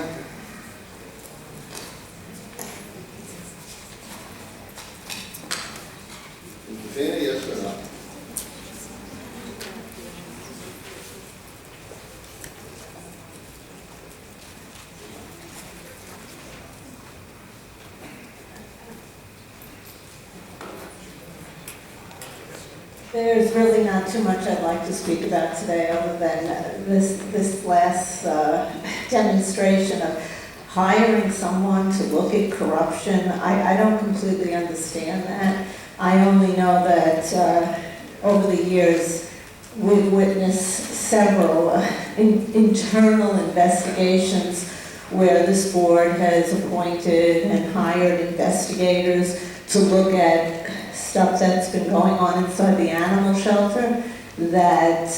Defina, yes or no? There's really not too much I'd like to speak about today, other than this last demonstration of hiring someone to look at corruption. I don't completely understand that. I only know that over the years we've witnessed several internal investigations where this board has appointed and hired investigators to look at stuff that's been going on inside the animal shelter that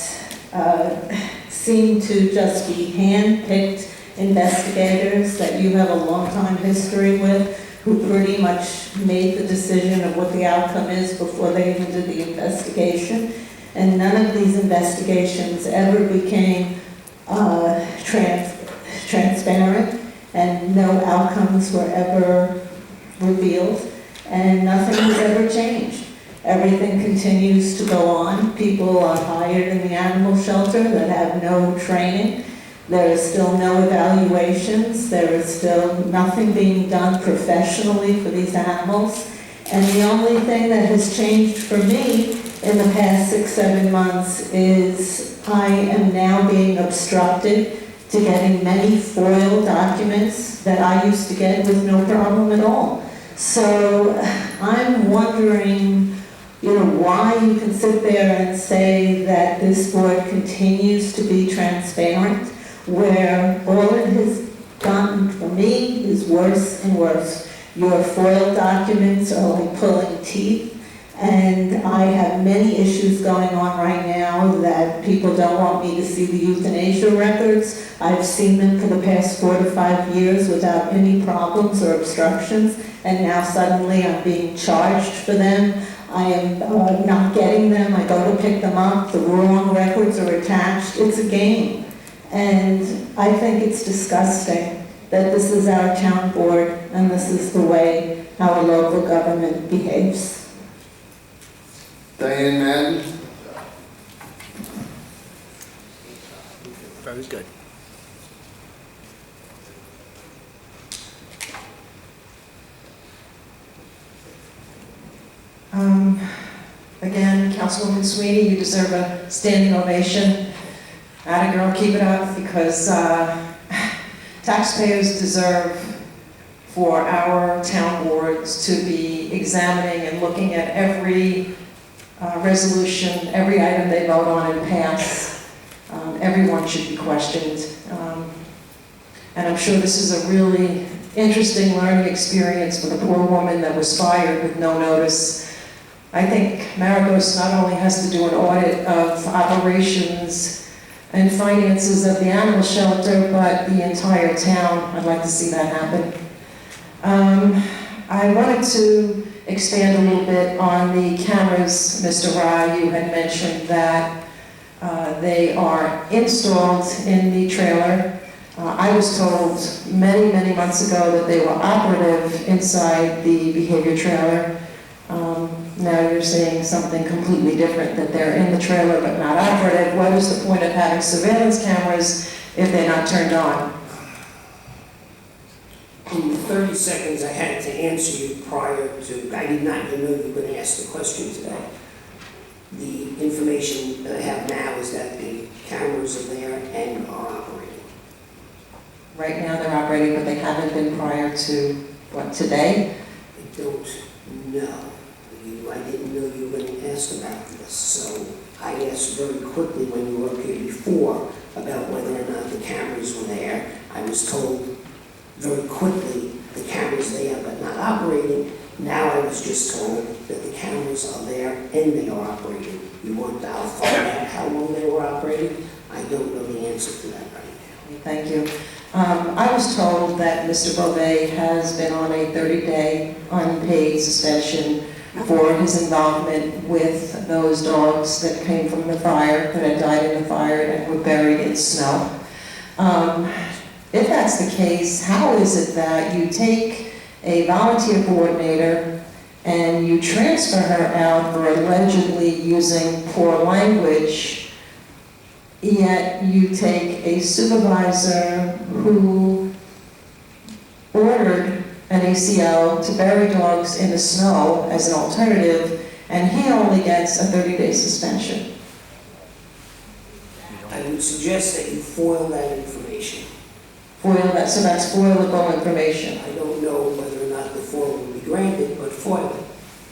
seem to just be hand-picked investigators that you have a long-time history with, who pretty much made the decision of what the outcome is before they even did the investigation. And none of these investigations ever became transparent, and no outcomes were ever revealed. And nothing has ever changed. Everything continues to go on. People are hired in the animal shelter that have no training. There is still no evaluations. There is still nothing being done professionally for these animals. And the only thing that has changed for me in the past 6-7 months is I am now being obstructed to getting many FOIL documents that I used to get with no problem at all. So I'm wondering, why you can sit there and say that this board continues to be transparent, where all it has done for me is worse and worse. Your FOIL documents are like pulling teeth, And I have many issues going on right now that people don't want me to see the euthanasia records. I've seen them for the past 4 to 5 years without any problems or obstructions, and now suddenly I'm being charged for them. I am not getting them. I go to pick them up, the wrong records are attached. It's a game. And I think it's disgusting that this is our town board and this is the way our local government behaves. Diane Madden? Very good. Again, Councilwoman Sweeney, you deserve a standing ovation. Atta girl, keep it up, because taxpayers deserve for our town boards to be examining and looking at every resolution, every item they vote on and pass. Everyone should be questioned. And I'm sure this is a really interesting learning experience for the poor woman that was fired with no notice. I think Maragos not only has to do an audit of operations and finances of the animal shelter, but the entire town. I'd like to see that happen. I wanted to expand a little bit on the cameras. Mr. Rye, you had mentioned that they are installed in the trailer. I was told many, many months ago that they were operative inside the behavior trailer. Now you're saying something completely different, that they're in the trailer but not operative. What is the point of having surveillance cameras if they're not turned on? In the 30 seconds I had to answer you prior to, I did not even know you were going to ask the question today. The information that I have now is that the cameras are there and are operating. Right now they're operating, but they haven't been prior to, what, today? I don't know. I didn't know you were going to ask about this, so I asked very quickly when you were up here before about whether or not the cameras were there. I was told very quickly the cameras there but not operating. Now I was just told that the cameras are there and they are operating. You want I'll find out how long they were operating? I don't know the answer to that right now. Thank you. I was told that Mr. Beauvais has been on a 30-day unpaid suspension for his involvement with those dogs that came from the fire, that had died in the fire and were buried in snow. If that's the case, how is it that you take a volunteer coordinator and you transfer her out for allegedly using poor language, yet you take a supervisor who ordered an ACO to bury dogs in the snow as an alternative, and he only gets a 30-day suspension? I would suggest that you foil that information. Foil that, so that's foilable information. I don't know whether or not the foil will be granted, but foil it.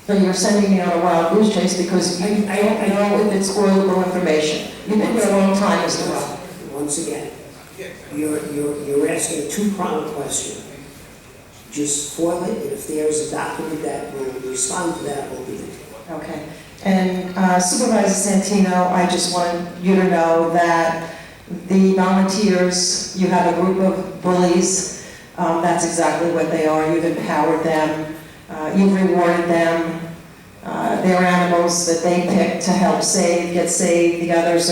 So you're sending me on a wild goose chase because you don't know if it's foilable information. You've been here a long time, Mr. Rob. Once again, you're asking a two-pronged question. Just foil it, and if there's a document that will respond to that, we'll be there. Okay. And Supervisor Santino, I just want you to know that the volunteers, you have a group of bullies. That's exactly what they are. You've empowered them. You've rewarded them. They're animals that they pick to help save, get saved. The others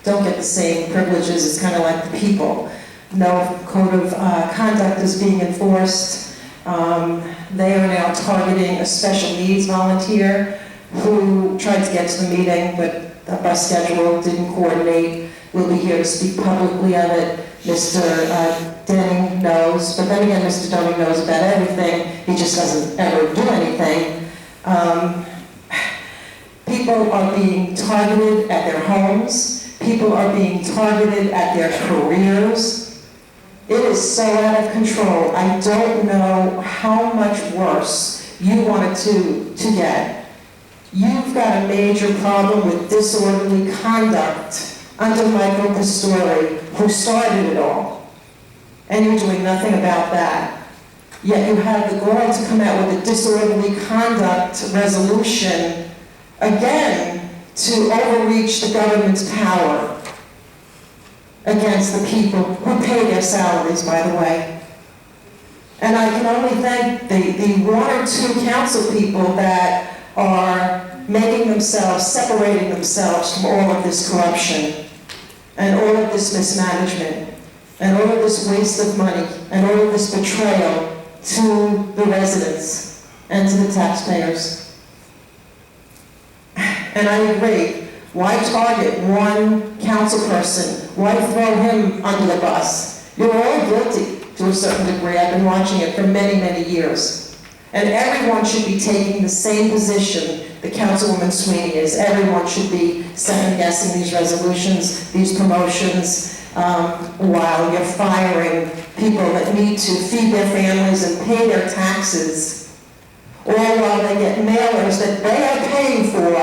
don't get the same privileges. It's kind of like the people. No code of conduct is being enforced. They are now targeting a special needs volunteer who tried to get to the meeting, but the bus schedule didn't coordinate. We'll be here to speak publicly of it. Mr. Denning knows, but then again, Mr. Denning knows about everything. He just doesn't ever do anything. People are being targeted at their homes. People are being targeted at their careers. It is so out of control. I don't know how much worse you want it to get. You've got a major problem with disorderly conduct under Michael Pastore, who started it all. And you're doing nothing about that. Yet you have the gall to come out with a disorderly conduct resolution, again, to overreach the government's power against the people who pay their salaries, by the way. And I can only thank the one or two council people that are making themselves, separating themselves from all of this corruption and all of this mismanagement and all of this waste of money and all of this betrayal to the residents and to the taxpayers. And I agree. Why target one council person? Why throw him under the bus? You're all guilty to a certain degree. I've been watching it for many, many years. And everyone should be taking the same position that Councilwoman Sweeney is. Everyone should be second-guessing these resolutions, these promotions, while you're firing people that need to feed their families and pay their taxes, all while they get mailers that they are paying for,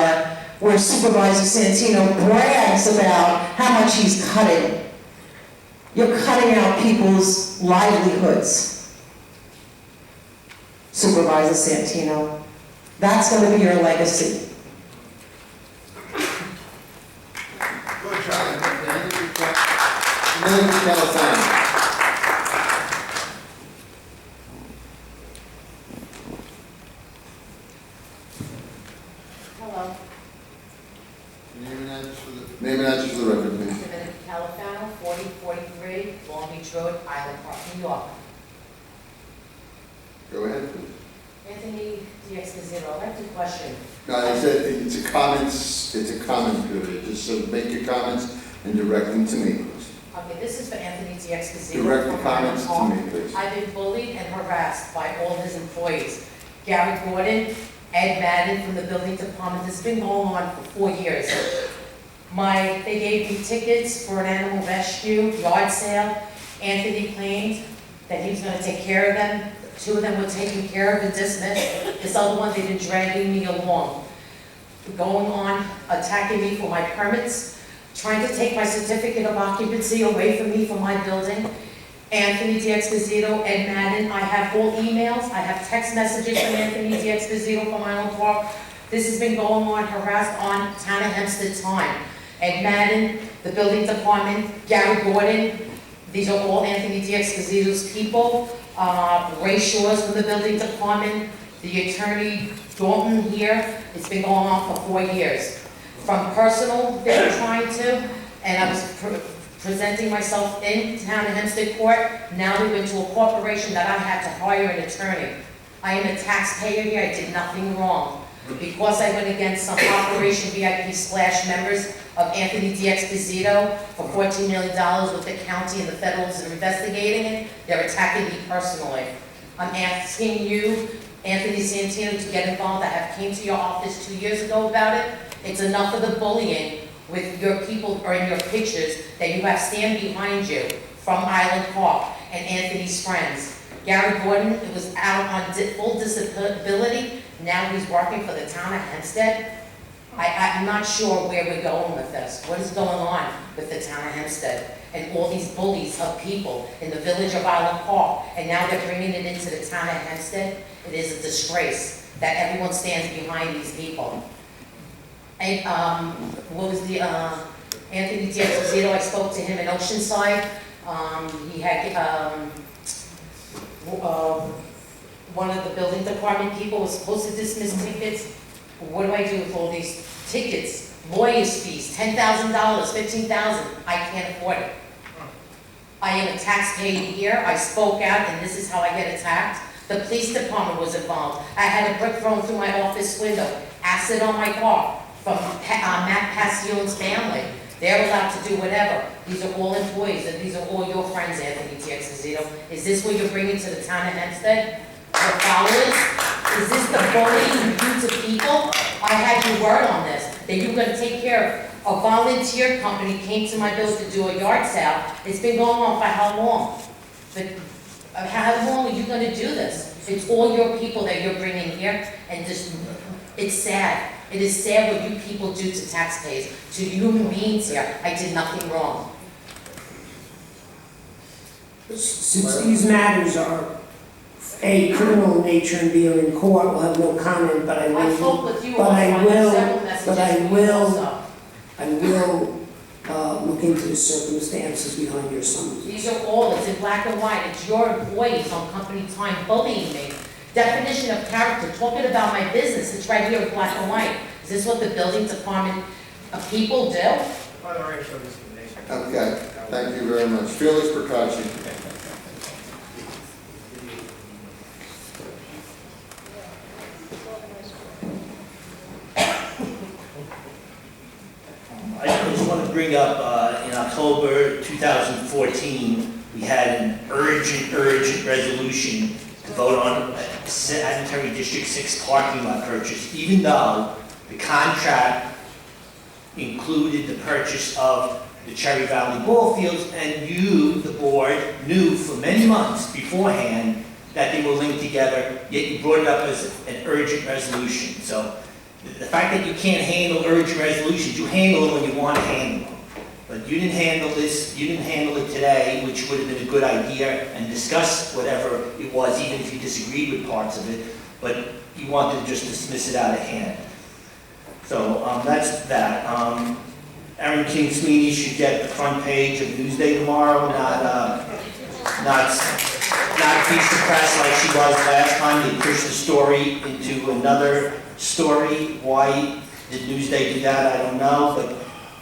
where Supervisor Santino brags about how much he's cutting. You're cutting out people's livelihoods, Supervisor Santino. That's going to be your legacy. Good job. Move to California. Hello. Name and address for the record, please. Dominic Califano, 4043 Long Beach Road, Island Park, New York. Go ahead, please. Anthony D'Esposito, I'd like to question. No, I said it's a comment period. Just so make your comments and direct them to me, please. Okay, this is for Anthony D'Esposito. Direct the from comments to Island me, Park. please. I've been bullied and harassed by all his employees. Gary Gordon, Ed Madden from the building department. This has been going on for 4 years. They gave me tickets for an animal rescue, yard sale. Anthony claimed that he was gonna take care of them. 2 of them were taken care of and dismissed. This other one, they've been dragging me along. Going on, attacking me for my permits, trying to take my certificate of occupancy away from me for my building. Anthony D'Esposito, Ed Madden, I have all emails, I have text messages from Anthony D'Esposito from Island Park. This has been going on, harassed on Town of Hempstead time. Ed Madden, the building department, Gary Gordon, these are all Anthony D'Esposito's people. Ray Shaw's from the building department, the attorney Dalton here. It's been going on for 4 years. From personal, they were trying to, and I was presenting myself in Town of Hempstead Court. Now they went to a corporation that I had to hire an attorney. I am a taxpayer here, I did nothing wrong. Because I went against some Operation VIP / members of Anthony D'Esposito for $14 million with the county and the federals are investigating it, they're attacking me personally. I'm asking you, Anthony Santino, to get involved. I have came to your office 2 years ago about it. It's enough of the bullying with your people or in your pictures that you have stand behind you from Island Park and Anthony's friends. Gary Gordon, it was out on full disability. Now he's working for the Town of Hempstead. I'm not sure where we're going with this. What is going on with the Town of Hempstead and all these bullies of people in the village of Island Park, and now they're bringing it into the Town of Hempstead? It is a disgrace that everyone stands behind these people. And what was the Anthony D'Esposito? I spoke to him in Oceanside. He had one of the building department people was supposed to dismiss tickets. What do I do with all these tickets? Lawyers' fees, $10,000, $15,000. I can't afford it. I am a taxpayer here. I spoke out, and this is how I get attacked. The police department was involved. I had a brick thrown through my office window, acid on my car from Matt Passione's family. They're allowed to do whatever. These are all employees, and these are all your friends, Anthony D'Esposito. Is this what you're bringing to the Town of Hempstead? Your followers? Is this the bullying you do to people? I had your word on this, that you were going to take care of. A volunteer company came to my building to do a yard sale. It's been going on for how long? But how long are you going to do this? It's all your people that you're bringing here, and just, it's sad. It is sad what you people do to taxpayers, to human beings here. I did nothing wrong. Since these matters are A, criminal in nature, and B, are in court, will have no comment, but I will. I spoke with you But I offline, will- several messages but I from you will- also. I will look into the circumstances behind your summons. These are all, it's in black and white, it's your employees on company time bullying me. Definition of character, talking about my business, it's right here in black and white. Is this what the building department people do? Okay, thank you very much. Felix Percacci. I just want to bring up, in October 2014, we had an urgent resolution to vote on sanitary District 6 parking lot purchase, even though the contract included the purchase of the Cherry Valley ball fields, and you, the board, knew for many months beforehand that they were linked together, yet you brought it up as an urgent resolution. So the fact that you can't handle urgent resolutions, you handle them when you want to handle them. But you didn't handle this, you didn't handle it today, which would have been a good idea, and discuss whatever it was, even if you disagreed with parts of it, but you wanted to just dismiss it out of hand. So that's that. Erin King Sweeney should get the front page of Newsday tomorrow, not piece of press like she was last time. They pushed the story into another story. Why did Newsday do that? I don't know, but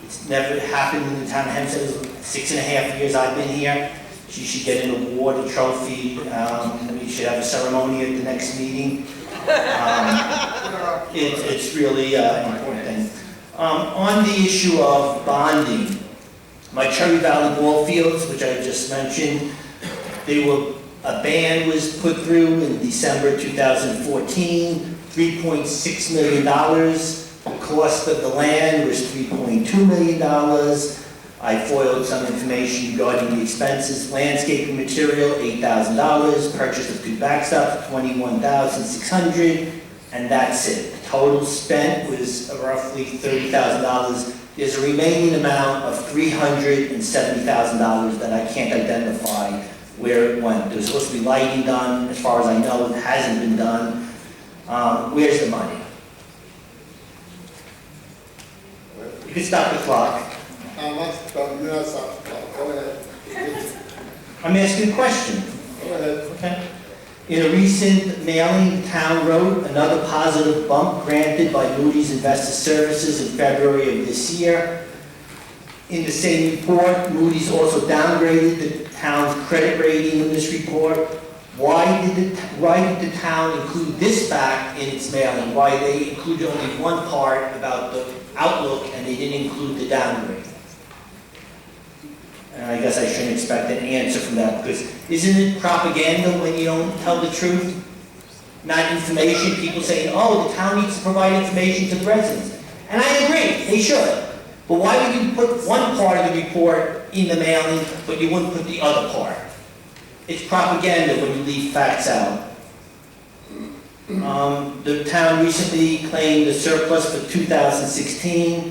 it's never happened in the town of Hempstead. 6.5 years I've been here. She should get an award, a trophy. We should have a ceremony at the next meeting. It's really an important thing. On the issue of bonding, my Cherry Valley ball fields, which I just mentioned, a ban was put through in December 2014, $3.6 million. The cost of the land was $3.2 million. I foiled some information regarding the expenses. Landscaping material, $8,000. Purchase of 2 backstops, $21,600, and that's it. The total spent was roughly $30,000. There's a remaining amount of $370,000 that I can't identify where it went. There's supposed to be lighting done. As far as I know, it hasn't been done. Where's the money? You can stop the clock. You're not stopping the clock. Go ahead. I'm asking a question. Go ahead. Okay. In a recent mailing, the town wrote another positive bump granted by Moody's Investor Services in February of this year. In the same report, Moody's also downgraded the town's credit rating in this report. Why did the town include this fact in its mailing? Why they included only one part about the outlook and they didn't include the downgrade? And I guess I shouldn't expect an answer from that, because isn't it propaganda when you don't tell the truth? Not information, people saying, oh, the town needs to provide information to the residents. And I agree, they should. But why would you put one part of the report in the mailing, but you wouldn't put the other part? It's propaganda when you leave facts out. The town recently claimed a surplus for 2016.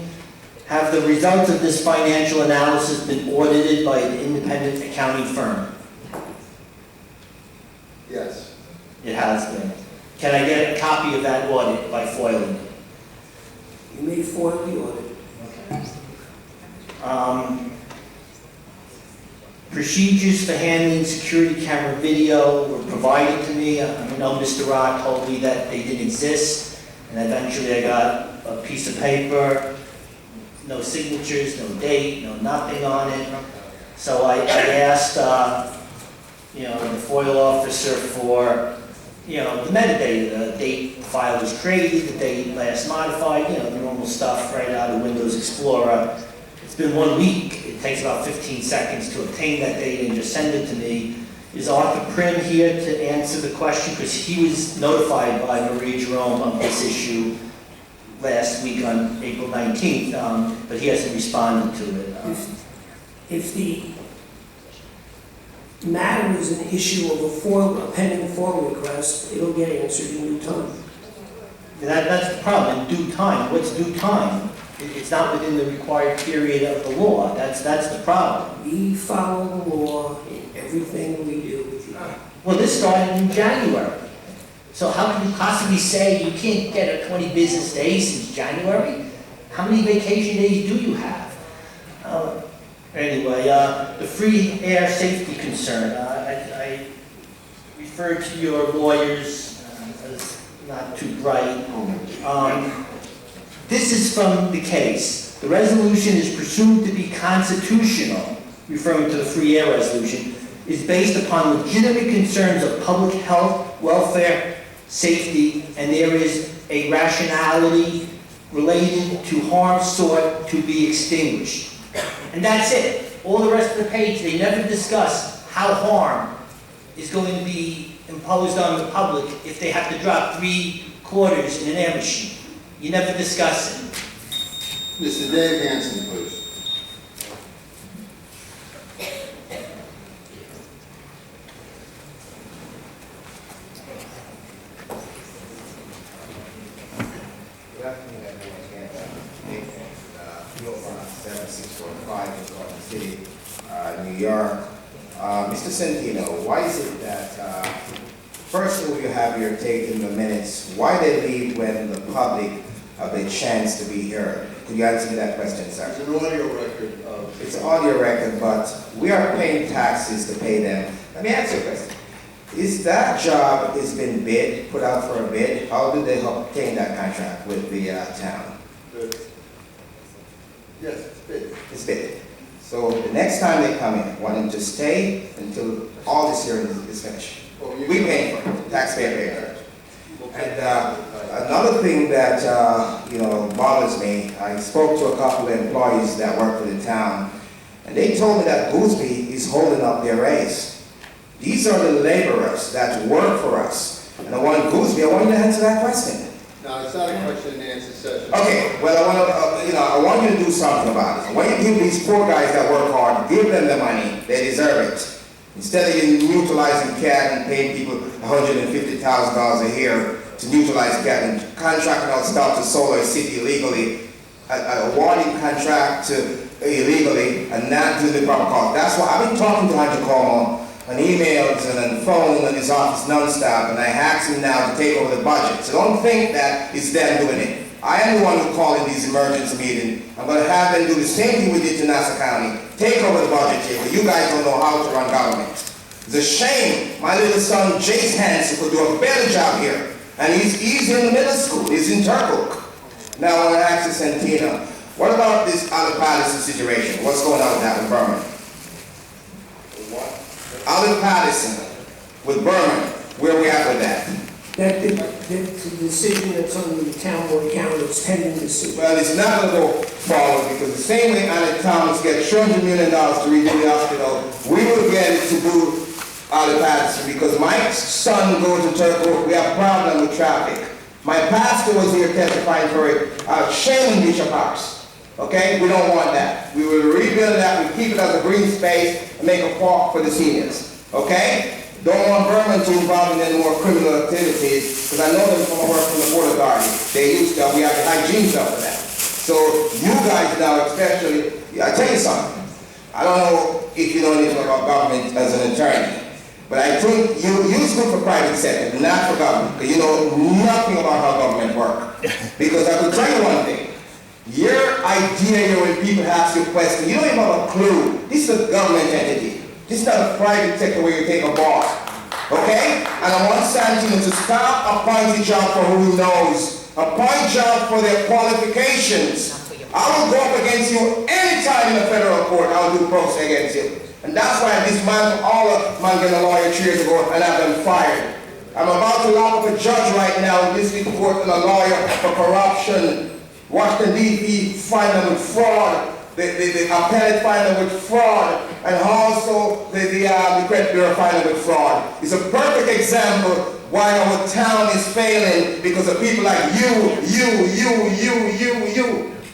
Have the results of this financial analysis been audited by an independent accounting firm? Yes. It has been. Can I get a copy of that audit by foiling it? You may foil the audit. Procedures for handling security camera video were provided to me. I know Mr. Rock told me that they didn't exist, and eventually I got a piece of paper, no signatures, no date, no nothing on it. So I asked, the FOIL officer for, the metadata, the date the file was created, the date last modified, the normal stuff right out of Windows Explorer. It's been 1 week. It takes about 15 seconds to obtain that data and just send it to me. Is Arthur Prim here to answer the question? Because he was notified by Marie Jerome of this issue last week on April 19th, but he hasn't responded to it. If the matter is an issue of a pending FOIL request, it'll get answered in due time. That's the problem, in due time. What's due time? It's not within the required period of the law. That's the problem. We follow the law in everything we do with you. Well, this started in January. So how can you possibly say you can't get a 20 business days since January? How many vacation days do you have? Anyway, the free air safety concern, I referred to your lawyers as not too bright. This is from the case. The resolution is presumed to be constitutional, referring to the free air resolution, is based upon legitimate concerns of public health, welfare, safety, and there is a rationality relating to harm sought to be extinguished. And that's it. All the rest of the page, they never discuss how harm is going to be imposed on the public if they have to drop 3 quarters in an air machine. You never discuss it. Mr. Dave Hanson, please. Good afternoon, everyone. Again, Nathan, Field 7645 in Garden City, New York. Mr. Centino, why is it that, first of all, you have your take in the minutes, why they leave when the public have a chance to be heard? Could you answer me that question, sir? It's an audio record of... It's an audio record, but we are paying taxes to pay them. Let me ask you a question. Is that job has been bid, put out for a bid? How did they obtain that contract with the town? Yes, it's bid. It's bid. So the next time they come in, want them to stay until all this hearing is finished. Well, We pay for it, taxpayer pay for it. And another thing that bothers me, I spoke to a couple of employees that work for the town, and they told me that Gooseby is holding up their raise. These are the laborers that work for us. And I want Gooseby, I want you to answer that question. No, it's not a question and answer session. Okay, well, I want you to do something about it. I want you to give these poor guys that work hard, give them the money, they deserve it. Instead of you neutralizing CAT and paying people $150,000 a year to neutralize CAT and contracting out stuff to Solar City illegally, awarding contract to illegally and not doing the proper cost. That's why I've been talking to Hunter Como on emails and on the phone in his office nonstop, and I asked him now to take over the budget. So don't think that it's them doing it. I am the one who called in these emergency meetings. I'm going to have them do the same thing we did to Nassau County. Take over the budget here, but you guys don't know how to run government. It's a shame my little son, Jace Hansen, could do a better job here. And he's in the middle school. He's in Turkle. Now I want to ask you, Santina, what about this Olive Patterson situation? What's going on with that with Berman? Olive Patterson with Berman, where are we at with that? That's a decision that's on the town board account, it's pending decision. Well, it's not going to go forward because the same way Alec Thomas gets $200 million to redo the hospital, we will get it to do Olive Patterson because my son goes to Turkle, we have a problem with traffic. My pastor was here testifying for it, shaming Bishop House. Okay, we don't want that. We will rebuild that, we keep it as a green space and make a park for the seniors. Okay? Don't want Berman to involve in any more criminal activities, because I know them from my work from the Port Authority. They used to, we have the hygiene stuff for that. So you guys now especially, I tell you something. I don't know if you know anything about government as an attorney, but I think you speak for private sector, not for government, because you know nothing about how government works. Because I can tell you one thing. Your idea here when people ask you a question, you don't even have a clue. This is a government entity. This is not a private sector where you take a boss. Okay? And I want Santino to stop appointing job for who he knows. Appoint job for their qualifications. I will go up against you anytime in the federal court. I will do pro se against you. And that's why I dismantled all of Mangana lawyer 2 years ago and have them fired. I'm about to lock up a judge right now in this court and a lawyer for corruption. Washington D.C. find them with fraud. The appellate find them with fraud. And also the credit bureau find them with fraud. It's a perfect example why our town is failing because of people like you.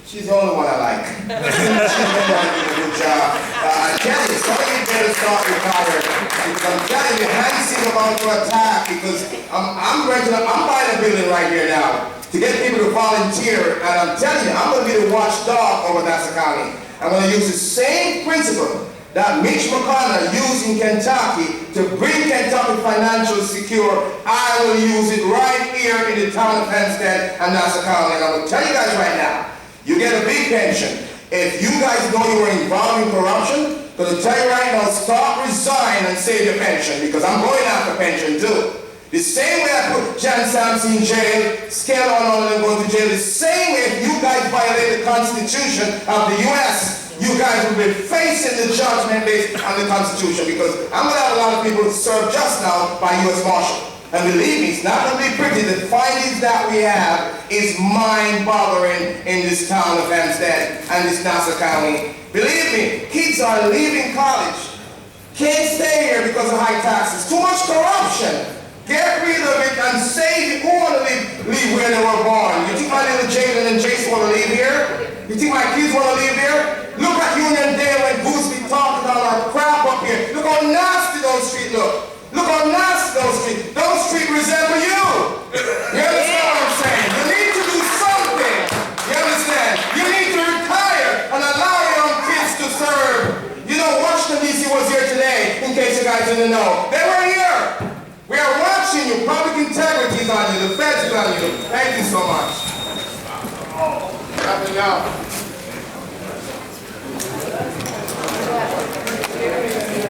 She's the only one I like. She's the one doing a good job. I tell you, some of you better start retiring. Because I'm telling you, Hansen about to attack because I'm buying a building right here now to get people to volunteer, and I'm telling you, I'm going to be the watchdog over Nassau County. I'm going to use the same principle that Mitch McConnell used in Kentucky to bring Kentucky financial secure, I will use it right here in the town of Hempstead and Nassau County. And I will tell you guys right now, you get a big pension. If you guys know you were involved in corruption, I'm going to tell you right now, stop, resign, and save your pension, because I'm going after pension too. The same way I put Jan Sampson in jail, scale on all of them going to jail, the same way if you guys violate the Constitution of the U.S., you guys will be facing the judgment based on the Constitution, because I'm going to have a lot of people served just now by U.S. Marshal. And believe me, it's not going to be pretty. The findings that we have is mind-boggling in this town of Hempstead and this Nassau County. Believe me, kids are leaving college. Can't stay here because of high taxes. Too much corruption. Get rid of it and save it. Who want to leave where they were born? You think my little Jaden and Jason want to leave here? You think my kids want to leave here? Look at Union Dale when Goose be talking all our crap up here. Look how nasty those streets look. Look how nasty those streets. Those streets resemble you. You understand what I'm saying? You need to do something. You understand? You need to retire and allow young kids to serve. You know, Washington D.C. was here today, in case you guys didn't know. They were here. We are watching you. Public integrity is on you. The feds is on you. Thank you so much. Wrapping up.